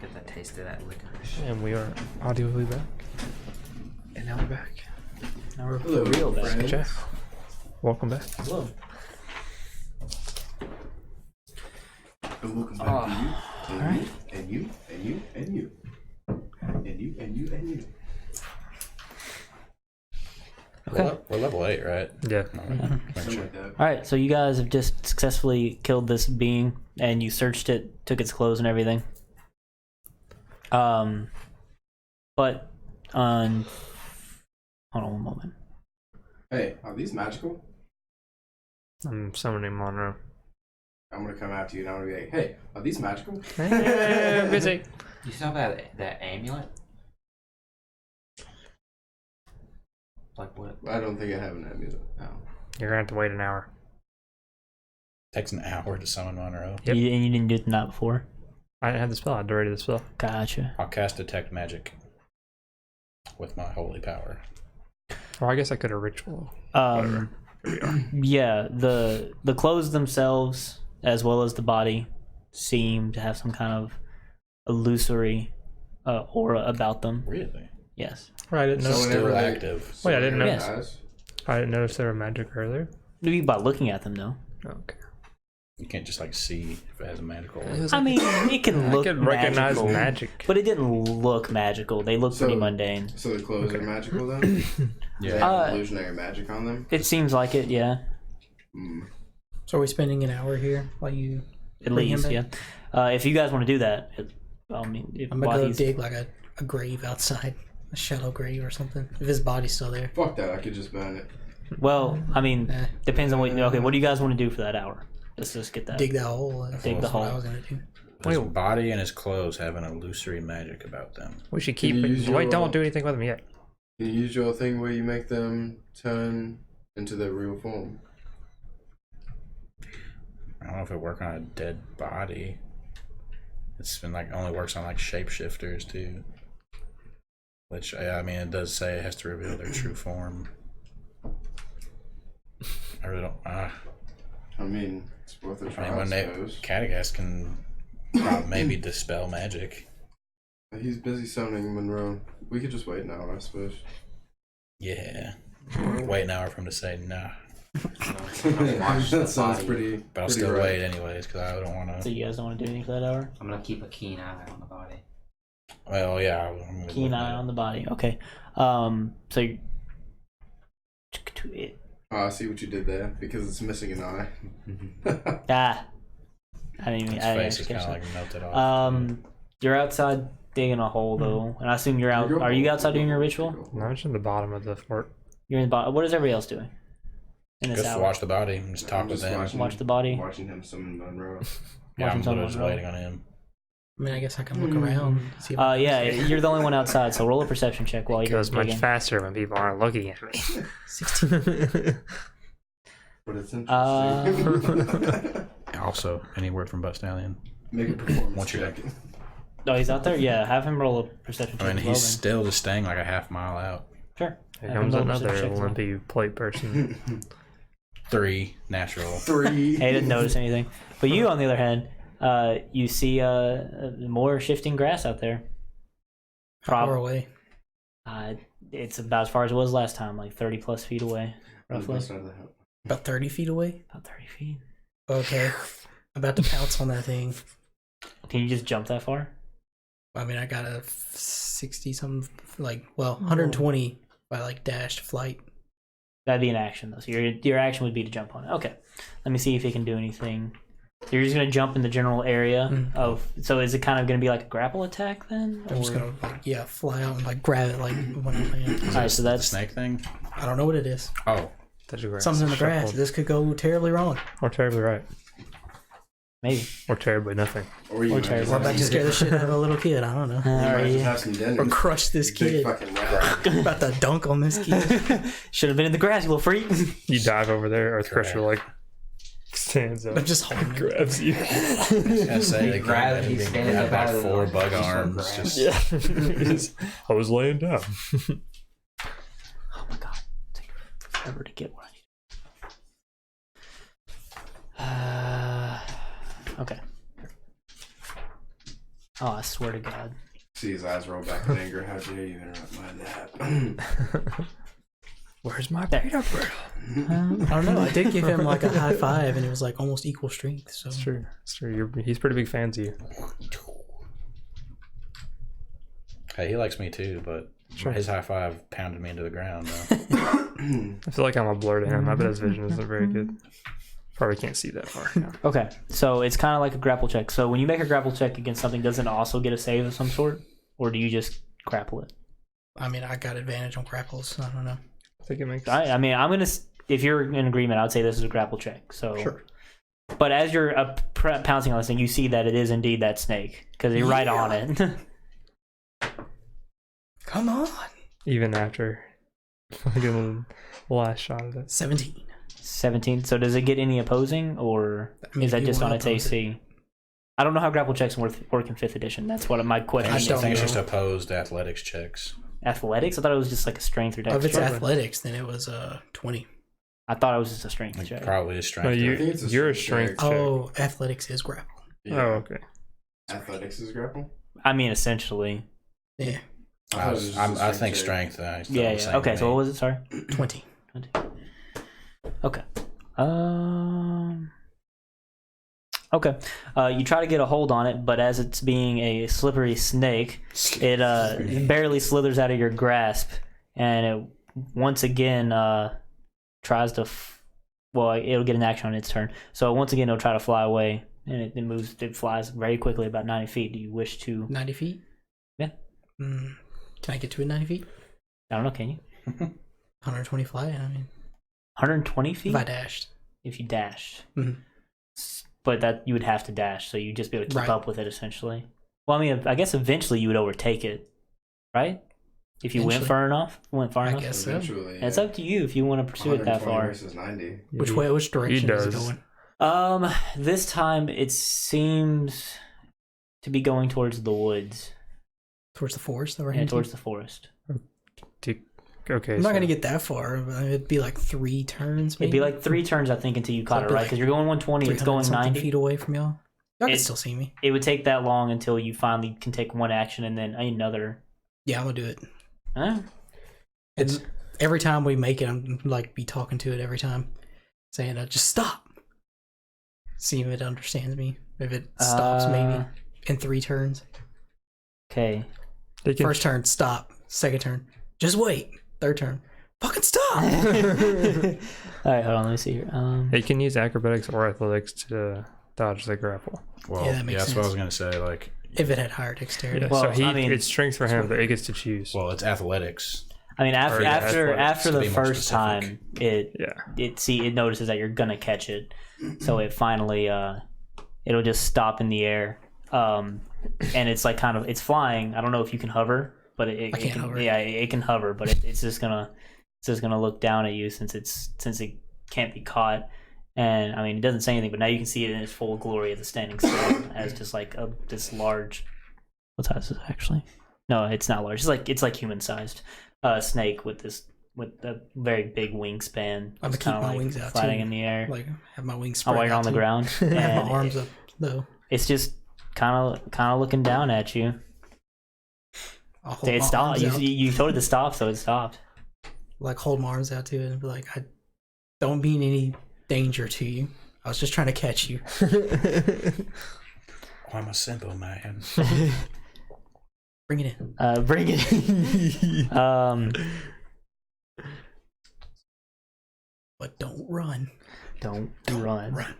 F: Get that taste of that licorice.
B: And we are audibly back. And now we're back.
A: Now we're
C: Hello,
A: real back.
C: friends.
B: Jeff, welcome back.
A: Hello.
C: And welcome back to you. And
A: alright.
C: you. And you. And you. And you. And you. And you. And you.
A: Okay.
D: We're level 8, right?
B: Yeah.
D: Make
C: Something
D: sure.
C: like that.
A: All right, so you guys have just successfully killed this being, and you searched it, took its clothes and everything. But on, hold on one moment.
C: Hey, are these magical?
B: I'm summoning Monroe.
C: I'm gonna come after you and I'm gonna be like, hey, are these magical?
B: Hey, busy.
F: You saw that amulet? Like what?
C: I don't think I have an amulet. No.
B: You're gonna have to wait an hour.
D: Takes an hour to summon Monroe.
B: Yep.
A: And you didn't do it the night before?
B: I didn't have the spell. I already the spell.
A: Gotcha.
D: I'll cast Detect Magic with my holy power.
B: Or I guess I could have ritual. Whatever.
A: Yeah, the clothes themselves, as well as the body, seem to have some kind of illusory aura about them.
D: Really?
A: Yes.
B: Right, I didn't know.
C: So
D: Still
C: whenever they-
D: active.
C: so
B: Wait, I didn't know.
C: whenever it
A: Yes.
C: dies-
B: I didn't notice they were magic earlier.
A: Maybe by looking at them, though.
B: Okay.
D: You can't just like see if it has a magical.
A: I mean, it can
B: I
A: look
B: could recognize
A: magical,
B: magic.
A: but it didn't look magical. They look pretty
C: So-
A: mundane.
C: So the clothes are magical then? They
D: Yeah.
C: have illusionary magic on them?
A: It seems like it, yeah.
C: Mm.
E: So are we spending an hour here while you
A: At
E: bring him
A: least,
E: back?
A: yeah. If you guys want to do that, I mean,
E: I'm
A: while
E: gonna go
A: he's
E: dig like a grave outside, a shallow grave or something. If his body's still there.
C: Fuck that, I could just burn it.
A: well, I mean,
E: Eh.
A: depends on what. Okay, what do you guys want to do for that hour? Let's just get that.
E: Dig that hole.
A: Dig the
E: That's what
A: hole.
E: I was gonna do.
D: His body and his clothes have an illusory magic about them.
B: We should
C: Can
B: keep
C: you
B: it.
C: use
B: Wait,
C: your,
B: don't do anything with them yet.
C: Can you use your thing where you make them turn into their real form?
D: I don't know if it works on a dead body. It's been like only works on like shapeshifters too. Which I mean, it does say it has to reveal their true form. I really don't.
C: I mean, it's worth a try,
D: I mean, when they
C: suppose.
D: Catagast can maybe dispel magic.
C: He's busy summoning Monroe. We could just wait an hour, I suppose.
D: Yeah. Wait an hour for him to say nah,
F: Watch the
C: That sounds
F: body.
C: pretty.
D: but I'll
C: pretty
D: still
C: right.
D: wait anyways because I don't want
A: So
D: to.
A: you guys don't want to do anything for that hour?
F: I'm gonna keep a keen eye on the body.
D: Well, yeah. I'm gonna
A: Keen
D: look
A: eye
D: at
A: on the body. Okay. So you-
C: Oh, I see what you did there because it's missing an eye.
A: ah, I didn't even.
D: His
A: I didn't
D: face is
A: actually
D: kind
A: catch
D: of like melted
A: that.
D: off.
A: You're outside digging a hole though, and I assume you're out. Are you outside doing your ritual?
B: No, I'm just in the bottom of the fort.
A: You're in the bottom. What is everybody else doing? In this
D: Just
A: hour?
D: watch the body and just talk with them.
A: Watch the body.
C: Watching him summon Monroe.
D: Yeah, I'm
A: watching someone
D: literally just
A: roll.
D: waiting on him.
E: I mean, I guess I can look around. See if I
A: Yeah, you're the only one outside, so roll a perception check while
B: It
A: you're
B: goes much
A: digging.
B: faster when people aren't looking at me.
E: 16.
C: But it's interesting.
D: Also, any word from Butt Stallion?
C: Make a performance
D: Once you're
C: check.
A: Oh, he's out there? Yeah, have him roll a perception check.
D: I mean,
A: as well,
D: he's
A: then.
D: still just staying like a half mile out.
A: Sure.
B: Here
A: Have him
B: comes
A: roll a
B: another
A: perception check as well.
B: wimpy plate person.
D: 3 natural.
C: 3.
A: Hey, he didn't notice anything. But you, on the other hand, you see more shifting grass out there.
E: How far away?
A: It's about as far as it was last time, like 30 plus feet away, roughly.
E: About 30 feet away?
A: About 30 feet.
E: Okay. I'm about to pounce on that thing.
A: Can you just jump that far?
E: I mean, I got a 60 something, like, well, 120 by like dashed flight.
A: That'd be an action, though. So your action would be to jump on it. Okay. Let me see if he can do anything. So you're just going to jump in the general area of... So is it kind of going to be like a grapple attack, then?
E: I'm just gonna, like, yeah, fly out and, like, grab it, like, when I land.
A: All right, so
D: The
A: that's...
D: snake thing?
E: I don't know what it is.
D: Oh,
B: Touch of grass.
E: Something in the grass.
B: Shuffled.
E: This could go terribly wrong.
B: Or terribly right.
A: Maybe.
B: Or terribly nothing.
C: Or you
A: Or
C: might
A: terrible.
C: just
E: We're
C: have
E: about to
C: some-
E: scare the shit out of a little kid. I don't know.
C: you might
A: Alright.
C: just have some dinner.
E: Or crush this
C: Big
E: kid.
C: fucking rat.
E: About to dunk on this kid.
A: Should have been in the grass, you little freak.
B: You dive over there, Earth
D: Correct.
B: Crusher like stands up,
E: I'm just holding it.
B: grabs you.
D: I was gonna say, they
F: grab it,
D: grabbed
F: he's
D: him
F: standing
D: had
F: up
D: like
F: out of
D: 4
F: the-
D: bug
F: just on
D: arms.
F: grass.
D: Just
B: I was laying down.
A: Oh my god. Take forever to get what I need. Okay. Oh, I swear to God.
C: See his eyes roll back in anger. How dare you interrupt my nap?
B: Where's my peanut butter?
E: I don't know. I did give him like a high five, and it was like almost equal strength. So
B: It's true. It's true. He's pretty big fans of you.
D: Hey, he likes me too, but
B: Sure.
D: his high five pounded me into the ground. Though.
B: I feel like I'm a blur to him. I bet his vision isn't very good. Probably can't see that far. Yeah.
A: Okay, so it's kind of like a grapple check. So when you make a grapple check against something, does it also get a save of some sort? Or do you just grapple it?
E: I mean, I got advantage on grapples. I don't know.
B: I think it makes
A: I mean, I'm going to, if you're in agreement, I would say this is a grapple check. So,
E: Sure.
A: But as you're pouncing on this thing, you see that it is indeed that snake because you're right on it.
E: Come on.
B: even after fucking last shot at it.
E: 17.
A: 17. So does it get any opposing, or
E: I mean,
A: is that
E: if you
A: just on
E: wanna
A: its
E: oppose
A: AC? I don't know how grapple checks work in 5th edition. That's what my question
D: I
A: is.
E: don't
D: think it's
E: know.
D: just opposed athletics checks.
A: Athletics? I thought it was just like a strength or
E: If it's
A: dexterity.
E: athletics, then it was 20.
A: I thought it was just a strength
D: Like,
A: check.
D: probably is strength.
B: No,
C: I think it's a
B: you're a
C: strength
B: strength check.
E: Oh, athletics is grapple.
C: Yeah.
B: Oh, okay.
C: Athletics is grapple?
A: I mean, essentially.
E: Yeah,
C: thought it was just a
D: I think
C: check.
D: strength.
A: Yeah. Okay, so what was it? Sorry.
E: 20.
A: Okay. Okay. You try to get a hold on it, but as it's being a slippery snake, it barely slithers out of your grasp, and it once again tries to. Well, it'll get an action on its turn. So once again, it'll try to fly away, and it moves. It flies very quickly, about 90 feet. Do you wish to?
E: 90 feet?
A: Yeah.
E: Can I get to it 90 feet?
A: I don't know. Can you?
E: 120 fly? I mean,
A: 120 feet.
E: if I dashed.
A: If you dashed.
E: Mhm.
A: But that you would have to dash, so you'd just be able to keep
E: Right.
A: up with it essentially. Well, I mean, I guess eventually you would overtake it, right? If you went
E: Eventually.
A: far enough,
E: I
A: enough.
E: guess so.
C: Eventually.
A: It's up to you if you want to pursue it that
C: 120
A: far.
C: versus 90.
E: Which
B: He-
E: way? Which direction is it
B: does.
E: going?
A: This time it seems to be going towards the woods
E: Towards the forest that we're
A: and
E: heading
A: towards the forest.
B: Okay.
E: I'm not
B: so-
E: going to get that far. But it'd be like 3 turns, maybe?
A: It'd be like 3 turns, I think, until you caught
E: it'd
A: it
E: be
A: right,
E: like
A: because you're going 120, it's
E: 300
A: going
E: something
A: 90.
E: feet away from y'all. Y'all can
A: It-
E: still see me.
A: It would take that long until you finally can take one action and then another.
E: Yeah, I'm going to do it.
A: Huh?
E: It's every time we make it, I'm like be talking to it every time, saying, "Just stop." See if it understands me. If it stops, maybe in 3 turns.
A: Okay.
B: They can-
E: First turn, stop. Second turn, just wait. Third turn, fucking stop.
A: All right, hold on. Let me see here.
B: They can use acrobatics or athletics to dodge the grapple.
D: Well,
E: Yeah, that makes
D: that's what I was
E: sense.
D: gonna say. Like,
E: If it had higher dexterity.
B: Yeah,
A: Well,
B: so
A: I mean-
B: it's strength for him, but it gets to choose.
D: well, it's athletics.
A: I mean, after
B: Or, yeah,
A: after
B: athletics,
A: after
D: to
A: the
D: be more
A: first
D: specific.
A: time, it
B: Yeah.
A: it notices that you're gonna catch it, so it finally it'll just stop in the air, and it's like it's flying. I don't know if you can hover, but it
E: I can't
A: can,
E: hover.
A: yeah, it can hover, but it's just gonna look down at you since it can't be caught. And I mean, it doesn't say anything, but now you can see it in its full glory as a standing still, as just like this large. What size is it actually? No, it's not large. It's like human sized snake with a very big wingspan.
E: I'm gonna
A: Just
E: keep
A: kinda
E: my
A: like
E: wings out,
A: flying
E: too.
A: in the air.
E: Like have my wings
A: Oh,
E: spread
A: while you're
E: out
A: on the
E: too.
A: ground,
E: Have my
A: and
E: arms up though.
A: it's just kind of looking down at you.
E: I'll hold
A: It
E: my
A: stopped.
E: arms out,
A: You told it to stop, so it stopped.
E: like hold my arms out to it and be like, I don't mean any danger to you. I was just trying to catch you.
D: I'm a simple man.
E: Bring it in.
A: Bring it.
E: But don't run.
A: Don't run.
E: Run.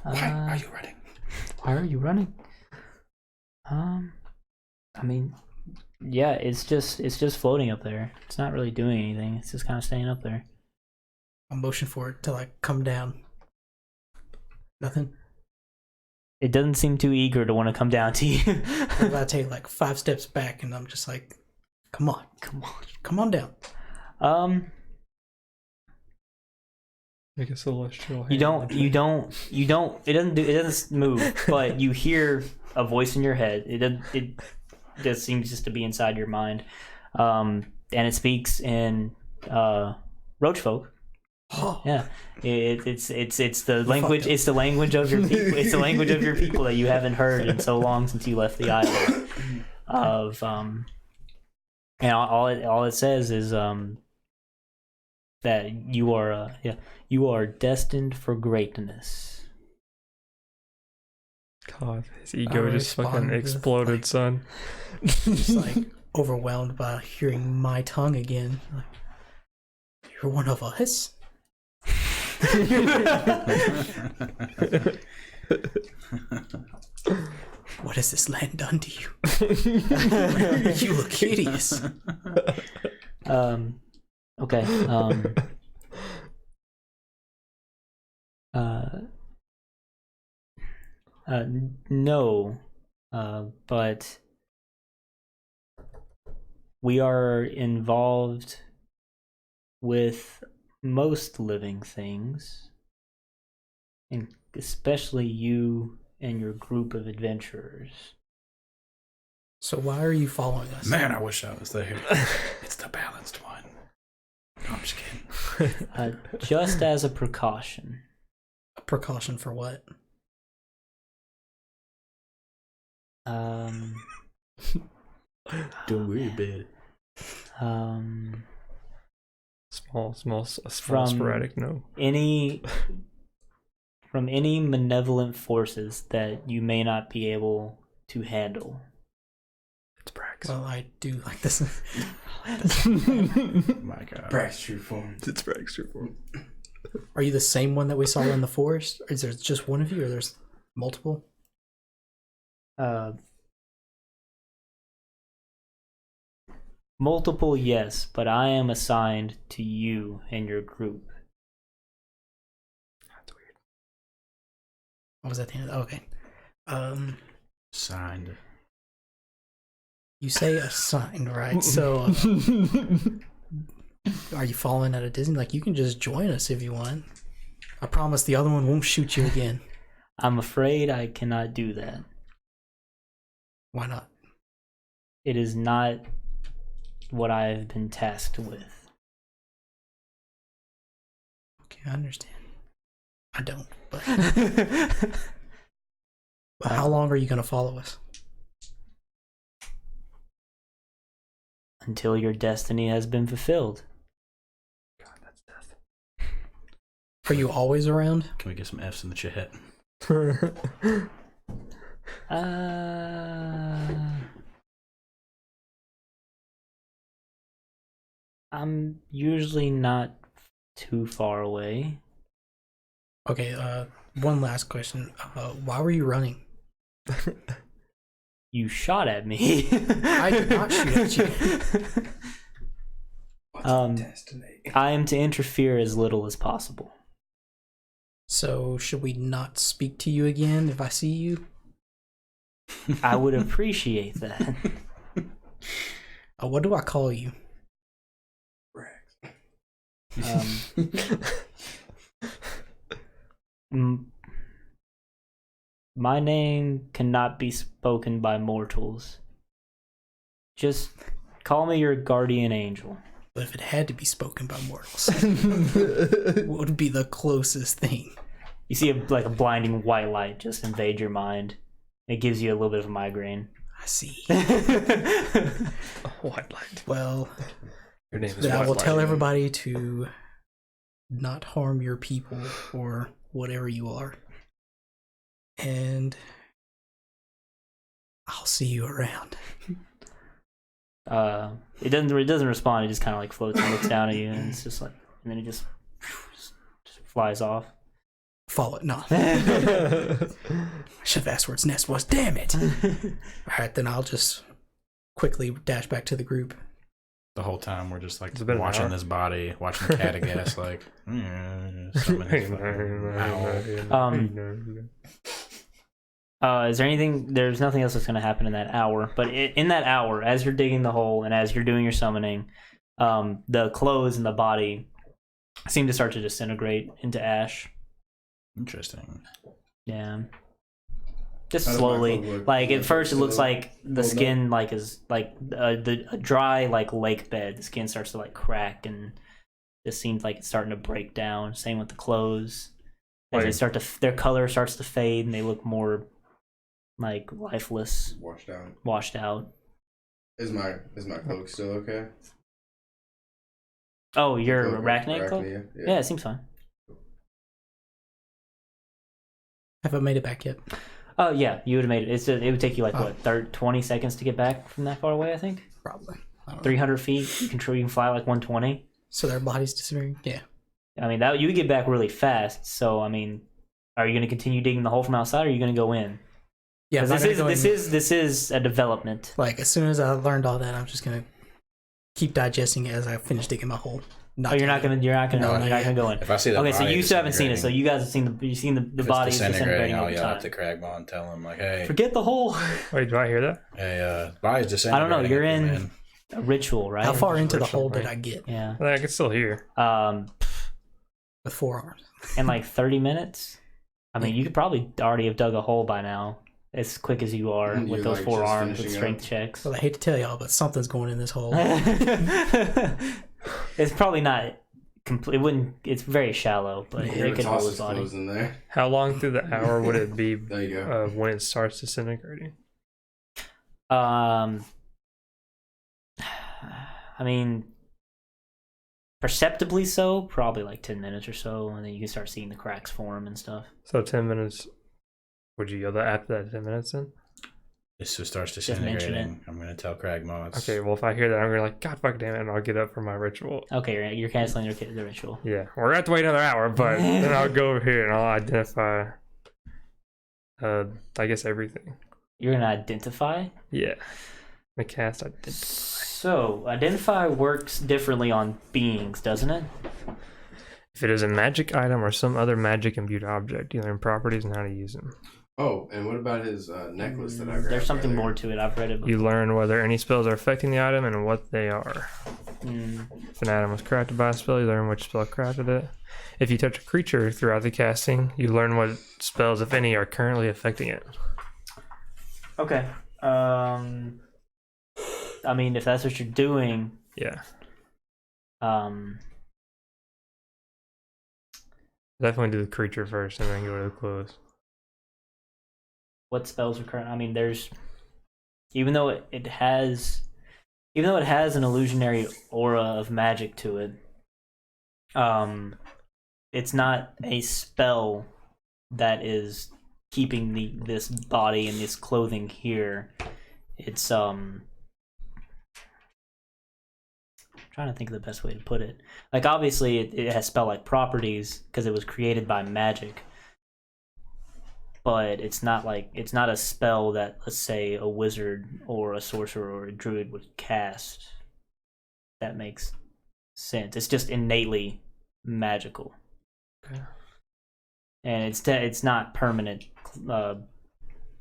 D: Why are you running?
A: Why are you running? I mean, yeah, it's just floating up there. It's not really doing anything. It's just kind of staying up there.
E: I motion for it to like come down. Nothing.
A: It doesn't seem too eager to want to come down to you.
E: I'm about to take like 5 steps back, and I'm just like, come on, come on down.
B: Like a celestial hand.
A: You don't. It doesn't move, but you hear a voice in your head. It just seems just to be inside your mind, and it speaks in Roach folk, Yeah, it's the language. It's the language of your people. It's the language of your people that you haven't heard in so long since you left the island. And all it says is that you are destined for greatness.
B: God, his ego just fucking exploded, son.
E: Just like overwhelmed by hearing my tongue again. Like, you're one of us. What has this land done to you? You look hideous.
A: Okay. No. But we are involved with most living things, and especially you and your group of adventurers.
E: So why are you following us?
D: Man, I wish I was there. It's the balanced one. No, I'm just kidding.
A: Just as a precaution.
E: A precaution for what?
A: Don't
D: worry about it.
B: Small, sporadic. No.
A: From any malevolent forces that you may not be able to handle.
B: It's Brax.
E: Well, I do like this.
D: My God.
C: Brax true form.
B: It's Brax true form.
E: Are you the same one that we saw in the forest? Or is there just one of you, or there's multiple?
A: Multiple, yes, but I am assigned to you and your group.
B: That's weird.
E: I was at the end. Okay.
D: Signed.
E: You say assigned, right? So, are you following out of Disney? Like, you can just join us if you want. I promise the other one won't shoot you again.
A: I'm afraid I cannot do that.
E: Why not?
A: It is not what I have been tasked with.
E: Okay, I understand. I don't, but how long are you going to follow us?
A: Until your destiny has been fulfilled.
B: God, that's death.
E: Are you always around?
D: Can we get some F's in the chat?
A: I'm usually not too far away.
E: Okay, one last question. Why were you running?
A: You shot at me.
E: I did not shoot at you.
C: Destiny.
A: I am to interfere as little as possible.
E: So, should we not speak to you again if I see you?
A: I would appreciate that.
E: What do I call you?
A: My name cannot be spoken by mortals. Just call me your guardian angel.
E: But if it had to be spoken by mortals, what would be the closest thing?
A: You see a blinding white light just invade your mind. It gives you a little bit of a migraine.
E: I see.
B: White light.
E: Well,
B: Your name is
E: then I
B: White
E: will
B: Light.
E: tell everybody to not harm your people or whatever you are. And I'll see you around.
A: It doesn't respond. It just kind of like floats and looks down at you, and it's just like, and then it just flies off.
E: Follow it. No. I should have asked where its nest was. Damn it. Alright, then I'll just quickly dash back to the group.
D: The whole time we're just like
B: It's been an
D: watching
B: hour.
D: this body, watching the cat, I guess, like, something in his fucking owl.
A: Is there anything? There's nothing else that's going to happen in that hour. But in that hour, as you're digging the hole and as you're doing your summoning, the clothes and the body seem to start to disintegrate into ash.
D: Interesting.
A: Yeah. Just
C: How does my
A: slowly.
C: clothes look?
A: Like at first, it looks
C: Still
A: like the
C: rolled
A: skin like is like a dry like lake bed. The skin starts to like crack and Just seems like it's starting to break down. Same with the clothes. As
B: Wait.
A: they start to, their color starts to fade, and they look more like lifeless,
C: Washed out.
A: washed out.
C: Is my cloak still okay?
A: Oh, your
C: Cloak,
A: arachnid cloak?
C: arachnia,
A: Yeah, it seems fine.
E: Have I made it back yet?
A: Oh yeah, you would have made it. It would take you like
E: Oh.
A: what, 20 seconds to get back from that far away. I think
E: Probably. I don't know.
A: 300 feet. You can fly like 120.
E: So their bodies disappearing? Yeah.
A: I mean, that you would get back really fast. So I mean, are you going to continue digging the hole from outside, or are you going to go in?
E: Yeah,
A: 'Cause
E: I'm not gonna go in-
A: this is a development.
E: Like, as soon as I learned all that, I'm just going to keep digesting it as I finish digging my hole.
A: Oh, you're not gonna
E: No,
A: you're
E: not
A: not
E: yet.
A: gonna go in.
D: If I see the
A: Okay, so
D: body
A: you still haven't seen it. So
D: disintegrating-
A: you guys have seen the
D: if it's
A: bodies disintegrating
D: I'll
A: over
D: yell
A: time.
D: out to Cragma and tell him like, hey,
A: Forget the hole.
B: Wait, do I hear that?
D: hey, body's
A: I
D: disintegrating.
A: don't know. You're
D: up here,
A: in
D: man.
A: a ritual, right?
E: How far into the
B: Ritual,
E: hole did
B: right?
E: I get
A: Yeah.
B: I can still hear.
E: with 4 arms?
A: In like 30 minutes. I mean, you could probably already have dug a hole by now, as quick as you are
C: You're,
A: with those
C: like,
A: 4
C: just
A: arms with
C: finishing
A: strength
C: up.
A: checks.
E: Well, I hate to tell y'all, but something's going in this hole.
A: It's probably not complete. It wouldn't. It's very shallow, but
E: Yeah,
A: it could hold his
C: Tassa's
A: body.
C: clothes in there.
B: How long through the hour would it be
C: There you go.
B: when it starts disintegrating?
A: I mean, perceptibly so, probably like 10 minutes or so, and then you can start seeing the cracks form and stuff.
B: So 10 minutes. Would you yell that after that 10 minutes then?
D: It just starts
A: mention
D: disintegrating. I'm gonna tell Cragma. It's,
B: Okay, well, if I hear that, I'm going to like, God fuck damn it, and I'll get up for my ritual.
A: Okay, you're canceling the ritual.
B: Yeah, we're going to have to wait another hour, but then I'll go over here and I'll identify, I guess, everything.
A: You're gonna identify.
B: Yeah. The cast identify.
A: So, identify works differently on beings, doesn't it?
B: If it is a magic item or some other magic imbued object, you learn properties and how to use them.
C: Oh, and what about his necklace that I grabbed?
A: There's something
C: earlier?
A: more to it. I've read it before.
B: You learn whether any spells are affecting the item and what they are.
A: Mm.
B: If an item was crafted by a spell, you learn which spell crafted it. If you touch a creature throughout the casting, you learn what spells, if any, are currently affecting it.
A: Okay. I mean, if that's what you're doing,
B: Yeah.
A: um,
B: Definitely do the creature first and then go to the clothes.
A: what spells are current? I mean, there's even though it has an illusionary aura of magic to it, it's not a spell that is keeping this body and this clothing here. It's trying to think of the best way to put it. Like, obviously it has spell-like properties because it was created by magic, but it's not a spell that, let's say, a wizard or a sorcerer or a druid would cast. That makes sense. It's just innately magical.
B: Okay.
A: And it's not permanent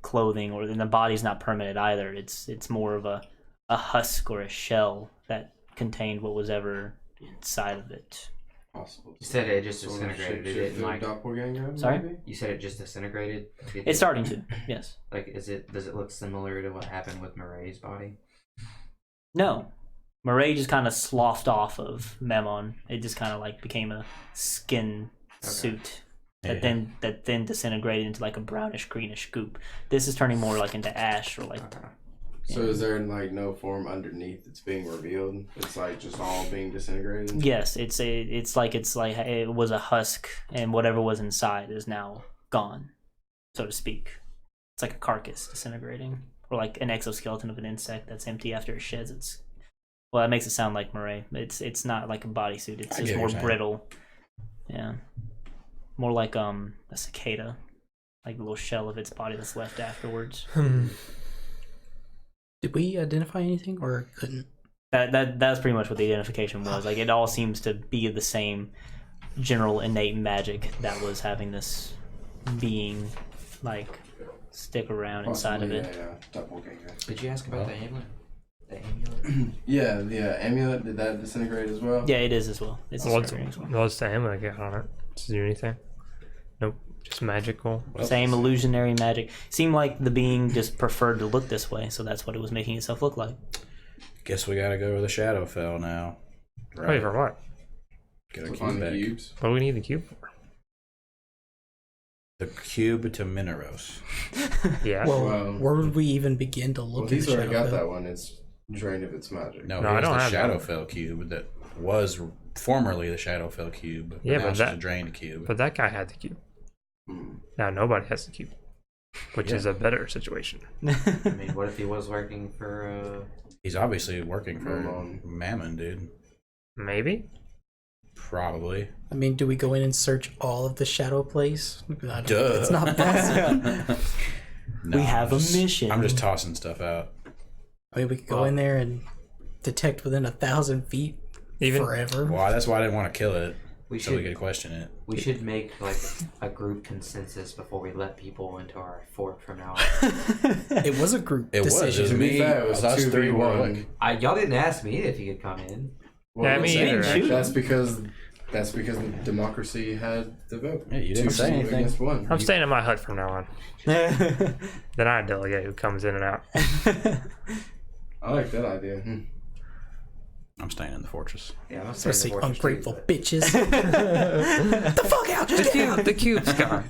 A: clothing, or the body's not permanent either. It's more of a husk or a shell that contained what was ever inside of it.
C: Possible.
F: You said it just
C: Sort of
F: disintegrated. It
C: shapeshifted
F: didn't like.
C: doppelganger.
A: Sorry?
C: Maybe?
F: You said it just disintegrated.
A: It's starting to, yes.
F: Like, does it look similar to what happened with Murray's body?
A: No. Murray just kind of sloughed off of Memon. It just kind of like became a skin suit that then disintegrated into like a brownish greenish goop. This is turning more like into ash or like.
F: Okay.
C: So is there like no form underneath that's being revealed? It's like just all being disintegrated.
A: Yes, it's like it was a husk, and whatever was inside is now gone, so to speak. It's like a carcass disintegrating, or like an exoskeleton of an insect that's empty after it sheds its. Well, that makes it sound like Murray. It's not like a bodysuit. It's
D: I
A: just
D: get what
A: more
D: you're saying.
A: brittle. Yeah, more like a cicada, like the little shell of its body that's left afterwards.
E: Did we identify anything or couldn't?
A: That's pretty much what the identification was. Like, it all seems to be the same general innate magic that was having this being like stick around inside of it.
C: Yeah, doppelganger.
F: Did you ask about the amulet? The amulet?
C: Yeah, the amulet, did that disintegrate as well?
A: Yeah, it is as well. It's
B: What's
A: disintegrating as well.
B: what's the amulet got on it? Does it do anything? Nope. Just magical.
A: Same illusionary magic. Seemed like the being just preferred to look this way, so that's what it was making itself look like.
D: Guess we gotta go where the Shadowfell now.
B: Wait, for what?
D: Get our
C: To
D: cube
C: find the
D: back.
C: cubes.
B: What do we need the cube for?
D: The cube to Mineros.
B: Yeah.
C: Well-
E: where would we even begin to look
C: Well,
E: at
C: he's
E: the
C: already got
E: Shadowfell?
C: that one. It's drained of its magic.
D: No,
B: No, I
D: here's
B: don't
D: the
B: have that one.
D: Shadowfell cube that was formerly the Shadowfell cube. But
B: Yeah,
D: now
B: but
D: it's just
B: that-
D: a drained cube.
B: But that guy had the cube.
C: Hmm.
B: Now nobody has the cube, which
D: Yeah.
B: is a better situation.
F: I mean, what if he was working for?
D: He's obviously working for
C: Mammon.
D: Mammon, dude.
B: Maybe.
D: Probably.
E: I mean, do we go in and search all of the Shadow Place? I don't-
D: Duh.
E: It's not possible.
A: We have a mission.
D: I'm just tossing stuff out.
E: I mean, we could go in there and detect within 1,000 feet
B: Even-
E: forever.
D: Well, that's why I didn't want to kill it,
F: We
D: so we
F: should
D: could question it.
F: we should make like a group consensus before we let people into our fort from now on.
E: It was a group
D: It was. It was
E: decision.
C: To be
D: me.
C: fair, it was
D: us three were
C: 2v1.
D: like,
F: Y'all didn't ask me if you could come in.
B: Yeah,
C: I'm
B: me
C: saying
B: either,
C: That's because the democracy had the vote.
D: Yeah, you didn't
C: Two
D: say
C: people
D: anything.
C: against one.
B: I'm staying in my hut from now on. Then I delegate who comes in and out.
C: I like that idea.
D: I'm staying in the fortress.
F: Yeah, I'm
E: So say
F: saying the fortress
E: ungrateful
F: too,
E: bitches. Get the fuck out! Just get out!
B: The cube's gone.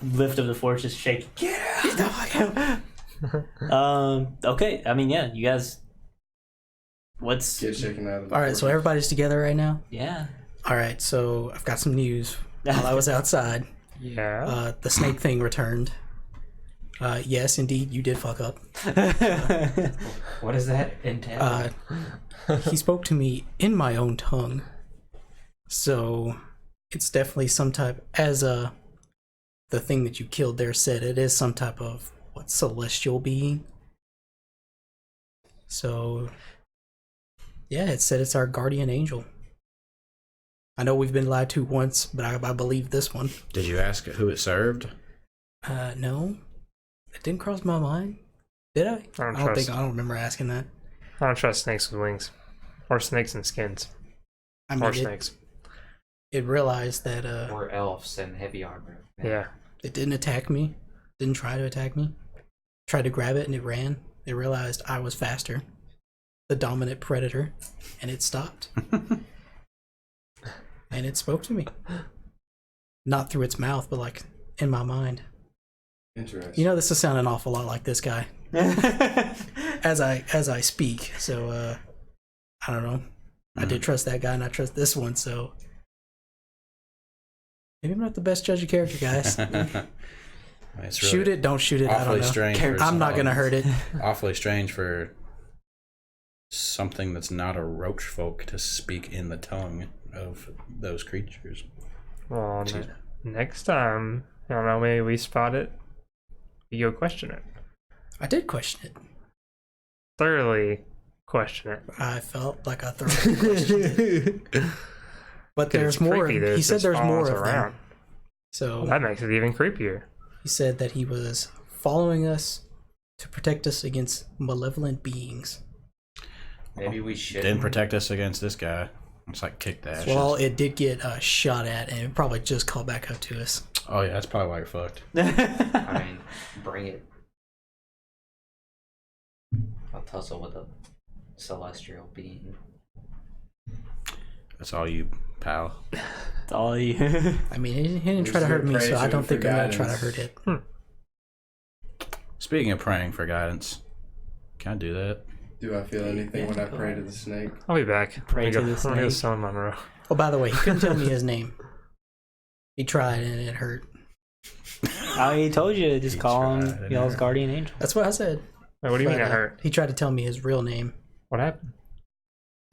A: Lift of the fortress shaking.
E: Get the fuck out!
A: Okay. I mean, yeah. You guys. What's
C: Get shaken out of the
E: All right, so
C: fortress.
E: everybody's together right now.
A: yeah?
E: All right, so I've got some news. While I was outside,
B: Yeah.
E: the snake thing returned. Yes, indeed, you did fuck up.
F: What does that entail?
E: He spoke to me in my own tongue, so it's definitely some type. As the thing that you killed there said, it is some type of celestial being. So, yeah, it said it's our guardian angel. I know we've been lied to once, but I believe this one.
D: Did you ask who it served?
E: No, it didn't cross my mind. Did I?
B: I don't
E: I don't remember asking that.
B: I don't trust snakes with wings. Or snakes and skins.
E: I mean,
B: Or
E: it,
B: snakes.
E: it realized that
F: Or elves in heavy armor.
B: Yeah.
E: it didn't attack me. Didn't try to attack me. Tried to grab it and it ran. It realized I was faster, the dominant predator, and it stopped. And it spoke to me. Not through its mouth, but like in my mind.
C: Interesting.
E: You know, this is sounding an awful lot like this guy as I speak. So I don't know. I did trust that guy, and I trust this one. So maybe I'm not the best judge of character, guys.
D: It's
E: Shoot it, don't shoot it. I
D: awfully
E: don't know.
D: strange. for
E: I'm not gonna
D: something-
E: hurt it.
D: Awfully strange for something that's not a roach folk to speak in the tongue of those creatures.
B: Well, next time, I don't know, maybe we spot it. You go question it.
E: I did question it.
B: Thoroughly question it.
E: I felt like I thoroughly questioned it. But
B: 'Cause
E: there's
B: it's
E: more.
B: creepy.
E: He said there's more
B: spawns
E: of them. So
B: Well, that makes it even creepier.
E: he said that he was following us to protect us against malevolent beings.
F: Maybe we should.
D: Didn't protect us against this guy. It's like kick the ashes.
E: Well, it did get shot at, and it probably just called back up to us.
D: Oh yeah, that's probably why you're fucked.
F: I mean, bring it. I'll tussle with a celestial being.
D: That's all you, pal.
A: That's all you.
E: I mean, he didn't try to
C: Just
E: hurt me,
C: praise
E: so I
C: him
E: don't
C: for
E: think I'm gonna try to
C: guidance.
E: hurt it.
D: Speaking of praying for guidance, can I do that?
C: Do I feel anything when I pray to the snake?
B: I'll be back.
A: Pray
B: I'm
A: to
B: gonna
A: the
B: go, I'm gonna go
A: snake.
B: summon Monroe.
E: Oh, by the way, he couldn't tell me his name. He tried, and it hurt.
A: I told you to just
D: He
A: call him
D: tried,
A: y'all's
D: yeah.
A: guardian angel.
E: That's what I said.
B: Wait, what do you mean
E: But,
B: it hurt?
E: He tried to tell me his real name.
B: What happened?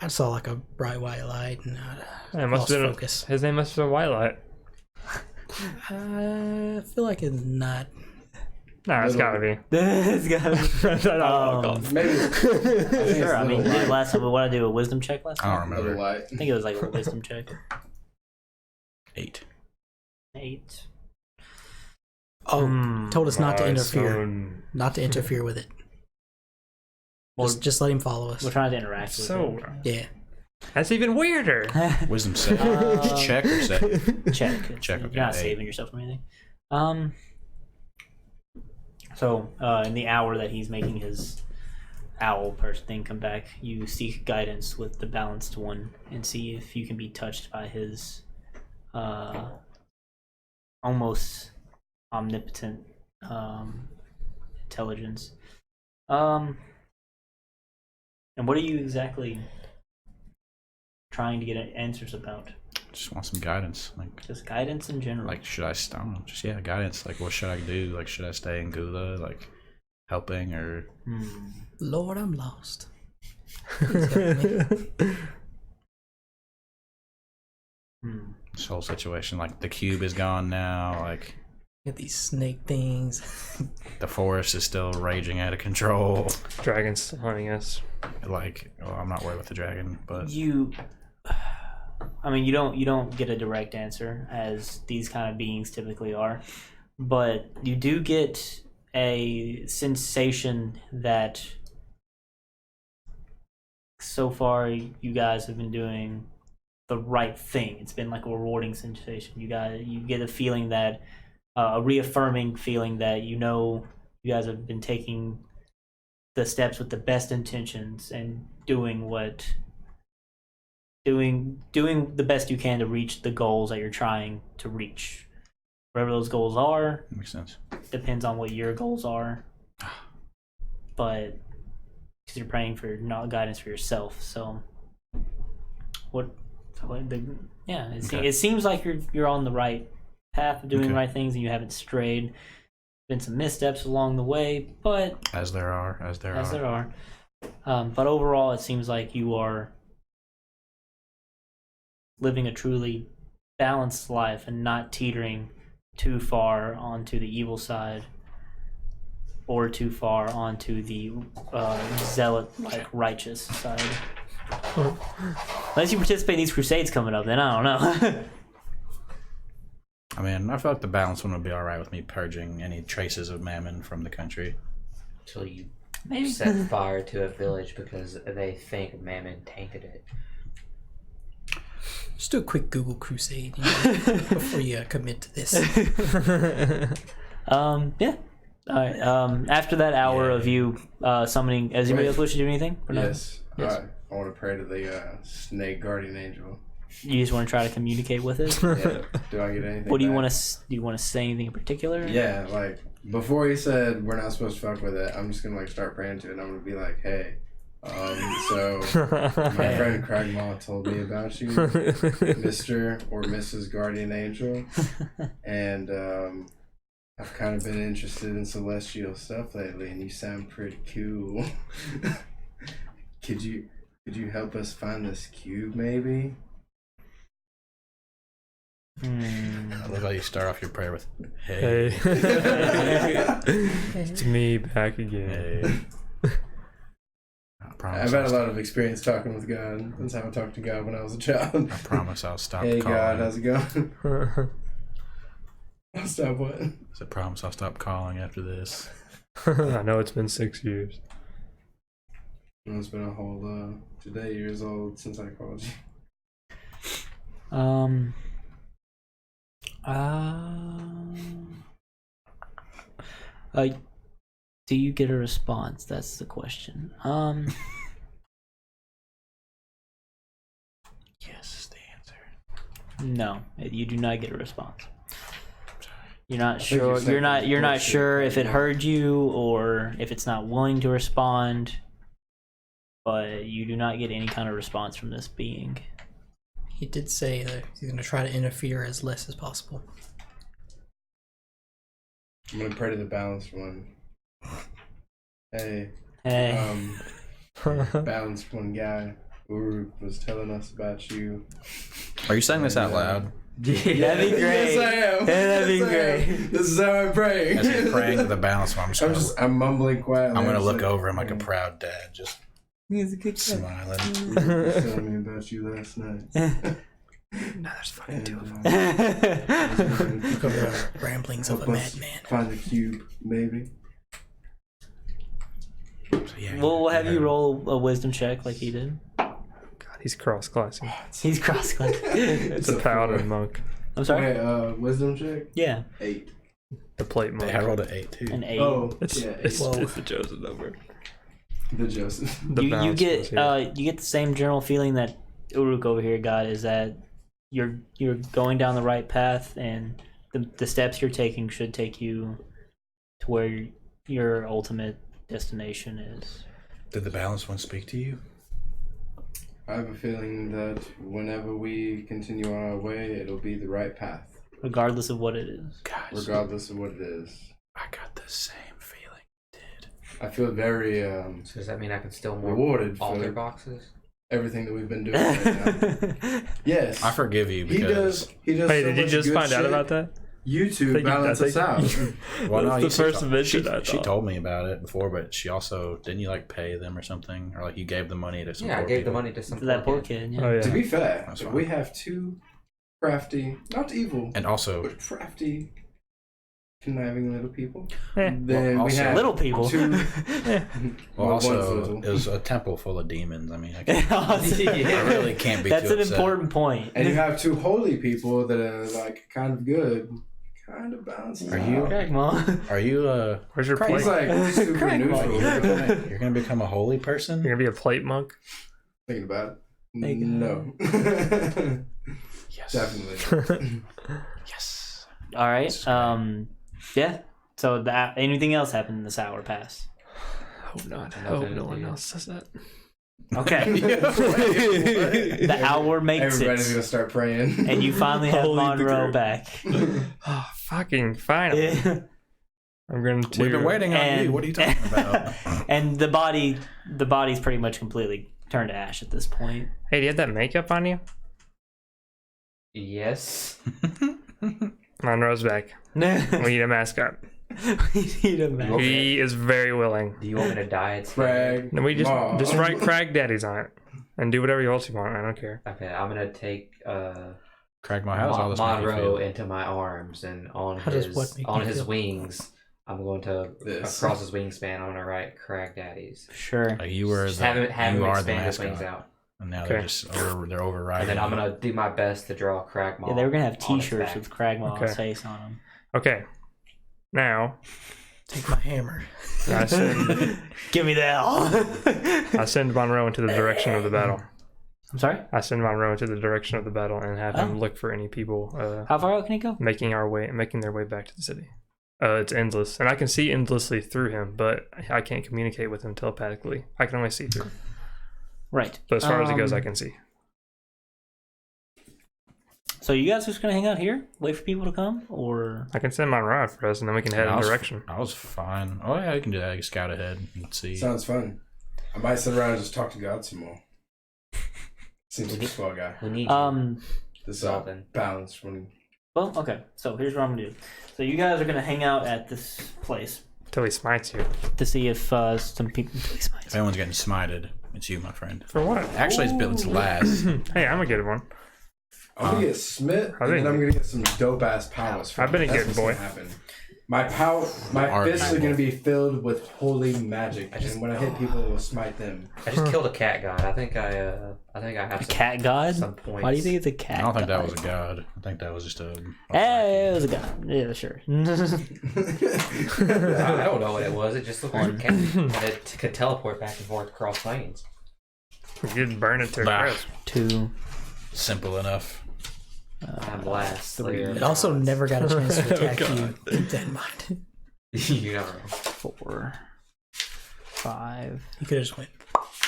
E: I saw like a bright white light, and
B: It must
E: lost
B: have been
E: focus.
B: his name must have been Whitelight.
E: I feel like it's not.
B: Nah, it's
C: Little-
B: gotta be.
A: It's gotta be.
C: Maybe.
A: Sure. I mean, last time, what did I do? A wisdom check last
D: I
A: time?
D: don't
C: Little
D: remember.
C: light.
A: I think it was like a wisdom check.
D: 8.
A: 8.
E: Oh, told us not to
B: my
E: interfere.
B: son.
E: Not to interfere with it.
A: Well,
E: Just let him follow us.
A: we're trying to interact with
B: So
E: Yeah.
B: that's even weirder.
A: it.
D: Wisdom save. Check or save?
A: Check.
D: Check,
A: You're
D: okay,
A: not
D: 8.
A: saving yourself from anything. So, in the hour that he's making his owl person thing come back, you seek guidance with the balanced one and see if you can be touched by his almost omnipotent intelligence. And what are you exactly trying to get answers about?
D: Just want some guidance. Like,
A: Just guidance in general.
D: like should I stone? Just guidance. Like, what should I do? Like, should I stay in Gula? Like, helping or
E: Lord, I'm lost. Please help me.
D: this whole situation? Like, the cube is gone now. Like,
E: Get these snake things.
D: the forest is still raging out of control.
B: Dragon's hunting us.
D: Like, well, I'm not worried about the dragon, but
A: you don't get a direct answer, as these kind of beings typically are, but you do get a sensation that so far you guys have been doing the right thing. It's been like a rewarding sensation. You get a feeling that a reaffirming feeling that you guys have been taking the steps with the best intentions and doing the best you can to reach the goals that you're trying to reach. Whatever those goals are,
D: makes sense.
A: depends on what your goals are. But because you're praying for guidance for yourself, so it seems like you're on the right path of doing the right things, and you haven't strayed. Been some missteps along the way, but
D: As there are.
A: but overall, it seems like you are living a truly balanced life and not teetering too far onto the evil side or too far onto the zealot, like, righteous side. Unless you participate in these crusades coming up, then I don't know.
D: I mean, I feel like the balanced one would be alright with me purging any traces of mammon from the country.
G: Until you
A: Maybe.
G: set fire to a village because they think Mammon tainted it.
E: Just do a quick Google crusade before you commit to this.
A: Yeah. All right. After that hour of you summoning, does anybody else wish to do anything? Or no?
C: Yes.
A: Yes.
C: I want to pray to the snake guardian angel.
A: You just want to try to communicate with it.
C: Yeah. Do I get anything?
A: What do you
C: back?
A: want to? Do you want to say anything in particular?
C: Yeah, like before he said we're not supposed to fuck with it, I'm just gonna like start praying to it, and I'm gonna be like, hey, so my friend Cragmaw told me about you, Mr. or Mrs. Guardian Angel, and I've kind of been interested in celestial stuff lately, and you sound pretty cool. Could you help us find this cube, maybe?
D: I love how you start off your prayer with, hey.
B: Hey. It's me back again.
D: Hey. I promise
C: I've had a lot of experience talking with God. That's how I talked to God when I was a child.
D: I promise I'll stop
C: Hey
D: calling.
C: God, how's it going? I'll stop what?
D: I promise I'll stop calling after this.
B: I know it's been 6 years.
C: It's been a whole today years old since I called you.
A: Do you get a response? That's the question.
D: Yes is the answer.
A: No, you do not get a response. You're not
C: think
A: sure.
C: you're saying
A: You're not
C: bullshit,
A: sure
C: right?
A: if it heard you or if it's not willing to respond. But you do not get any kind of response from this being.
E: He did say that he's going to try to interfere as less as possible.
C: I'm gonna pray to the balanced one. Hey,
A: Hey.
C: balanced one guy. Uruk was telling us about you.
D: Are you saying this out loud?
A: That'd be great.
C: Yes, I am.
A: That'd be
C: Yes, I am.
A: great.
C: This is how I'm praying.
D: As you're praying to the balanced one,
C: I'm mumbling quietly.
D: I'm gonna
C: just
D: look
C: like,
D: over him like a proud dad, just
A: He's a good guy.
D: smiling.
C: Uruk was telling me about you last night.
B: Now there's fucking
C: And,
B: two of them.
E: Look over the ramblings of a
C: help us
E: madman.
C: find the cube, maybe.
D: So, yeah,
A: We'll have you
D: heard.
A: roll a wisdom check like he did.
B: God, he's cross-classing.
A: He's cross-classing.
B: It's a paladin monk.
A: I'm sorry.
C: Wait, wisdom check?
A: Yeah,
C: 8.
B: The plate monk.
D: I rolled an 8 too.
A: an 8.
C: Oh,
B: It's
C: yeah,
B: it's,
C: 8.
B: it's the chosen number.
C: The Joseph.
B: The
A: you
B: balance
A: get
B: was here.
A: you get the same general feeling that Uruk over here got, is that you're going down the right path, and the steps you're taking should take you to where your ultimate destination is.
D: Did the balanced one speak to you?
C: I have a feeling that whenever we continue on our way, it'll be the right path,
A: Regardless of what it is.
D: Guys,
C: regardless of what it is.
D: I got the same feeling. Did.
C: I feel very
G: So does that mean I can steal more
C: rewarded
G: altar
C: for
G: boxes?
C: everything that we've been doing right now. Yes.
D: I forgive you
C: He
D: because
C: does. He does.
B: Hey,
C: so
B: did you
C: much
B: just
C: good
B: find out
C: shit.
B: about that?
C: You two balance us out.
D: well, no,
B: That's
D: you
B: the
D: said-
B: first mention I
D: She
B: thought.
D: told me about it before, but she also didn't you like pay them or something, or like you gave the money to some
G: Yeah, I
D: poor
G: gave
D: people?
G: the money to some
A: To that poor
G: kid.
A: kid. Yeah.
B: Oh yeah.
C: To be fair,
D: That's
C: if
D: fine.
C: we have two crafty, not evil,
D: And also,
C: but crafty, conniving little people,
B: Eh.
C: then
D: Well,
C: we
D: also-
C: have
A: Little people.
C: two.
B: Yeah.
C: well, one's
D: also
C: little.
D: it was a temple full of demons. I mean, I, can't,
G: Yeah.
D: I really can't be
A: That's
D: too
A: an
D: upset.
A: important point.
C: And you have two holy people that are like kind of good, kind of balancing.
D: Are you-
C: out.
A: Correct, Mom.
D: Are you
B: Where's your
C: He's
B: plate?
C: like super
A: Craig,
C: neutral.
D: you're gonna become a holy person?
B: You're gonna be a plate monk.
C: Thinking about it.
A: There you go.
C: No.
D: Yes.
C: Definitely.
D: Yes.
A: All right. Yeah. So that anything else happened in this hour past?
B: Hope not.
G: Nothing
B: Hope
G: to
B: no one
G: do.
B: else says that.
A: Okay.
D: Wait,
A: The hour makes
C: Everybody's
A: it,
C: gonna start praying.
A: and you finally have
B: Holy
A: Monroe
B: the
A: back.
B: Oh, fucking finally.
A: Yeah.
B: I'm going to.
D: We've been waiting on you. What are you talking about?
A: And the body's pretty much completely turned to ash at this point.
B: Hey, do you have that makeup on you?
G: Yes.
B: Monroe's back. We need a mascot.
A: We need a man.
B: He is very willing.
G: Do you want me to dye it?
C: Crag.
B: And we just
C: Mom.
B: write Cragdaddies on it and do whatever else you want. I don't care.
G: Okay, I'm gonna take
D: Cragmore, how's all this make you
G: Monroe
D: feel?
G: into my arms, and on
E: How does
G: his
E: what make
G: on
E: you
G: his
E: feel?
G: wings, I'm going to
C: This.
G: across his wingspan. I'm gonna write Cragdaddies.
A: Sure.
D: Like you were
G: Just
D: the,
G: have him
D: you are the
G: expand his wings
D: mascot,
G: out,
D: and now
B: Okay.
D: they're just they're overriding.
G: and then I'm
D: you.
G: gonna do my best to draw Cragmaw.
A: Yeah, they were gonna have
G: on his
A: T-shirts
G: back.
A: with Cragmaw's
B: Okay.
A: face on them.
B: Okay. Now,
E: Take my hammer.
B: I send,
A: Give me that.
B: I send Monroe into the direction of the battle.
A: I'm sorry.
B: I send Monroe into the direction of the battle and have him
A: Oh.
B: look for any people
A: How far out can he go?
B: making their way back to the city. It's endless, and I can see endlessly through him, but I can't communicate with him telepathically. I can only see through him.
A: Right.
B: But as far as it goes, I
A: Um,
B: can see.
A: So you guys just gonna hang out here, wait for people to come, or
B: I can send Monroe out for us, and then we can head
D: I
B: in
D: was-
B: direction.
D: I was fine. Oh yeah, you can do that. You can scout ahead and see.
C: Sounds fun. I might sit around and just talk to God some more. Seems like a swell guy.
G: We need
C: This
G: something.
C: balance when
A: well, okay. So here's what I'm gonna do. So you guys are gonna hang out at this place
B: Till he smites you.
A: to see if some people. Please,
D: If anyone's getting smited, it's you, my friend.
B: For what?
D: Actually, it's built to last.
B: Hey, I'm a good one.
C: I'm gonna get smit,
B: I
C: and
B: think-
C: then I'm gonna get some dope ass powers.
B: I've been a
C: That's
B: good
C: what's
B: boy.
C: gonna happen. My
D: Are
C: fists are
D: people.
C: gonna be filled with holy magic, and when I hit people, it will smite them.
G: I just killed a cat god. I think I have
A: A cat god?
G: some points.
A: Why do you think it's a cat?
D: I don't think that was
A: god?
D: a god. I think that was just a.
A: Hey, it was a god. Yeah, sure.
G: I don't know what it was. It just looked like a cat, and it could teleport back and forth across planes.
B: You did burn it to a
D: Bah.
B: crisp.
A: 2.
D: Simple enough.
G: And blast. Slayer.
E: It also never got a chance to attack
B: God.
E: you. Keep that in mind.
G: You never know.
A: 4. 5.
E: You could have just went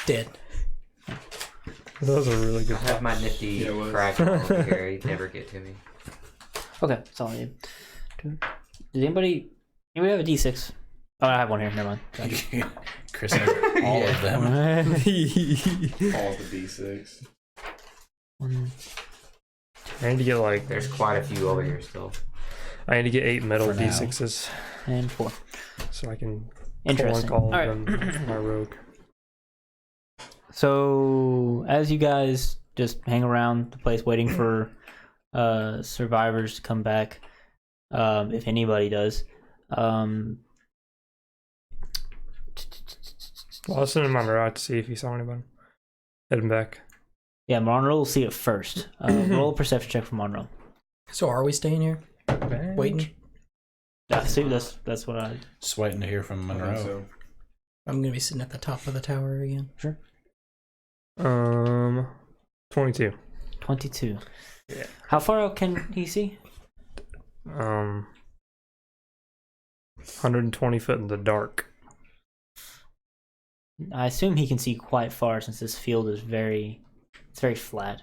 E: dead.
B: That was a really good
G: I have my nifty
C: Yeah, it was.
G: Cragmaw over here. He'd never get to me.
A: Okay, that's all I need. 2. Does anybody have a D6? Oh, I have one here. Never mind.
D: Chris has all of them.
C: All the D6.
A: 1.
B: I need to get like
G: There's quite a few over here still.
B: I need to get 8 metal
D: For now.
B: D6s
A: And 4.
B: so I can
A: Interesting.
B: plunk all
A: All
B: of
A: right.
B: them for my rogue.
A: So as you guys just hang around the place waiting for survivors to come back, if anybody does,
B: Well, I'll send him on the route to see if he saw anyone. Heading back.
A: yeah, Monroe will see it first. Roll a perception check for Monroe.
E: So are we staying here? Waiting?
A: Yeah, see, that's what I.
D: Just waiting to hear from
C: I think
D: Monroe.
C: so.
E: I'm gonna be sitting at the top of the tower again.
A: Sure.
B: 22.
A: 22.
B: Yeah.
A: How far out can he see?
B: 120 foot in the dark.
A: I assume he can see quite far since this field is very flat.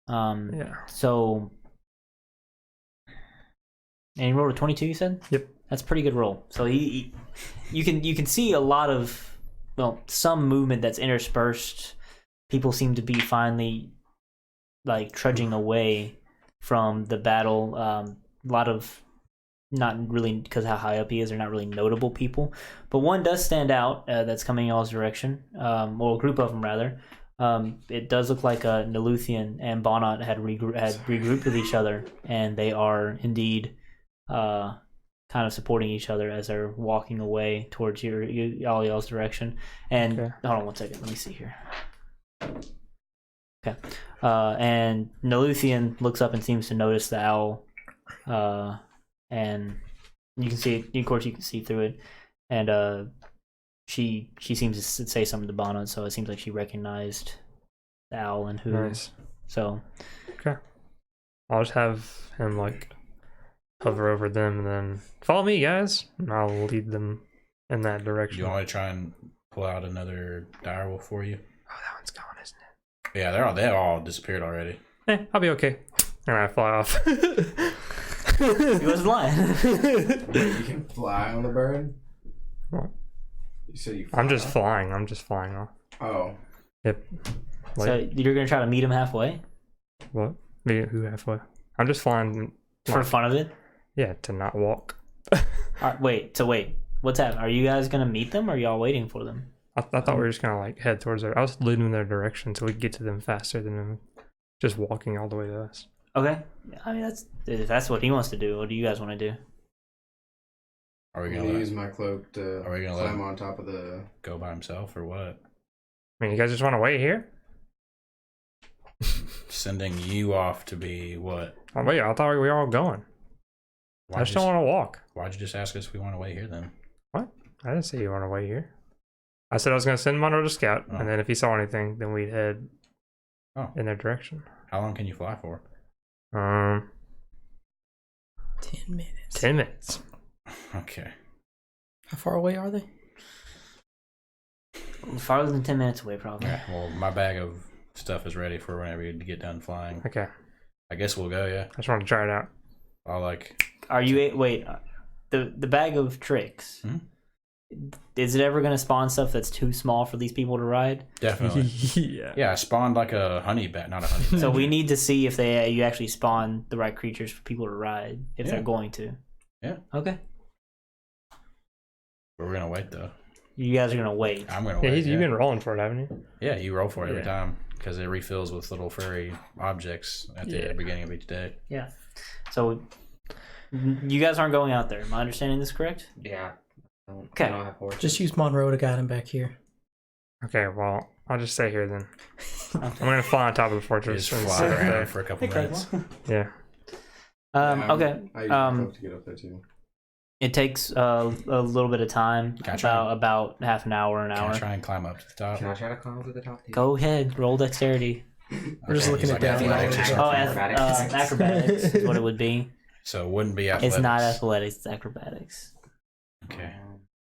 B: Yeah.
A: So, and he rolled a 22. You said?
B: Yep.
A: That's a pretty good roll. So you can see a lot of, well, some movement that's interspersed. People seem to be finally like trudging away from the battle. A lot of, not really because how high up he is, they're not really notable people, but one does stand out that's coming y'all's direction, or a group of them rather. It does look like Naluthian and Bonnet had regrouped with each other, and they are indeed kind of supporting each other as they're walking away towards all y'all's direction. And
B: Okay.
A: hold on one second, let me see here. Okay, and Naluthian looks up and seems to notice the owl. And you can see it, of course you can see through it, and she seems to say something to Bonnet, so it seems like she recognized the owl and who.
B: Nice.
A: So
B: Okay. I'll just have him like hover over them and then follow me, guys, and I'll lead them in that
D: Do
B: direction.
D: you want me to try and pull out another direwolf for you?
B: Oh, that one's gone, isn't it?
D: Yeah, they all disappeared already.
B: I'll be okay. And I fly off.
A: he wasn't lying.
C: You can fly on the bird?
B: What?
C: You said you fly
B: I'm just
C: off?
B: flying. I'm just flying off.
C: Oh.
B: Yep.
A: So you're gonna try to meet him halfway
B: What? Me? Who halfway? I'm just flying.
A: for
B: like,
A: fun of it?
B: Yeah, to not walk.
A: All right, wait. What's happening? Are you guys gonna meet them, or are y'all waiting for them?
B: I thought we were just gonna like head towards there. I was leading them their direction so we could get to them faster than them just walking all the way to us.
A: Okay. I mean, if that's what he wants to do. What do you guys want to do?
D: Are we
C: I'm
D: gonna
C: gonna
D: let
C: use my cloak to
D: Are we gonna let
C: climb
D: him-
C: on top of the...
D: go by himself or what?
B: I mean, you guys just want to wait here?
D: Sending you off to be what?
B: Oh, wait, I thought we were all going. I just don't want to walk.
D: Why'd you just ask us if we want to wait here then?
B: I didn't say you want to wait here. I said I was going to send Monroe to scout,
D: Oh.
B: and then if he saw anything, then we'd head
D: Oh.
B: in their direction.
D: How long can you fly for?
E: 10 minutes.
B: 10 minutes.
D: Okay.
E: How far away are they?
A: Farther than 10 minutes away, probably.
D: Yeah. Well, my bag of stuff is ready for whenever you get done flying.
B: Okay.
D: I guess we'll go. Yeah.
B: I just want to try it out.
D: I'll like.
A: Are you wait? The bag of tricks.
D: Hmm?
A: Is it ever gonna spawn stuff that's too small for these people to ride?
D: Definitely.
B: Yeah.
D: Yeah. I spawned like a honey bat, not a honey bat.
A: So we need to see if you actually spawn the right creatures for people to ride if
D: Yeah.
A: they're going to.
D: Yeah.
A: Okay.
D: But we're gonna wait though.
A: You guys are gonna wait.
D: I'm gonna
B: Yeah,
D: wait.
B: you've been rolling for it, haven't you?
D: Yeah, you roll for it every
B: Yeah.
D: time because it refills with little furry objects at the
B: Yeah.
D: beginning of each day.
A: Yeah. So you guys aren't going out there. Am I understanding this correct?
G: Yeah.
A: Okay.
G: I don't have horses.
E: Just use Monroe to guide him back here.
B: Okay, well, I'll just stay here then.
A: Okay.
B: I'm going to fly on top of the
D: You
B: fortress.
D: just
B: and
D: fly
B: sit up
D: around
B: there.
D: for a couple
A: Hey,
D: minutes.
B: Yeah.
A: Okay.
C: I use my cloak to get up there too.
A: It takes a little bit of time.
D: Can I try?
A: About half an hour, an
D: Can
A: hour.
D: I try and climb up to the top?
G: Can I try to climb to the top?
A: Go ahead. Roll dexterity.
E: We're just looking
D: he's
E: at that.
D: athletics or
A: Oh,
D: something.
A: acrobatics is what it would be.
D: So it wouldn't be athletics.
A: It's not athletics. It's acrobatics.
D: Okay.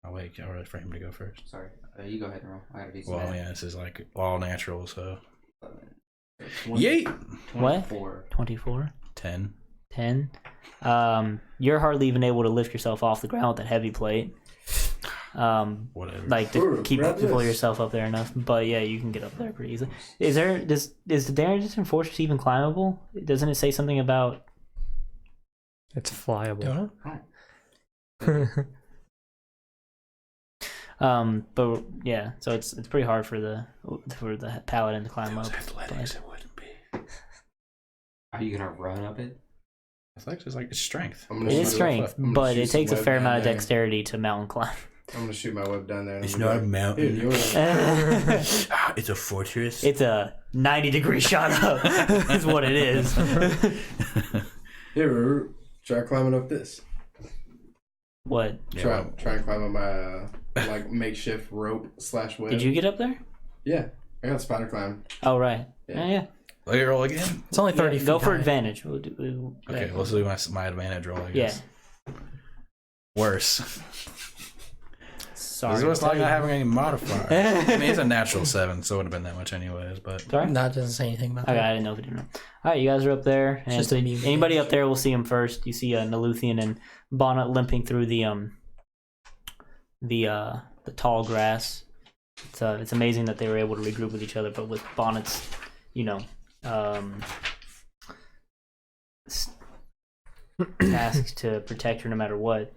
D: I'll wait for him to go first.
G: Sorry. You go ahead and roll. I gotta do some
D: Well,
G: math.
D: yeah, this is like all natural, so.
G: 20
D: Yeet!
G: 24.
A: 24.
D: 10.
A: 10. You're hardly even able to lift yourself off the ground with that heavy plate.
D: Whatever.
A: Like to
C: Ooh,
A: keep
C: grab
A: pull
C: this.
A: yourself up there enough. But yeah, you can get up there pretty easily. Is the Darrington Fortress even climbable? Doesn't it say something about?
B: It's flyable.
E: Don't know.
A: But yeah, so it's pretty hard for the paladin to
D: If
A: climb
D: it was
A: up.
D: athletics, it wouldn't be.
G: Are you gonna run up it?
D: Athletics is like it's strength.
C: I'm gonna
A: It is
C: shoot-
A: strength,
C: I'm gonna
A: but
C: shoot
A: it
C: some
A: takes a
C: web
A: fair
C: down
A: amount of
C: there.
A: dexterity to mountain climb.
C: I'm gonna shoot my web down there. And
D: It's
C: I'm gonna
D: not a
C: be like,
D: mountain.
C: "Dude, you're
D: It's a fortress.
A: It's a 90-degree shot up. Is what it is.
C: Here, try climbing up this.
A: What?
C: Try and climb up my like makeshift rope / web.
A: Did you get up there?
C: Yeah, I got spider climb.
A: Oh right.
C: Yeah.
A: Yeah.
D: Let me roll again.
E: It's only 30 feet
A: Go for
E: high.
A: advantage.
D: Okay, let's do my advantage roll, I guess. Worse.
A: Sorry.
D: This is what it's like not having any modifiers. I mean, it's a natural 7, so it wouldn't have been that much anyways, but...
A: Sorry?
E: No, it doesn't say anything about
A: Okay,
E: that.
A: I didn't know if it didn't know. All right, you guys are up there, and
E: Just
A: so
E: a medium
A: anybody
E: damage.
A: up there will see him first. You see Naluthian and Bonnet limping through the tall grass. It's amazing that they were able to regroup with each other, but with Bonnet's, task to protect her no matter what,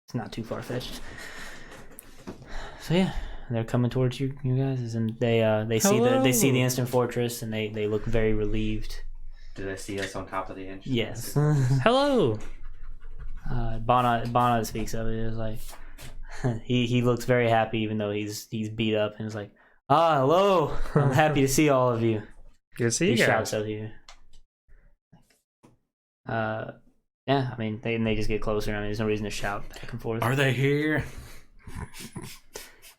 A: it's not too far fetched. So yeah, they're coming towards you guys, and they see the instant fortress, and they look very relieved.
G: Do they see us on top of the engine?
A: Yes.
B: Hello.
A: Bonnet speaks of it. It's like he looks very happy, even though he's beat up, and is like, hello, I'm happy to see all of you.
B: Good to see
A: He
B: you guys.
A: shouts at you. Yeah, I mean, they just get closer. I mean, there's no reason to shout back and forth.
D: Are they here?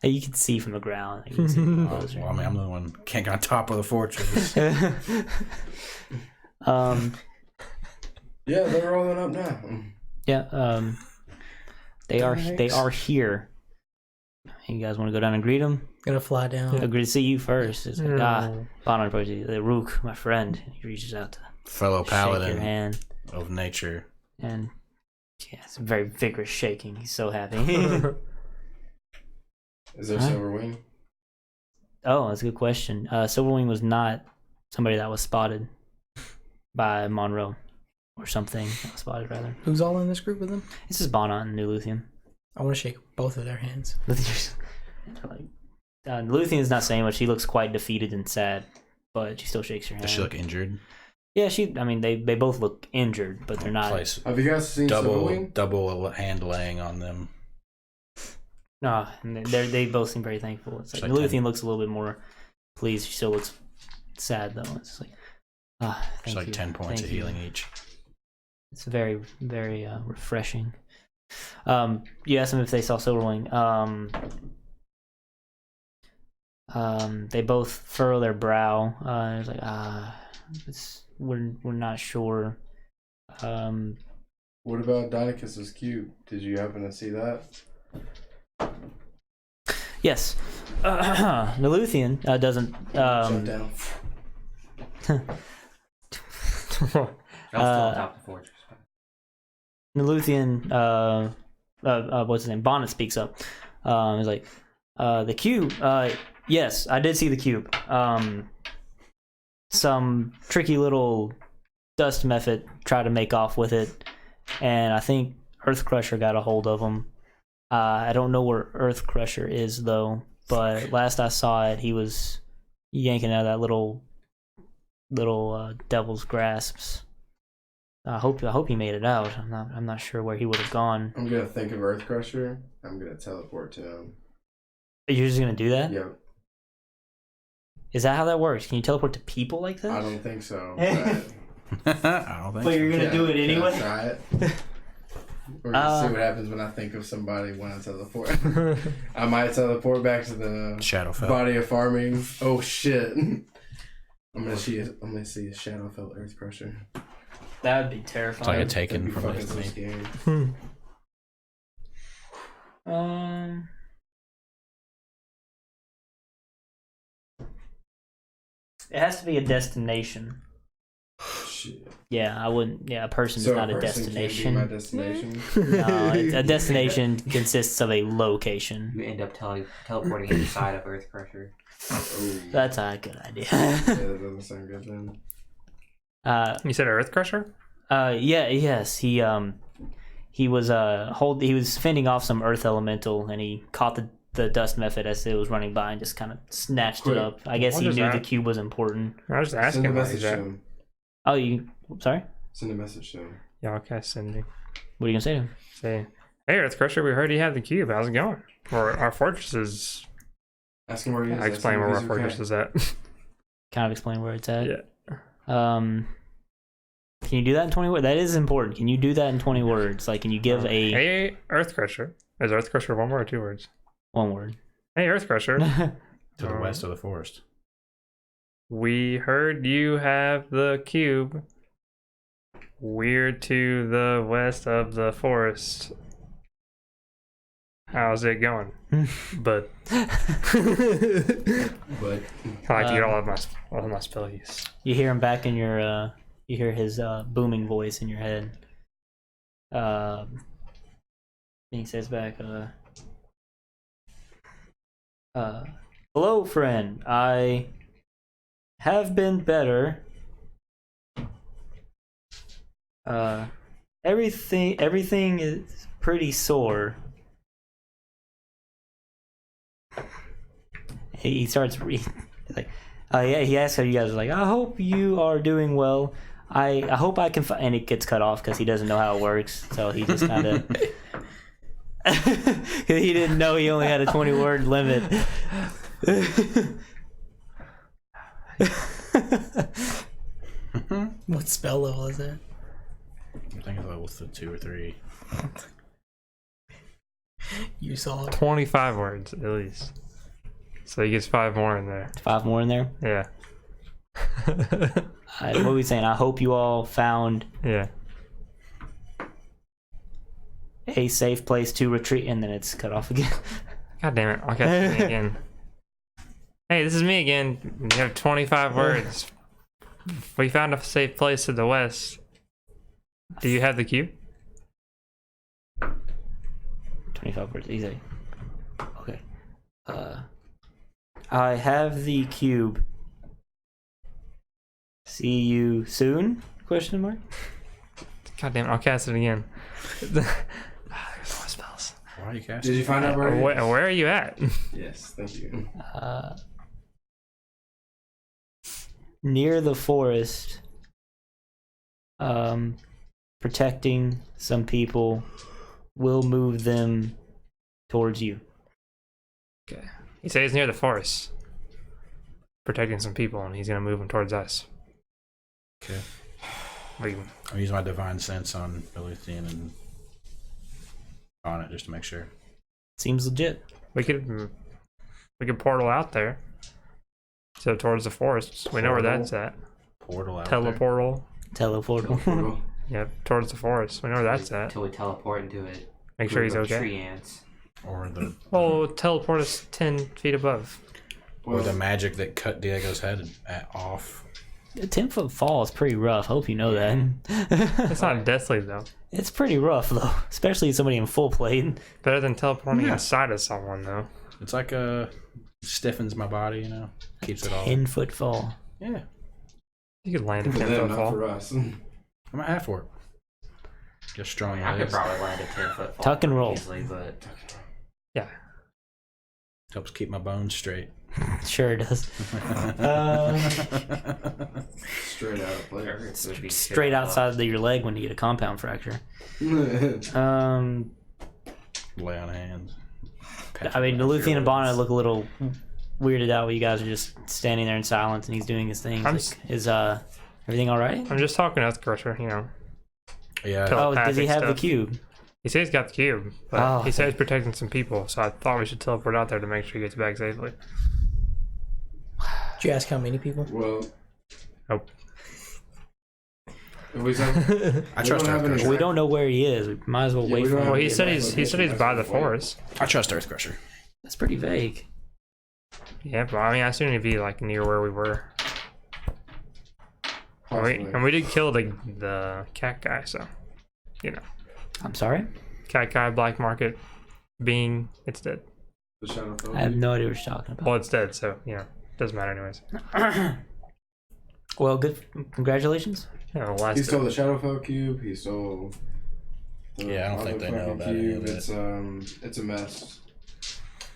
A: Hey, you can see from the ground. You can see them closer.
D: Well, I mean, I'm the one can't get on top of the fortress.
C: Yeah, they're rolling up now.
A: Yeah, they are here. You guys want to go down and greet them?
E: Gonna fly down.
A: Good to see you first. It's like, Bonner approaches you. Rook, my friend. He reaches out to
D: Fellow
A: shake your
D: paladin
A: hand.
D: of nature.
A: And yeah, it's a very vigorous shaking. He's so happy.
C: Is there
A: Huh?
C: Silverwing?
A: Oh, that's a good question. Silverwing was not somebody that was spotted by Monroe. Or something that was spotted, rather.
E: Who's all in this group with them?
A: This is Bonnet and New Luthian.
E: I want to shake both of their hands.
A: Luthian is not saying much. She looks quite defeated and sad, but she still shakes her hand.
D: Does she look injured?
A: Yeah, they both look injured, but they're not.
D: Place
C: Have you guys seen Silverwing?
D: double hand laying on them.
A: No, they both seem very thankful. It's like,
D: It's like
A: Luthian
D: 10.
A: looks a little bit more pleased. She still looks sad though. It's like,
D: It's
A: thank
D: like
A: you,
D: 10 points
A: thank
D: of
A: you.
D: healing each.
A: It's very, very refreshing. You asked them if they saw Silverwing. They both furrow their brow. It's like, we're not sure.
C: What about Dinokus's cube? Did you happen to see that?
A: Yes. The Luthian doesn't.
C: Shut down.
G: I'm still on top of the fortress.
A: Naluthian, what's his name? Bonnet speaks up. He's like, the cube. Yes, I did see the cube. Some tricky little dust method tried to make off with it, and I think Earth Crusher got a hold of him. I don't know where Earth Crusher is though, but last I saw it, he was yanking out of that little devil's grasps. I hope he made it out. I'm not sure where he would have gone.
C: I'm gonna think of Earth Crusher. I'm gonna teleport to him.
A: You're just gonna do that?
C: Yep.
A: Is that how that works? Can you teleport to people like that?
C: I don't think so.
D: I don't think
A: But you're
C: Can
A: gonna do it
C: can
A: anyway?
C: I try it. We're gonna see what happens when I think of somebody when I teleport. I might teleport back to the
D: Shadowfell.
C: body of farming. Oh shit! I'm gonna see a Shadowfell Earth Crusher.
A: That would be
D: It's
A: terrifying.
D: like a taken
C: That'd be
D: from
C: fucking so
D: Destiny.
C: scary.
A: It has to be a destination.
C: Shit.
A: Yeah, I wouldn't. Yeah, a person is
C: So
A: not a
C: person can't be
A: destination.
C: my destination.
A: No, a destination consists of a location.
G: You end up teleporting inside of Earth Crusher.
C: Oh.
A: That's a good idea.
C: Yeah, that doesn't sound good then.
B: You said Earth Crusher?
A: Yes, he was fending off some earth elemental, and he caught the dust method as it was running by and just kind of snatched
C: Quick.
A: it up. I guess
B: What
A: he
B: is
A: knew the
B: that?
A: cube was important.
B: I was just asking
C: Send a
B: about
C: message to
B: that.
C: him.
A: Oh, sorry?
C: Send a message to him.
B: Yeah, okay, sending.
A: What are you gonna say to him?
B: Say, hey, Earth Crusher, we heard you had the cube. How's it going? Or our fortress is.
C: Ask him where he is.
B: I explain where our fortress is at.
A: Kind of explain where it's at.
B: Yeah.
A: Can you do that in 20 words? That is important. Can you do that in 20 words? Like, can you give a
B: Hey, Earth Crusher. Is Earth Crusher one word or 2 words?
A: 1 word?
B: Hey, Earth Crusher.
D: To the west of the forest.
B: We heard you have the cube. We're to the west of the forest. How's it going? But
C: But
B: I like to get all of my spell use.
A: You hear him back in your, you hear his booming voice in your head. He says back, hello, friend. I have been better. Everything is pretty sore. He starts like, yeah. He asks how you guys are. Like, I hope you are doing well. I hope I can. And it gets cut off because he doesn't know how it works. So he just kind of. He didn't know he only had a 20-word limit.
E: What spell level is that?
D: I think it's level 2 or 3.
E: You saw it.
B: 25 words at least. So he gets 5 more in there.
A: 5 more in there.
B: Yeah.
A: What are we saying? I hope you all found
B: Yeah.
A: a safe place to retreat, and then it's cut off again.
B: God damn it. I'll catch me again. Hey, this is me again. You have 25 words. We found a safe place to the west. Do you have the cube?
A: 25 words, easy. Okay. I have the cube. See you soon? Question mark.
B: God damn it. I'll cast it again. There's more spells.
D: Why are you casting?
C: did you find out where?
B: Where are you at?
C: Yes, thank you.
A: Near the forest. Protecting some people. Will move them towards you.
B: Okay. He says he's near the forest. Protecting some people, and he's going to move them towards us.
D: Okay.
B: Leave.
D: I'm using my divine sense on Eluthian and on it just to make sure.
A: Seems legit.
B: We could portal out there. So towards the forest. We know where that's at.
D: Portal out there.
B: Teleportal.
A: Teleportal.
B: Yep, towards the forest. We know where that's at.
G: Until we teleport into it.
B: Make sure he's okay.
G: Tree ants.
D: Or the
B: Teleport us 10 feet above.
D: or the magic that cut Diego's head off.
A: A 10-foot fall is pretty rough. Hope you know that.
B: It's not deathly though.
A: It's pretty rough though, especially somebody in full plate.
B: Better than teleporting inside of someone though.
D: It's like stiffens my body, you know, keeps it all.
A: 10-foot fall.
D: Yeah,
B: You could land a
C: For
B: 10
C: them,
B: foot
C: not
B: fall.
C: for us.
D: I'm at half work. Just strong
G: I could
D: legs.
G: probably land a 10-foot fall
A: Tuck and roll.
G: easily, but
B: Yeah.
D: Helps keep my bones straight.
A: Sure it does.
C: Straight out of player.
G: it would be
A: Straight outside of your leg when you get a compound fracture.
D: Lay on hands.
A: I mean, the Luthien and Bonnet look a little weirded out when you guys are just standing there in silence and he's doing his thing. Is everything all right?
B: I'm just talking Earth Crusher, you know.
D: Yeah.
A: Oh, does he have the
B: stuff.
A: cube?
B: He says he's got the cube, but
A: Oh,
B: he says he's protecting some people, so I thought we should teleport out there to make sure he gets back safely.
E: Did you ask how many people?
C: Well,
B: Nope.
C: if we said,
D: I trust Earth Crusher.
A: We don't know where he is. We might as well
C: Yeah,
A: wait
C: we
A: for
C: don't
A: him.
B: Well,
C: have-
B: he said he's by the forest.
D: I trust Earth Crusher.
A: That's pretty vague.
B: Yeah, but I mean, I assume he'd be like near where we were. And we did kill the cat guy, so you know,
A: I'm sorry?
B: cat guy, black market being, it's dead.
C: the Shadow
A: I have no idea what you're talking about.
B: Well, it's dead, so you know, doesn't matter anyways.
A: Well, good. Congratulations.
B: Yeah, well, last
C: He stole the Shadowfell cube. He stole. The
D: Yeah, I don't think they know
C: motherfucking
D: about any of
C: cube. It's a mess.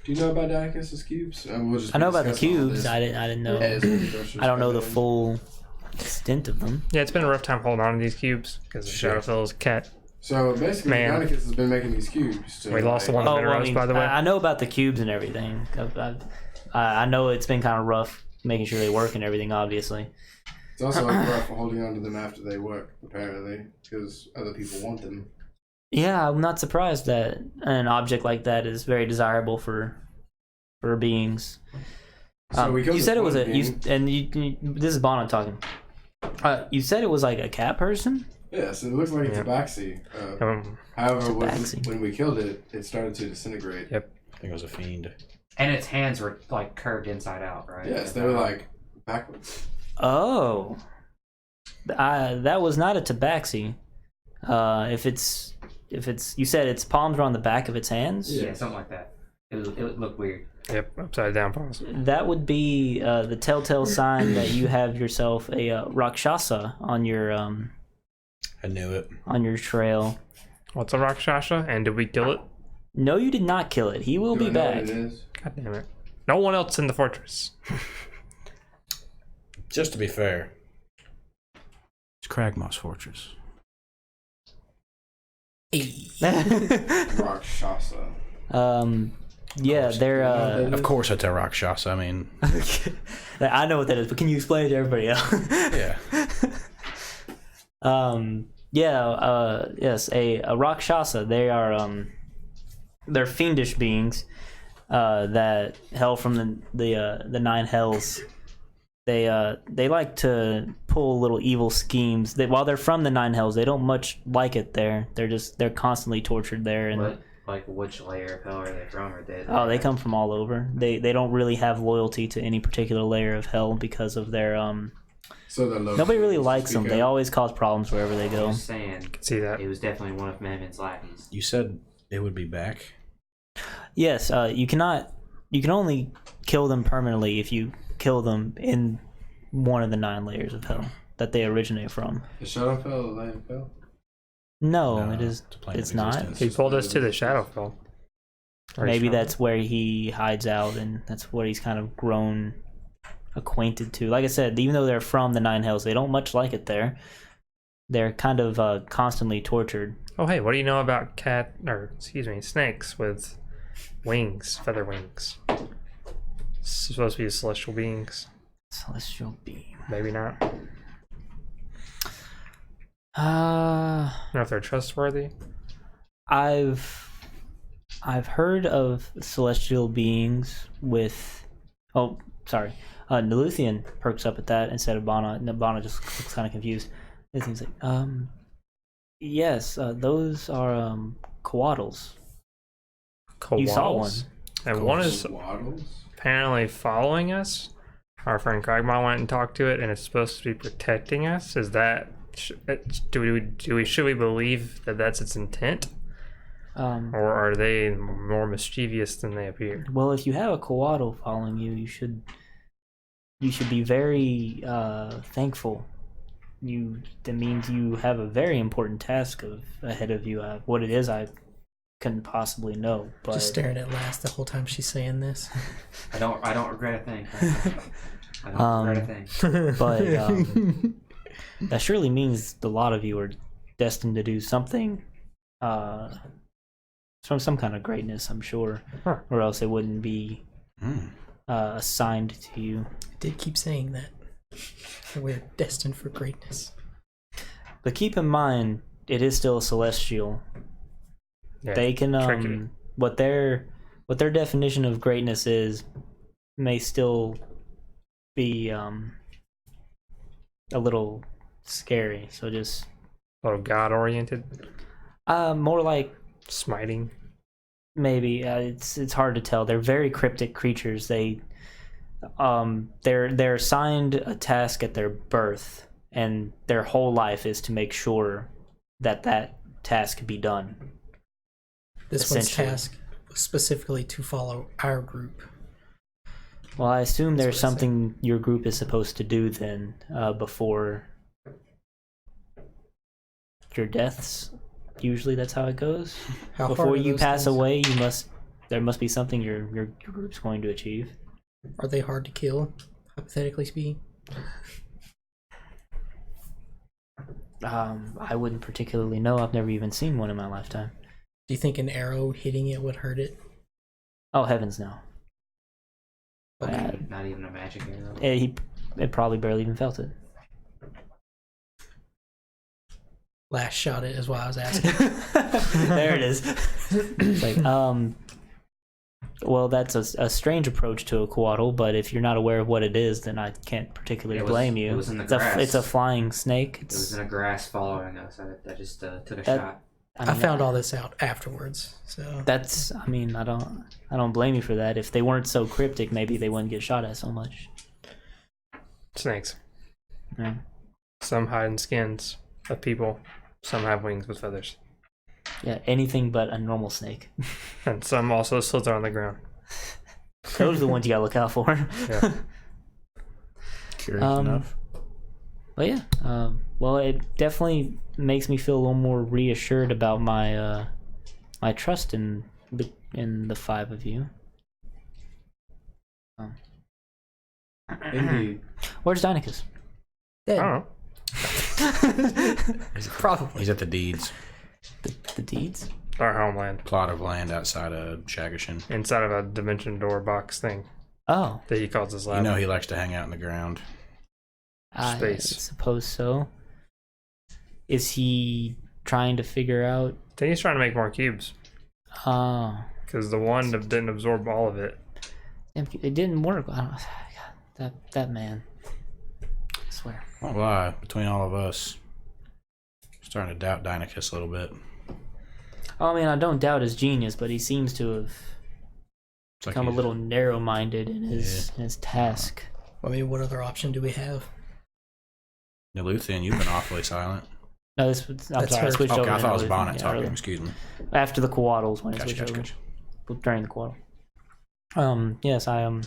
C: Do you know about Dacus's cubes? We'll just
A: I know about the
C: discussing all
A: cubes.
C: this.
A: I didn't know.
C: As Earth Crusher's
A: I don't know the
C: coming in.
A: full extent of them.
B: Yeah, it's been a rough time holding on to these cubes because of
D: Sure.
B: Shadowfell's cat.
C: So basically,
B: Man.
C: Dacus has been making these cubes. To,
B: We lost the one
A: Oh,
B: in
A: well,
B: roast, by the way.
A: I know about the cubes and everything. I know it's been kind of rough making sure they work and everything, obviously.
C: It's also like rough holding on to them after they work, apparently, because other people want them.
A: Yeah, I'm not surprised that an object like that is very desirable for beings.
C: So we killed
A: You
C: this
A: said it was
C: one
A: a
C: being.
A: this is Bono talking. You said it was like a cat person.
C: Yeah, so it looks like it's a Baxi. However, when we killed it, it started to disintegrate.
B: Yep.
D: I think it was a fiend.
F: And its hands were like curved inside out, right?
C: Yes, they were like backwards.
A: Oh, that was not a tabaxi. If it's you said its palms are on the back of its hands.
F: Yeah, something like that. It looked weird.
B: Yep, upside down paws.
A: That would be the telltale sign that you have yourself a Rakshasa on your
D: I knew it.
A: on your trail.
B: What's a Rakshasa? And did we kill it?
A: No, you did not kill it. He will
C: Do
A: be
C: I know what
A: back.
C: it is?
B: God damn it. No one else in the fortress.
D: Just to be fair, it's Cragmoth's fortress.
C: Rakshasa.
A: Yeah, they're.
D: Of course, it's a Rakshasa. I mean,
A: I know what that is, but can you explain it to everybody else?
D: yeah.
A: Yes, a Rakshasa. They are they're fiendish beings that hail from the nine hells. They like to pull little evil schemes. While they're from the nine hells, they don't much like it there. They're constantly tortured there. And
F: Like which layer of hell are they from? Or
A: they come from all over. They don't really have loyalty to any particular layer of hell because of their
C: So
A: nobody really likes them. They always cause problems wherever they
F: I'm
A: go.
F: just saying,
B: Can see that.
F: it was definitely one of Mehmet's lackeys.
D: You said it would be back.
A: Yes, you can only kill them permanently if you kill them in one of the 9 layers of hell that they originate from.
C: The Shadowfell, the Landfell?
A: No,
D: No,
A: it's
D: a plane of
A: not.
D: existence.
B: He pulled us to the Shadowfell.
A: Maybe that's where he hides out, and that's what he's kind of grown acquainted to. Like I said, even though they're from the Nine Hells, they don't much like it there. They're kind of constantly tortured.
B: Oh, hey, what do you know about snakes with wings, feather wings? It's supposed to be celestial beings.
A: Celestial being.
B: Maybe not. I don't know if they're trustworthy.
A: I've heard of celestial beings with. Oh, sorry. Naluthian perks up at that instead of Bana. Bana just looks kind of confused. And he's like, yes, those are coatls. You saw one.
B: And one is
C: Waddles?
B: apparently following us. Our friend Cragma went and talked to it, and it's supposed to be protecting us. Is that should we believe that that's its intent, or are they more mischievous than they appear?
A: Well, if you have a coatl following you, you should be very thankful. That means you have a very important task ahead of you. What it is, I couldn't possibly know. But
E: Just staring at Last the whole time she's saying this.
F: I don't regret a thing. I don't regret a thing.
A: But that surely means a lot of you are destined to do something from some kind of greatness, I'm sure.
B: Huh.
A: Or else it wouldn't be assigned to you.
E: I did keep saying that. We're destined for greatness.
A: But keep in mind, it is still a celestial.
B: Yeah,
A: They
B: tricky.
A: can what their definition of greatness is may still be a little scary. So just
B: God oriented,
A: more like
B: smiting.
A: maybe it's hard to tell. They're very cryptic creatures. They're assigned a task at their birth, and their whole life is to make sure that task be done.
E: This one's
A: Essentially.
E: task was specifically to follow our group.
A: Well, I assume
E: That's
A: there's
E: what I said.
A: something your group is supposed to do then before your deaths. Usually that's how it goes.
E: How hard
A: Before
E: are
A: you
E: those
A: pass
E: things?
A: away, there must be something your group's going to achieve.
E: Are they hard to kill, hypothetically speaking?
A: I wouldn't particularly know. I've never even seen one in my lifetime.
E: Do you think an arrow hitting it would hurt it?
A: Oh heavens, no!
F: Not even a magic arrow.
A: It probably barely even felt it.
E: last shot it is why I was asking.
A: There it is. It's like, well, that's a strange approach to a coatl, but if you're not aware of what it is, then I can't particularly blame you.
F: It was in the
A: It's
F: grass.
A: it's a flying snake.
F: It was in the grass following us. I just took a
A: That-
F: shot.
E: I found all this out afterwards, so
A: That's. I mean, I don't blame you for that. If they weren't so cryptic, maybe they wouldn't get shot at so much.
B: Snakes.
A: Yeah.
B: Some hide in skins of people. Some have wings with feathers.
A: Yeah, anything but a normal snake.
B: And some also slither on the ground.
A: Those are the ones you gotta look out for.
B: Yeah.
D: Curious enough.
A: But yeah, well, it definitely makes me feel a little more reassured about my my trust in the five of you.
C: Indeed.
A: Where's Deinecke?
B: I
E: dead.
B: don't know.
E: Probably.
D: He's at the deeds.
A: The deeds?
B: Our homeland.
D: Plot of land outside of Shagashin.
B: Inside of a dimension door box thing
A: Oh,
B: that he calls his lab.
D: You know he likes to hang out in the ground.
A: I
B: Space.
A: suppose so. Is he trying to figure out?
B: I think he's trying to make more cubes.
A: Oh,
B: Because the one didn't absorb all of it.
A: it didn't work. I don't, God, that man. I swear.
D: Won't lie, between all of us, starting to doubt Deinecke a little bit.
A: I mean, I don't doubt his genius, but he seems to have
D: It's like
A: become a
D: he's-
A: little narrow-minded in his task.
E: I mean, what other option do we have?
D: Niluthian, you've been awfully silent.
A: No, I'm sorry, I
E: her.
A: switched
D: Okay,
A: over.
D: I
A: to
D: thought it was
A: Niluthian,
D: Bonnet
A: yeah,
D: talking.
A: earlier.
D: Excuse me.
A: After the coatls when I
D: Gotcha,
A: switched
D: gotcha,
A: over.
D: gotcha.
A: During the coatl. Yes, I am.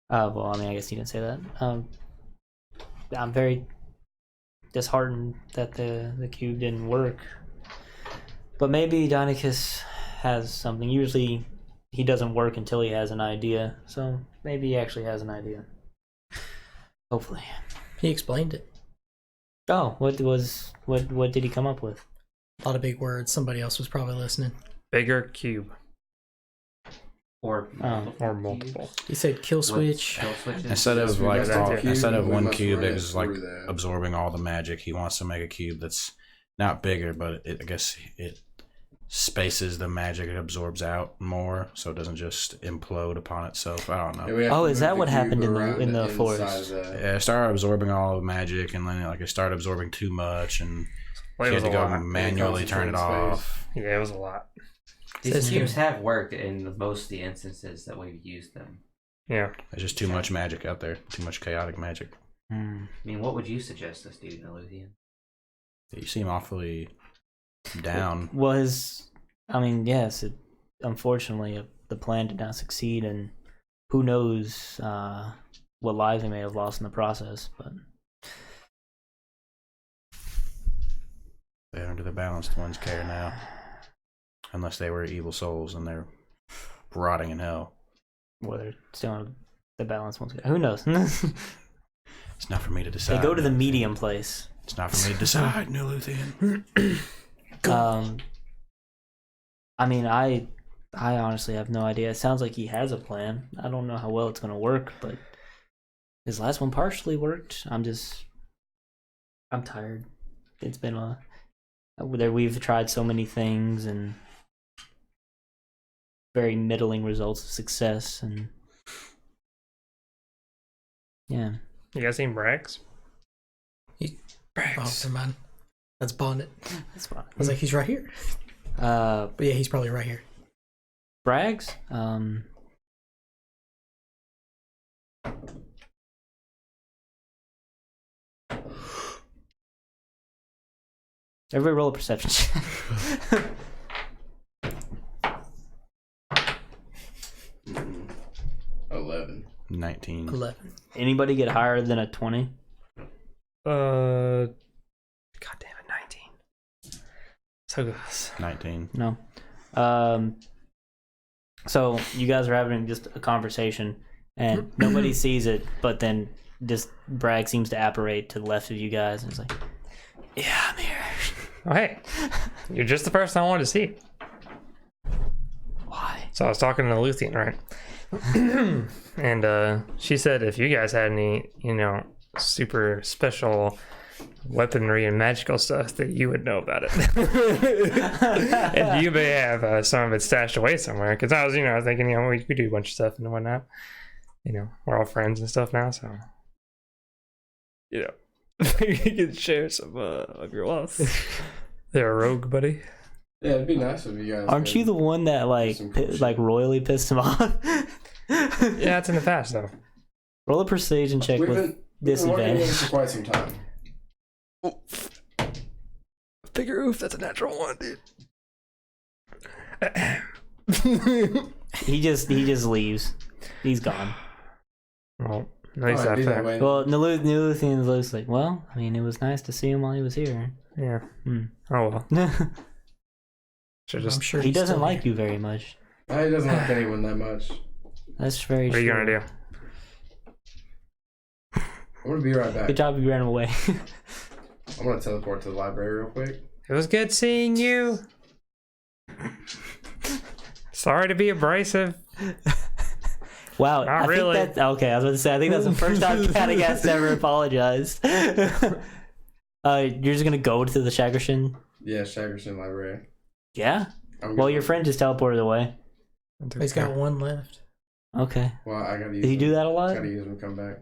A: Well, I mean, I guess you didn't say that. I'm very disheartened that the cube didn't work. But maybe Deinecke has something. Usually, he doesn't work until he has an idea. So maybe he actually has an idea. Hopefully.
E: He explained it.
A: Oh, what did he come up with?
E: A lot of big words. Somebody else was probably listening.
B: Bigger cube.
F: Or
B: Or multiple.
E: He said kill switch.
F: Kill switches.
D: Instead of
C: Yes, we
D: like
C: got
B: all-
C: the cube,
D: instead of
C: we
D: one
C: must
D: cube
C: run
D: that
C: it
D: is like
C: through the-
D: absorbing all the magic, he wants to make a cube that's not bigger, but I guess it spaces the magic, it absorbs out more, so it doesn't just implode upon itself. I don't know.
C: Yeah, we have
A: Oh,
C: to
A: is
C: move
A: that
C: the
A: what
C: cube
A: happened
C: around
A: in the
C: inside
A: forest?
C: the-
D: Yeah, it started absorbing all the magic, and then like it started absorbing too much, and
B: Well, it
D: he
B: was
D: had to
B: a
D: go
B: lot.
D: manually turn it
C: Concentrate
D: off.
B: Yeah, it was a lot.
F: These
E: Says
F: cubes
E: here.
F: have worked in most of the instances that we've used them.
B: Yeah.
D: There's just too much magic out there, too much chaotic magic.
A: Hmm.
F: I mean, what would you suggest us do, Niluthian?
D: You seem awfully down.
A: Well, I mean, yes, unfortunately, the plan did not succeed, and who knows what lives we may have lost in the process, but
D: They're under the balanced ones' care now. Unless they were evil souls and they're rotting in hell.
A: whether it's still on the balance ones. Who knows?
D: It's not for me to decide.
A: They go to the medium place.
D: It's not for me to decide, Niluthian.
A: I mean, I honestly have no idea. It sounds like he has a plan. I don't know how well it's going to work, but his last one partially worked. I'm tired. It's been we've tried so many things and very middling results of success, and yeah.
B: You guys seen Brax?
E: Oh, never mind. That's Bonnet.
A: That's fine.
E: I was like, he's right here. But yeah, he's probably right here.
A: Brags. Everybody roll a perception check.
C: 11.
D: 19.
E: 11.
A: Anybody get higher than a 20?
B: God damn it, 19. So close.
D: 19.
A: No. So you guys are having just a conversation, and nobody sees it, but then just Bragg seems to apparate to the left of you guys, and it's like, "Yeah, I'm here."
B: Oh, hey. You're just the person I wanted to see.
A: Why?
B: So I was talking to Luthien, right? and she said if you guys had any, super special weaponry and magical stuff, that you would know about it. And you may have some of it stashed away somewhere. Because I was thinking, we do a bunch of stuff and whatnot. We're all friends and stuff now, so you can share some of your wealth. They're a rogue, buddy.
C: Yeah, it'd be nice if you guys.
A: Aren't you the one that royally pissed him off?
B: Yeah, it's in the past though.
A: Roll a persuasion check
C: We've
A: with
C: been working on
A: disadvantage.
C: this for quite some time.
B: Figure oof, that's a natural one, dude.
A: He just leaves. He's gone.
B: Well, at least
C: Alright,
B: that
C: do that
B: fair.
C: way.
A: Well, Niluthian looks like, well, I mean, it was nice to see him while he was here.
B: Yeah.
A: Hmm.
B: Oh well. Should
E: I'm
B: just.
E: sure
A: He
E: he's
A: doesn't
E: still
A: like
E: here.
A: you very much.
C: He doesn't like anyone that much.
A: That's very
B: What are
A: true.
B: you gonna do?
C: I'm gonna be right back.
A: Good job you ran away.
C: I'm gonna teleport to the library real quick.
B: It was good seeing you. Sorry to be abrasive.
A: Wow.
B: Not
A: I
B: really.
A: think that, okay, I was about to say, I think that's the first time Catagast ever apologized. You're just gonna go to the Shagershin?
C: Yeah, Shagerson Library.
A: Yeah?
C: I'm
A: Well,
C: good.
A: your friend just teleported away.
E: He's got one left.
A: Okay.
C: Well, I gotta use.
A: Did he do that a lot?
C: Gotta use him. Come back.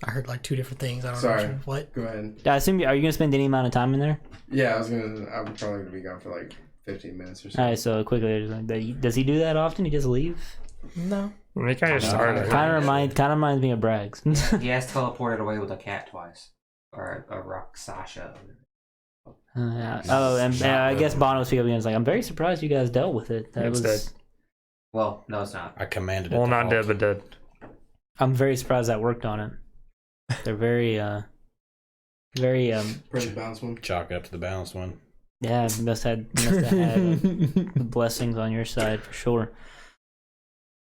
E: I heard like two different things. I don't
C: Sorry.
E: know what.
C: Go ahead.
A: I assume, are you gonna spend any amount of time in there?
C: Yeah, I'm probably gonna be gone for like 15 minutes or so.
A: Alright, so quickly, does he do that often? He just leave?
E: No.
B: We kind of started.
A: Kind of reminds me of Bragg's.
F: He has teleported away with a cat twice, or a rock Sasha.
A: Yeah. Oh, and I guess Bono was picking up and was like, I'm very surprised you guys dealt with it. That
B: It's
A: was.
B: dead.
F: Well, no, it's not.
D: I commanded it.
B: Well,
D: to
B: not
D: halt.
B: dead, but dead.
A: I'm very surprised that worked on it. They're very
C: Pretty bounce one.
D: Chalk it up to the balanced one.
A: yeah, must have had the blessings on your side for sure.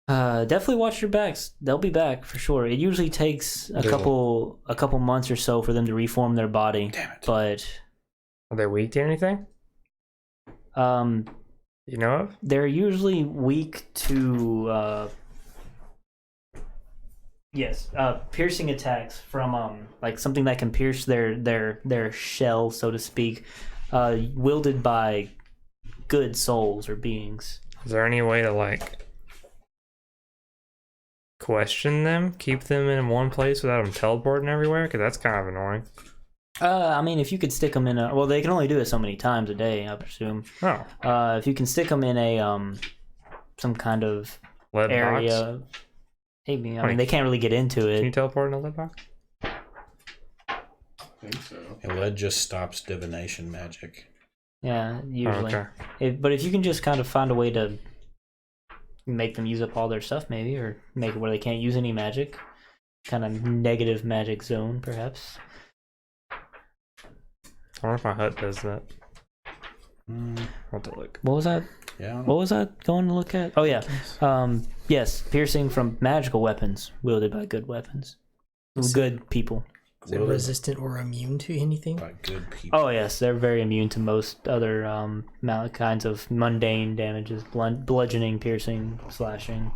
A: Definitely watch your backs. They'll be back for sure. It usually takes a couple months or so for them to reform their body.
D: Damn it.
A: But
B: Are they weak to anything? You know of?
A: they're usually weak to piercing attacks from like something that can pierce their shell, so to speak, wielded by good souls or beings.
B: Is there any way to like question them, keep them in one place without them teleporting everywhere? Because that's kind of annoying.
A: I mean, if you could stick them in a, well, they can only do it so many times a day, I presume.
B: Oh,
A: If you can stick them in a some kind of
B: lead box.
A: area, maybe. I mean, they can't really get into
B: Can you
A: it.
B: teleport in a lead box?
C: I think so.
D: And lead just stops divination magic.
A: Yeah,
B: Oh,
A: usually.
B: okay.
A: But if you can just kind of find a way to make them use up all their stuff, maybe, or make it where they can't use any magic, kind of negative magic zone, perhaps.
B: I wonder if my hut does that.
D: Mm,
B: I'll have to look.
A: What was that?
D: yeah.
A: What was that going to look at? Oh yeah, yes, piercing from magical weapons wielded by good weapons, good people.
E: Is it resistant or immune to anything?
D: By good people.
A: Oh yes, they're very immune to most other kinds of mundane damages, bludgeoning, piercing, slashing.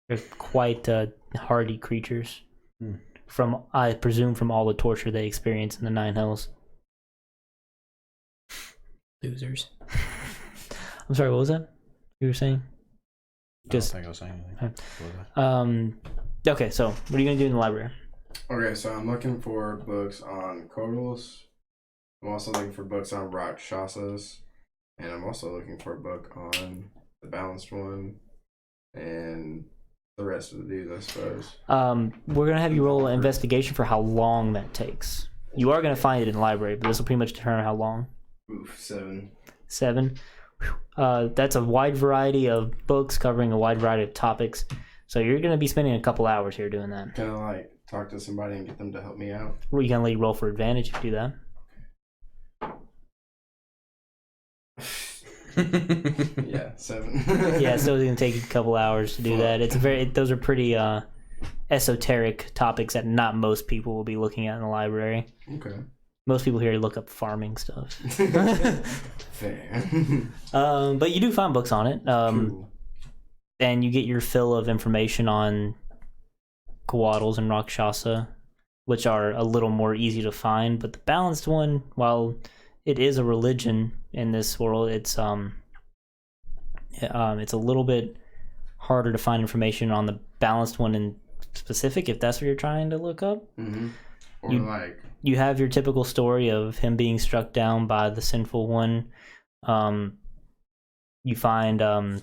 A: They're quite hardy creatures.
D: Hmm.
A: From, I presume, from all the torture they experience in the Nine Hells.
E: Losers.
A: I'm sorry, what was that you were saying?
D: I don't think I was saying anything.
A: Okay, so what are you gonna do in the library?
C: Okay, so I'm looking for books on Kodals. I'm also looking for books on Rakshasas. And I'm also looking for a book on the Balanced One. And the rest of the dudes, I suppose.
A: We're gonna have you roll an investigation for how long that takes. You are gonna find it in the library, but this will pretty much determine how long.
C: Oof, 7.
A: 7. That's a wide variety of books covering a wide variety of topics. So you're gonna be spending a couple hours here doing that.
C: Kind of like talk to somebody and get them to help me out.
A: You can let you roll for advantage if you do that.
C: Yeah, 7.
A: Yeah, so it's gonna take you a couple hours to do that. It's those are pretty esoteric topics that not most people will be looking at in the library.
C: Okay.
A: Most people here look up farming stuff.
C: Fair.
A: But you do find books on it.
C: Cool.
A: And you get your fill of information on Coatls and Rakshasa, which are a little more easy to find. But the balanced one, while it is a religion in this world, it's a little bit harder to find information on the balanced one in specific, if that's what you're trying to look up.
C: Mm-hmm. Or
A: You have your typical story of him being struck down by the sinful one. You find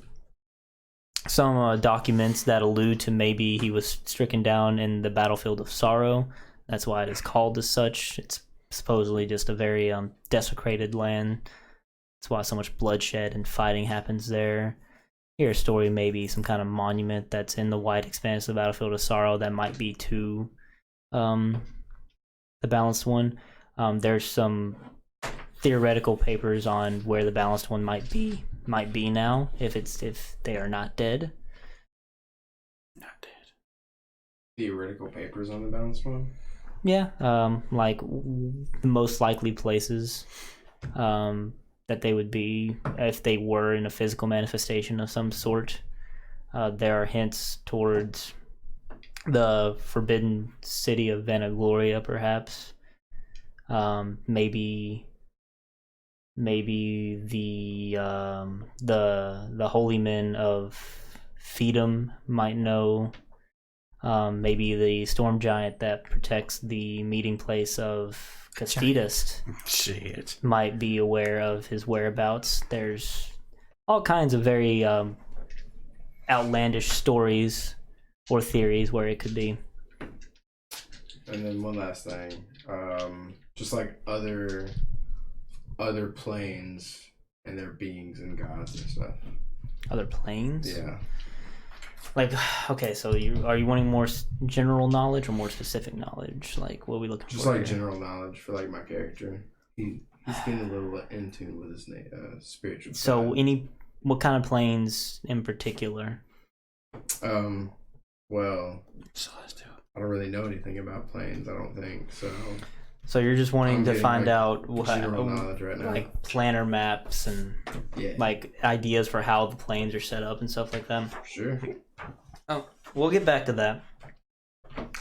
A: some documents that allude to maybe he was stricken down in the battlefield of sorrow. That's why it is called as such. It's supposedly just a very desecrated land. That's why so much bloodshed and fighting happens there. Hear a story, maybe some kind of monument that's in the wide expanse of the battlefield of sorrow that might be to the balanced one. There's some theoretical papers on where the balanced one might be now, if they are not dead.
D: Not dead.
C: theoretical papers on the balanced one.
A: Yeah, like the most likely places that they would be if they were in a physical manifestation of some sort. There are hints towards the forbidden city of Vanagloria, perhaps. Maybe the holy men of Feedom might know. Maybe the storm giant that protects the meeting place of Castidus
D: Shit.
A: might be aware of his whereabouts. There's all kinds of very outlandish stories or theories where it could be.
C: And then one last thing, just like other planes and their beings and gods and stuff.
A: Other planes?
C: Yeah.
A: Like, okay, so are you wanting more general knowledge or more specific knowledge? Like, what are we looking
C: Just
A: for?
C: like
A: here?
C: general knowledge for like my character. He's getting a little in tune with his spiritual
A: So,
C: side.
A: what kind of planes in particular?
C: Well,
D: Celestial.
C: I don't really know anything about planes. I don't think so.
A: So you're just wanting
C: I'm
A: to
C: getting,
A: find
C: like,
A: out
C: general knowledge right now.
A: like planner maps and
C: Yeah.
A: like ideas for how the planes are set up and stuff like that.
C: Sure.
A: We'll get back to that.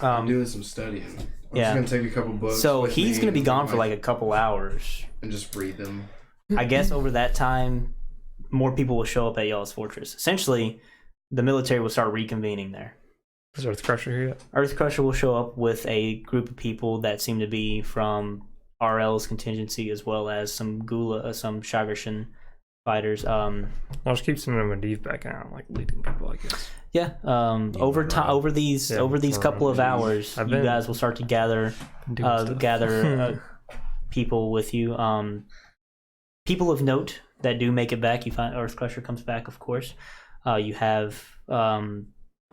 C: I'm doing some studying. I'm
A: yeah.
C: just gonna take a couple books.
A: So
C: with
A: he's
C: me
A: gonna be
C: and,
A: gone for like a couple hours.
C: and just read them.
A: I guess over that time, more people will show up at y'all's fortress. Essentially, the military will start reconvening there.
B: Is Earthcrusher here yet?
A: Earthcrusher will show up with a group of people that seem to be from RL's contingency, as well as some some Shagashan fighters.
B: I'll just keep sending Medivh back out, like leading people, I guess.
A: Yeah. Over time, over these couple of hours, you guys will start to gather people with you. People of note that do make it back. You find Earthcrusher comes back, of course. You have.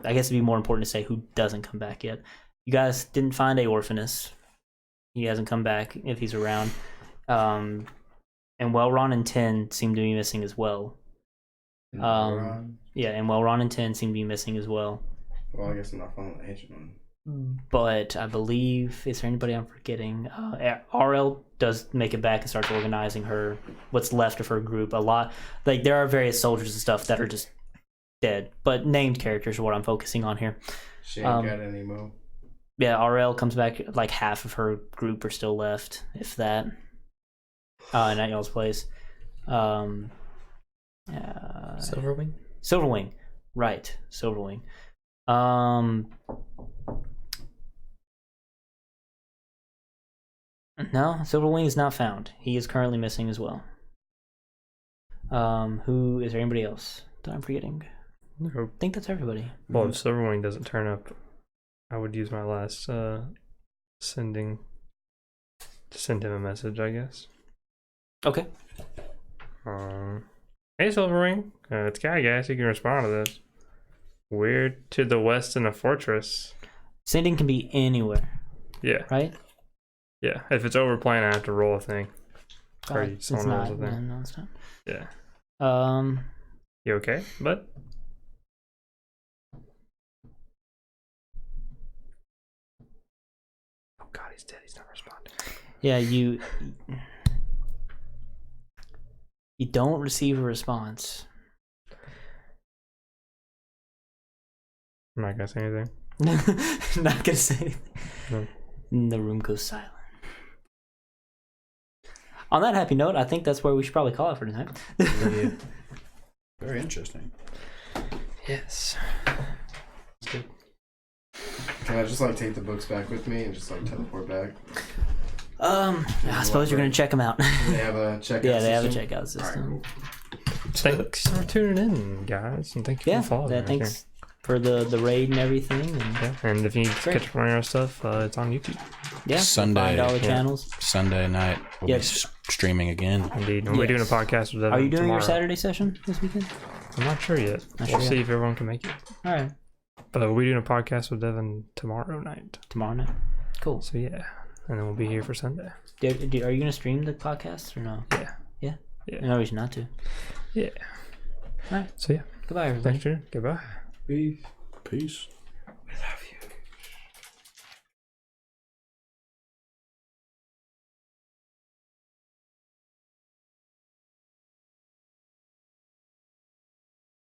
A: I guess it'd be more important to say who doesn't come back yet. You guys didn't find Aorphanus. He hasn't come back if he's around. And Welron and 10 seem to be missing as well. Yeah, and Welron and 10 seem to be missing as well.
C: Well, I guess I'm not following the ancient one.
A: But I believe, is there anybody I'm forgetting? RL does make it back and starts organizing what's left of her group. A lot, like there are various soldiers and stuff that are just dead, but named characters are what I'm focusing on here.
C: She ain't got any more.
A: Yeah, RL comes back, like half of her group are still left, if that. And at y'all's place.
E: Silverwing?
A: Silverwing. Right, Silverwing. No, Silverwing is not found. He is currently missing as well. Who is there anybody else that I'm forgetting?
B: Nope.
A: I think that's everybody.
B: Well, if Silverwing doesn't turn up, I would use my last sending to send him a message, I guess.
A: Okay.
B: Hey Silverwing, it's Guy Gas. You can respond to this. We're to the west in a fortress.
A: Sending can be anywhere,
B: Yeah,
A: right?
B: yeah. If it's over plan, I have to roll a thing. Or
A: It's
B: someone rolls
A: not.
B: a thing.
A: No, it's not.
B: Yeah.
A: Um,
B: You okay, bud? Oh God, he's dead. He's not responding.
A: yeah, you don't receive a response.
B: I'm not gonna say anything.
A: Not gonna say anything.
B: No.
A: And the room goes silent. On that happy note, I think that's where we should probably call it for tonight.
D: Very interesting.
B: Yes.
C: Can I just like take the books back with me and just like teleport back?
A: I suppose you're gonna check them out.
C: They have a checkout
A: Yeah, they have a
C: system?
A: checkout system.
B: Thanks for tuning in, guys, and thank you
A: Yeah,
B: for following.
A: yeah,
B: right
A: thanks for the raid and everything. And
B: here. Yeah, and if you need to
A: Great.
B: catch up on our stuff, it's on YouTube.
A: yeah,
D: Sunday,
A: find all the
D: yeah.
A: channels.
D: Sunday night we'll
A: Yep.
D: be streaming again.
B: Indeed, and we're doing a
A: Yes.
B: podcast with them.
A: Are you doing
B: tomorrow.
A: your Saturday session this weekend?
B: I'm not sure yet.
A: Not
B: We'll
A: sure
B: see
A: yet.
B: if everyone can make it.
A: All right,
B: But we're doing a podcast with Devin tomorrow night.
A: tomorrow night. Cool.
B: So yeah, and then we'll be here for Sunday.
A: Are you gonna stream the podcast or no?
B: Yeah.
A: Yeah.
B: Yeah.
A: No reason not to.
B: Yeah.
A: All right.
B: So yeah,
A: Goodbye, everybody.
B: thanks, Junior. Goodbye.
C: Peace.
D: Peace.
C: We love you.